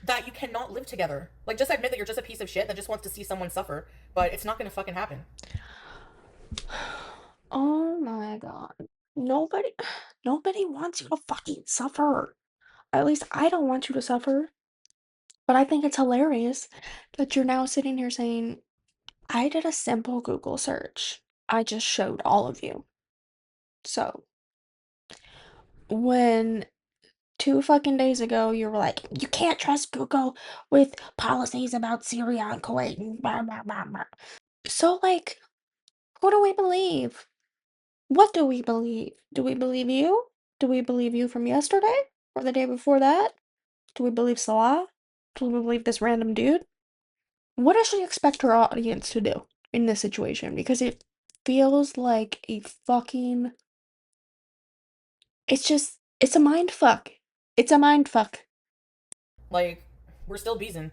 that you cannot live together. Like, just admit that you're just a piece of shit that just wants to see someone suffer, but it's not gonna fucking happen. Oh my god. Nobody wants you to fucking suffer. At least I don't want you to suffer. But I think it's hilarious that you're now sitting here saying, I did a simple Google search. I just showed all of you. So, when 2 fucking days ago you were like, you can't trust Google with policies about Syria and Kuwait and blah, blah, blah, blah. So, like, who do we believe? What do we believe? Do we believe you? Do we believe you from yesterday? Or the day before that? Do we believe Salah? Do we believe this random dude? What does she expect her audience to do in this situation? Because it feels like a fucking... it's a mind fuck. It's a mind fuck. Like, we're still beezing.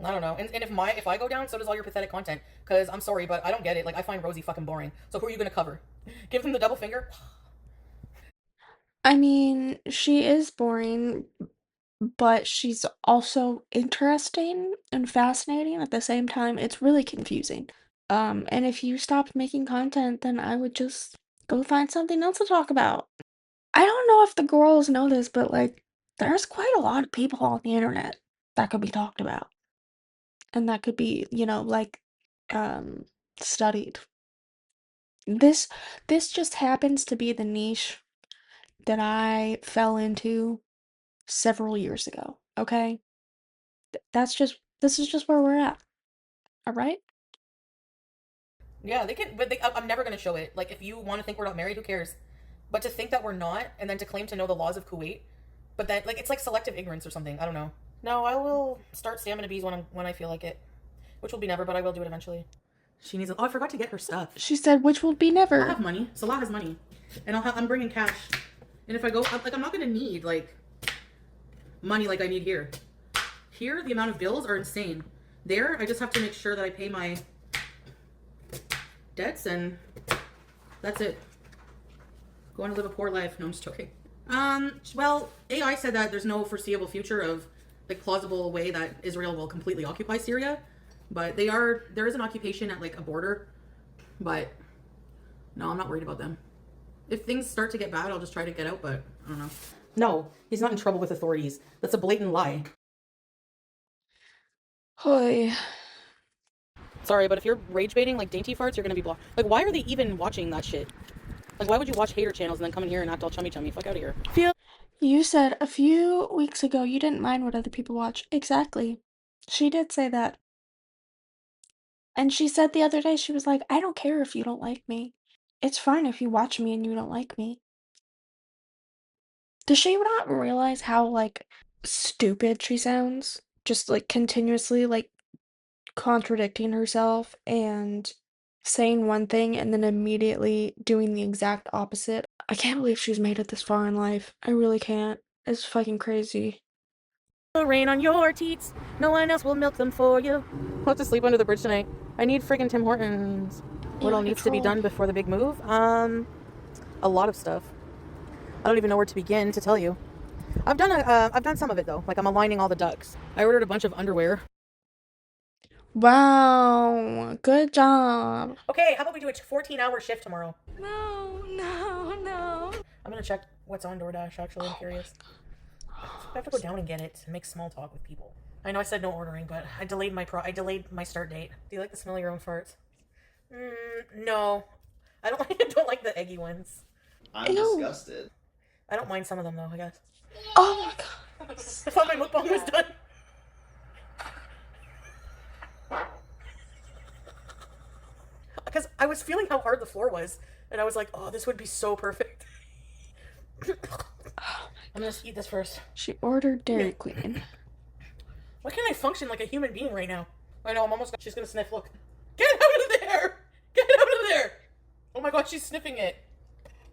I don't know. And if I go down, so does all your pathetic content. Because I'm sorry, but I don't get it. Like, I find Rosie fucking boring. So who are you gonna cover? Give them the double finger? I mean, she is boring, but she's also interesting and fascinating at the same time. It's really confusing. And if you stopped making content, then I would just go find something else to talk about. I don't know if the girls know this, but like, there's quite a lot of people on the internet that could be talked about. And that could be, like, studied. This just happens to be the niche that I fell into several years ago, okay? This is just where we're at. All right? Yeah, they can, but I'm never gonna show it. Like, if you want to think we're not married, who cares? But to think that we're not, and then to claim to know the laws of Kuwait, but that, like, it's like selective ignorance or something. I don't know. No, I will start stamina bees when I feel like it, which will be never, but I will do it eventually. She needs. Oh, I forgot to get her stuff. She said, which will be never. I'll have money. Salah has money, and I'm bringing cash. And if I go, like, I'm not gonna need like money like I need here. Here, the amount of bills are insane. There, I just have to make sure that I pay my debts, and that's it. Going to live a poor life. No, I'm just joking. Well, AI said that there's no foreseeable future of like plausible way that Israel will completely occupy Syria, but there is an occupation at like a border, but no, I'm not worried about them. If things start to get bad, I'll just try to get out, but I don't know. No, he's not in trouble with authorities. That's a blatant lie. Hoy. Sorry, but if you're rage baiting like dainty farts, you're gonna be blocked. Like, why are they even watching that shit? Like, why would you watch hater channels and then come in here and act all chummy chummy? Fuck out of here. You said a few weeks ago you didn't mind what other people watch. Exactly. She did say that. And she said the other day, she was like, I don't care if you don't like me. It's fine if you watch me and you don't like me. Does she not realize how, like, stupid she sounds? Just, like, continuously, like, contradicting herself and saying one thing and then immediately doing the exact opposite. I can't believe she's made it this far in life. I really can't. It's fucking crazy. Rain on your teats. No one else will milk them for you. I'll have to sleep under the bridge tonight. I need friggin' Tim Hortons. What all needs to be done before the big move? A lot of stuff. I don't even know where to begin to tell you. I've done some of it though. Like I'm aligning all the ducks. I ordered a bunch of underwear. Wow, good job. Okay, how about we do a 14-hour shift tomorrow? No, no, no. I'm gonna check what's on DoorDash, actually. I'm curious. I have to go down and get it and make small talk with people. I know I said no ordering, but I delayed my start date. Do you like the smell of your own farts? No. I don't like the eggy ones. I'm disgusted. I don't mind some of them though, I guess. Oh my god. I thought my mukbang was done. Because I was feeling how hard the floor was, and I was like, oh, this would be so perfect. I'm gonna eat this first. She ordered Dairy Queen. Why can't I function like a human being right now? I know, I'm almost... She's gonna sniff, look. Get out of there! Get out of there! Oh my god, she's sniffing it.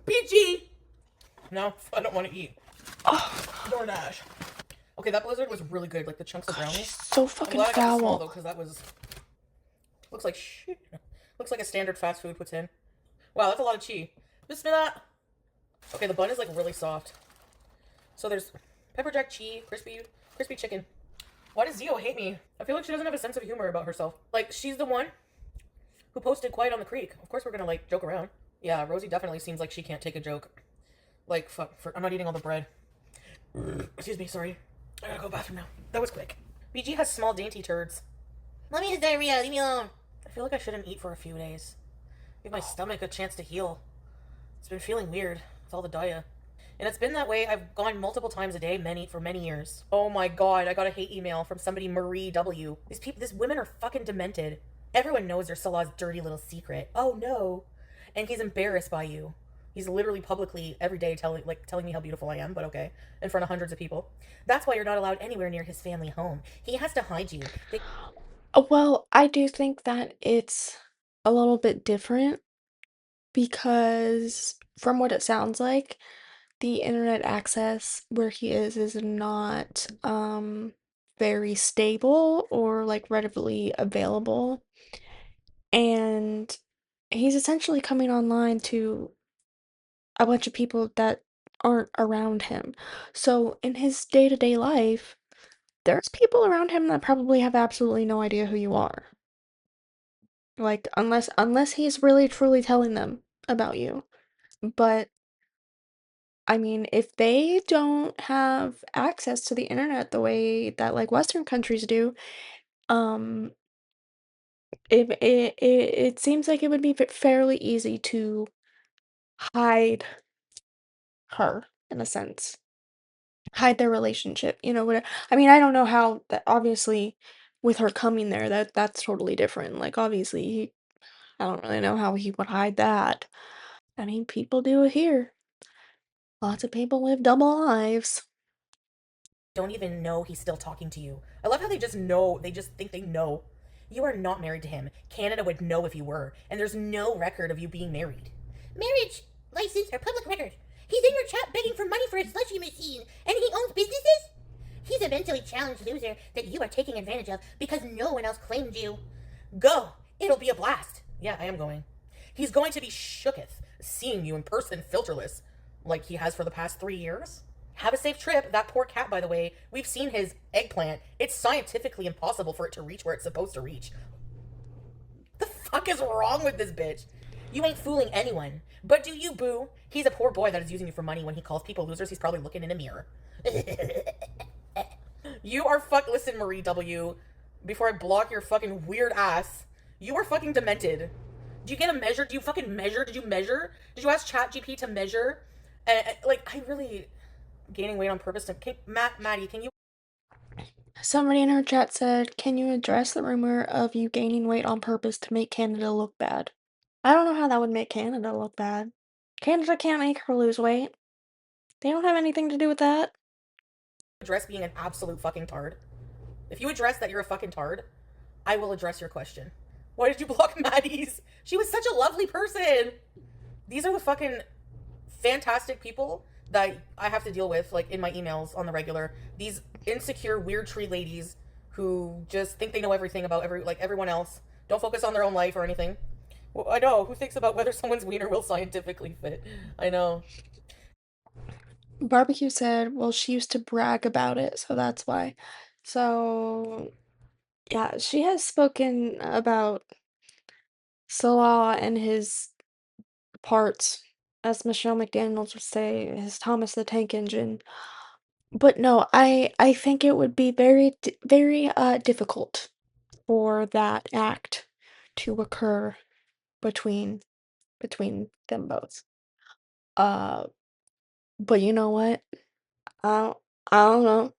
PG! No, I don't want to eat. DoorDash. Okay, that blizzard was really good, like the chunks of brownie. So fucking I'm glad I got it small foul. though, because that was... Looks like shit. Looks like a standard fast food puts in. Wow, that's a lot of cheese. Bismillah! Okay, the bun is like really soft. So there's pepper jack cheese, crispy chicken. Why does Zio hate me? I feel like she doesn't have a sense of humor about herself. Like, she's the one who posted Quiet on the Creek. Of course we're gonna, like, joke around. Yeah, Rosie definitely seems like she can't take a joke. Like, fuck, I'm not eating all the bread. Excuse me, sorry. I gotta go to the bathroom now. That was quick. BG has small dainty turds. Mommy has diarrhea, leave me alone. I feel like I shouldn't eat for a few days. Give my stomach a chance to heal. It's been feeling weird with all the diet. And it's been that way. I've gone multiple times a day for many years. Oh my god, I got a hate email from somebody, Marie W. These women are fucking demented. Everyone knows they're Salah's dirty little secret. Oh no. And he's embarrassed by you. He's literally publicly every day telling me how beautiful I am, but okay, in front of hundreds of people. That's why you're not allowed anywhere near his family home. He has to hide you. Well, I do think that it's a little bit different because from what it sounds like, the internet access where he is not very stable or like readily available. And he's essentially coming online to a bunch of people that aren't around him. So in his day-to-day life, there's people around him that probably have absolutely no idea who you are. Like, unless he's really truly telling them about you. But I mean, if they don't have access to the internet the way that like Western countries do, um, it seems like it would be fairly easy to hide her in a sense. Hide their relationship, you know what I mean, I don't know how that obviously with her coming there that's totally different. Like obviously I don't really know how he would hide that. I mean, people do it here. Lots of people live double lives. Don't even know he's still talking to you. I love how they just know, they just think they know. You are not married to him. Canada would know if you were, and there's no record of you being married. Marriage license or public record. He's in your chat begging for money for his slushy machine, and he owns businesses? He's a mentally challenged loser that you are taking advantage of because no one else claimed you. Go. It'll be a blast. Yeah, I am going. He's going to be shooketh seeing you in person filterless like he has for the past 3 years. Have a safe trip. That poor cat, by the way, we've seen his eggplant. It's scientifically impossible for it to reach where it's supposed to reach. The fuck is wrong with this bitch? You ain't fooling anyone. But do you, boo? He's a poor boy that is using you for money. When he calls people losers, he's probably looking in a mirror. You are Listen, Marie W. Before I block your fucking weird ass, you are fucking demented. Do you get a measure? Do you fucking measure? Did you measure? Did you ask ChatGPT to measure? I really... Gaining weight on purpose. Maddie, can you... Somebody in her chat said, "Can you address the rumor of you gaining weight on purpose to make Canada look bad?" I don't know how that would make Canada look bad. Canada can't make her lose weight. They don't have anything to do with that. Address being an absolute fucking tard. If you address that you're a fucking tard, I will address your question. Why did you block Maddie's? She was such a lovely person. These are the fucking fantastic people that I have to deal with, like, in my emails on the regular. These insecure, weird tree ladies who just think they know everything about everyone else. Don't focus on their own life or anything. Well, I know. Who thinks about whether someone's wiener will scientifically fit? I know. Barbecue said, well, she used to brag about it, so that's why. So, yeah, she has spoken about Salah and his parts, as Michelle McDaniels would say, his Thomas the Tank Engine. But no, I think it would be very difficult for that act to occur between them both. But you know what? I don't, I don't know.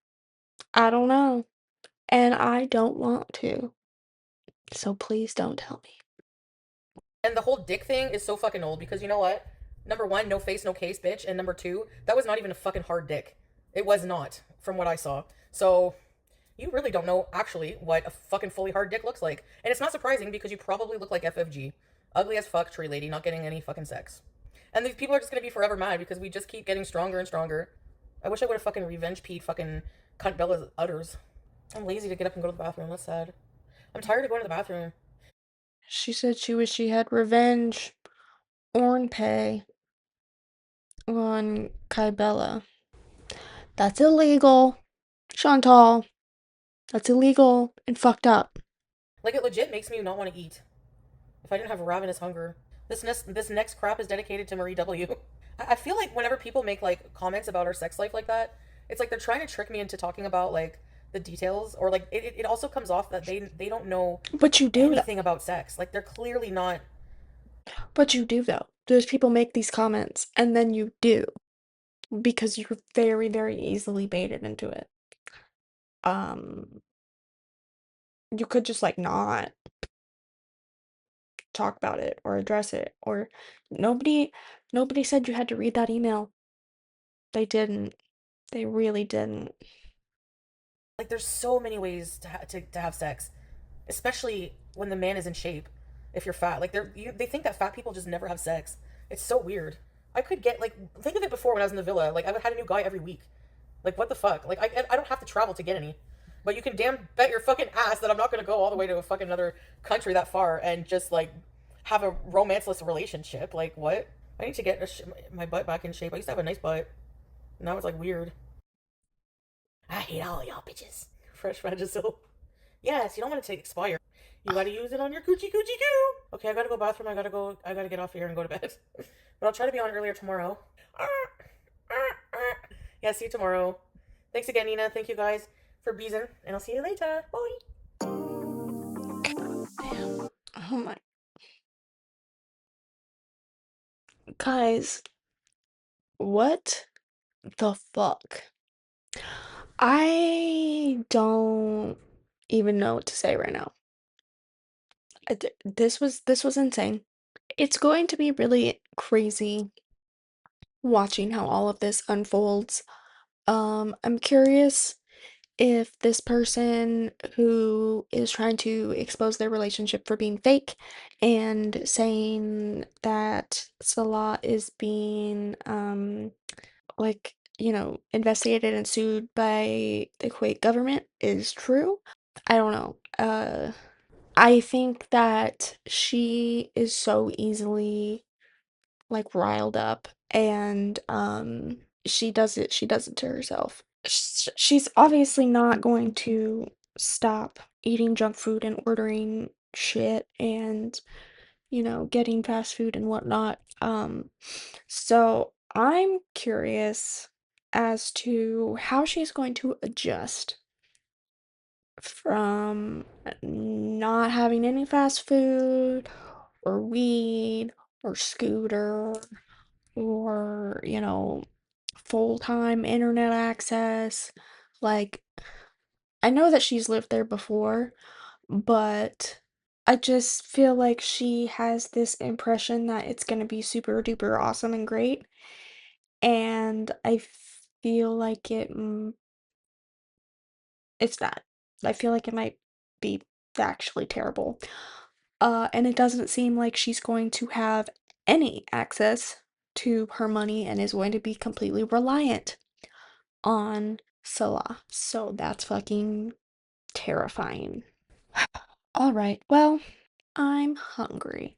I don't know. And I don't want to. So please don't tell me. And the whole dick thing is so fucking old because you know what? Number one, no face, no case, bitch. And number two, that was not even a fucking hard dick. It was not, from what I saw. So, you really don't know, actually, what a fucking fully hard dick looks like. And it's not surprising because you probably look like FFG. Ugly as fuck tree lady, not getting any fucking sex. And these people are just gonna be forever mad because we just keep getting stronger and stronger. I wish I would have fucking revenge peed fucking cunt Bella's udders. I'm lazy to get up and go to the bathroom. That's sad. I'm tired of going to the bathroom. She said she wished she had revenge or pay on Kybella. That's illegal, Chantal. That's illegal and fucked up. Like, it legit makes me not want to eat. If I didn't have ravenous hunger. This next crap is dedicated to Marie W. I feel like whenever people make, like, comments about our sex life like that, it's like they're trying to trick me into talking about, like, the details. Or, like, it also comes off that they don't know But you do, anything about sex. Like, they're clearly not... But you do, though. There's people make these comments, and then you do. Because you're very easily baited into it. You could just, like, not talk about it or address it. Or nobody said you had to read that email. They didn't. They really didn't. Like, there's so many ways to have sex. Especially when the man is in shape. If you're fat. Like, they think that fat people just never have sex. It's so weird. I could get, like... Think of it before when I was in the villa. Like, I had a new guy every week. Like, what the fuck? Like, I don't have to travel to get any. But you can damn bet your fucking ass that I'm not gonna go all the way to a fucking another country that far and just, like, have a romanceless relationship. Like, what? I need to get my butt back in shape. I used to have a nice butt. Now it's, like, weird. I hate all y'all bitches. Fresh Vagisil. Yes, you don't want it to expire. You gotta use it on your coochie coo. Okay, I gotta go bathroom. I gotta get off here and go to bed. But I'll try to be on earlier tomorrow. Yeah, see you tomorrow. Thanks again, Nina. Thank you guys for beezing, and I'll see you later. Bye. Oh my. Guys, what the fuck? I don't even know what to say right now. This was insane. It's going to be really crazy watching how all of this unfolds. I'm curious if this person who is trying to expose their relationship for being fake and saying that Salah is being like, investigated and sued by the Kuwait government is true. I don't know. I think that she is so easily like riled up and she does it to herself. She's obviously not going to stop eating junk food and ordering shit and getting fast food and whatnot. So I'm curious as to how she's going to adjust from not having any fast food or weed or scooter or, full-time internet access. Like, I know that she's lived there before, but I just feel like she has this impression that it's gonna be super duper awesome and great, and I feel like it's not. I feel like it might be actually terrible. And it doesn't seem like she's going to have any access to her money and is going to be completely reliant on Salah. So that's fucking terrifying. All right, well, I'm hungry.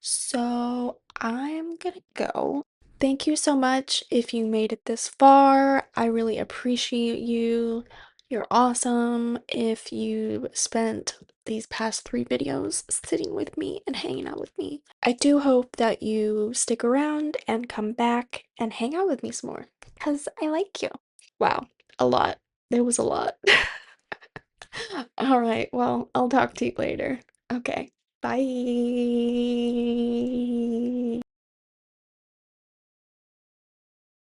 So I'm gonna go. Thank you so much if you made it this far. I really appreciate you. You're awesome. If you spent these past 3 videos sitting with me and hanging out with me. I do hope that you stick around and come back and hang out with me some more because I like you. Wow, a lot. There was a lot. All right, well, I'll talk to you later. Okay, bye.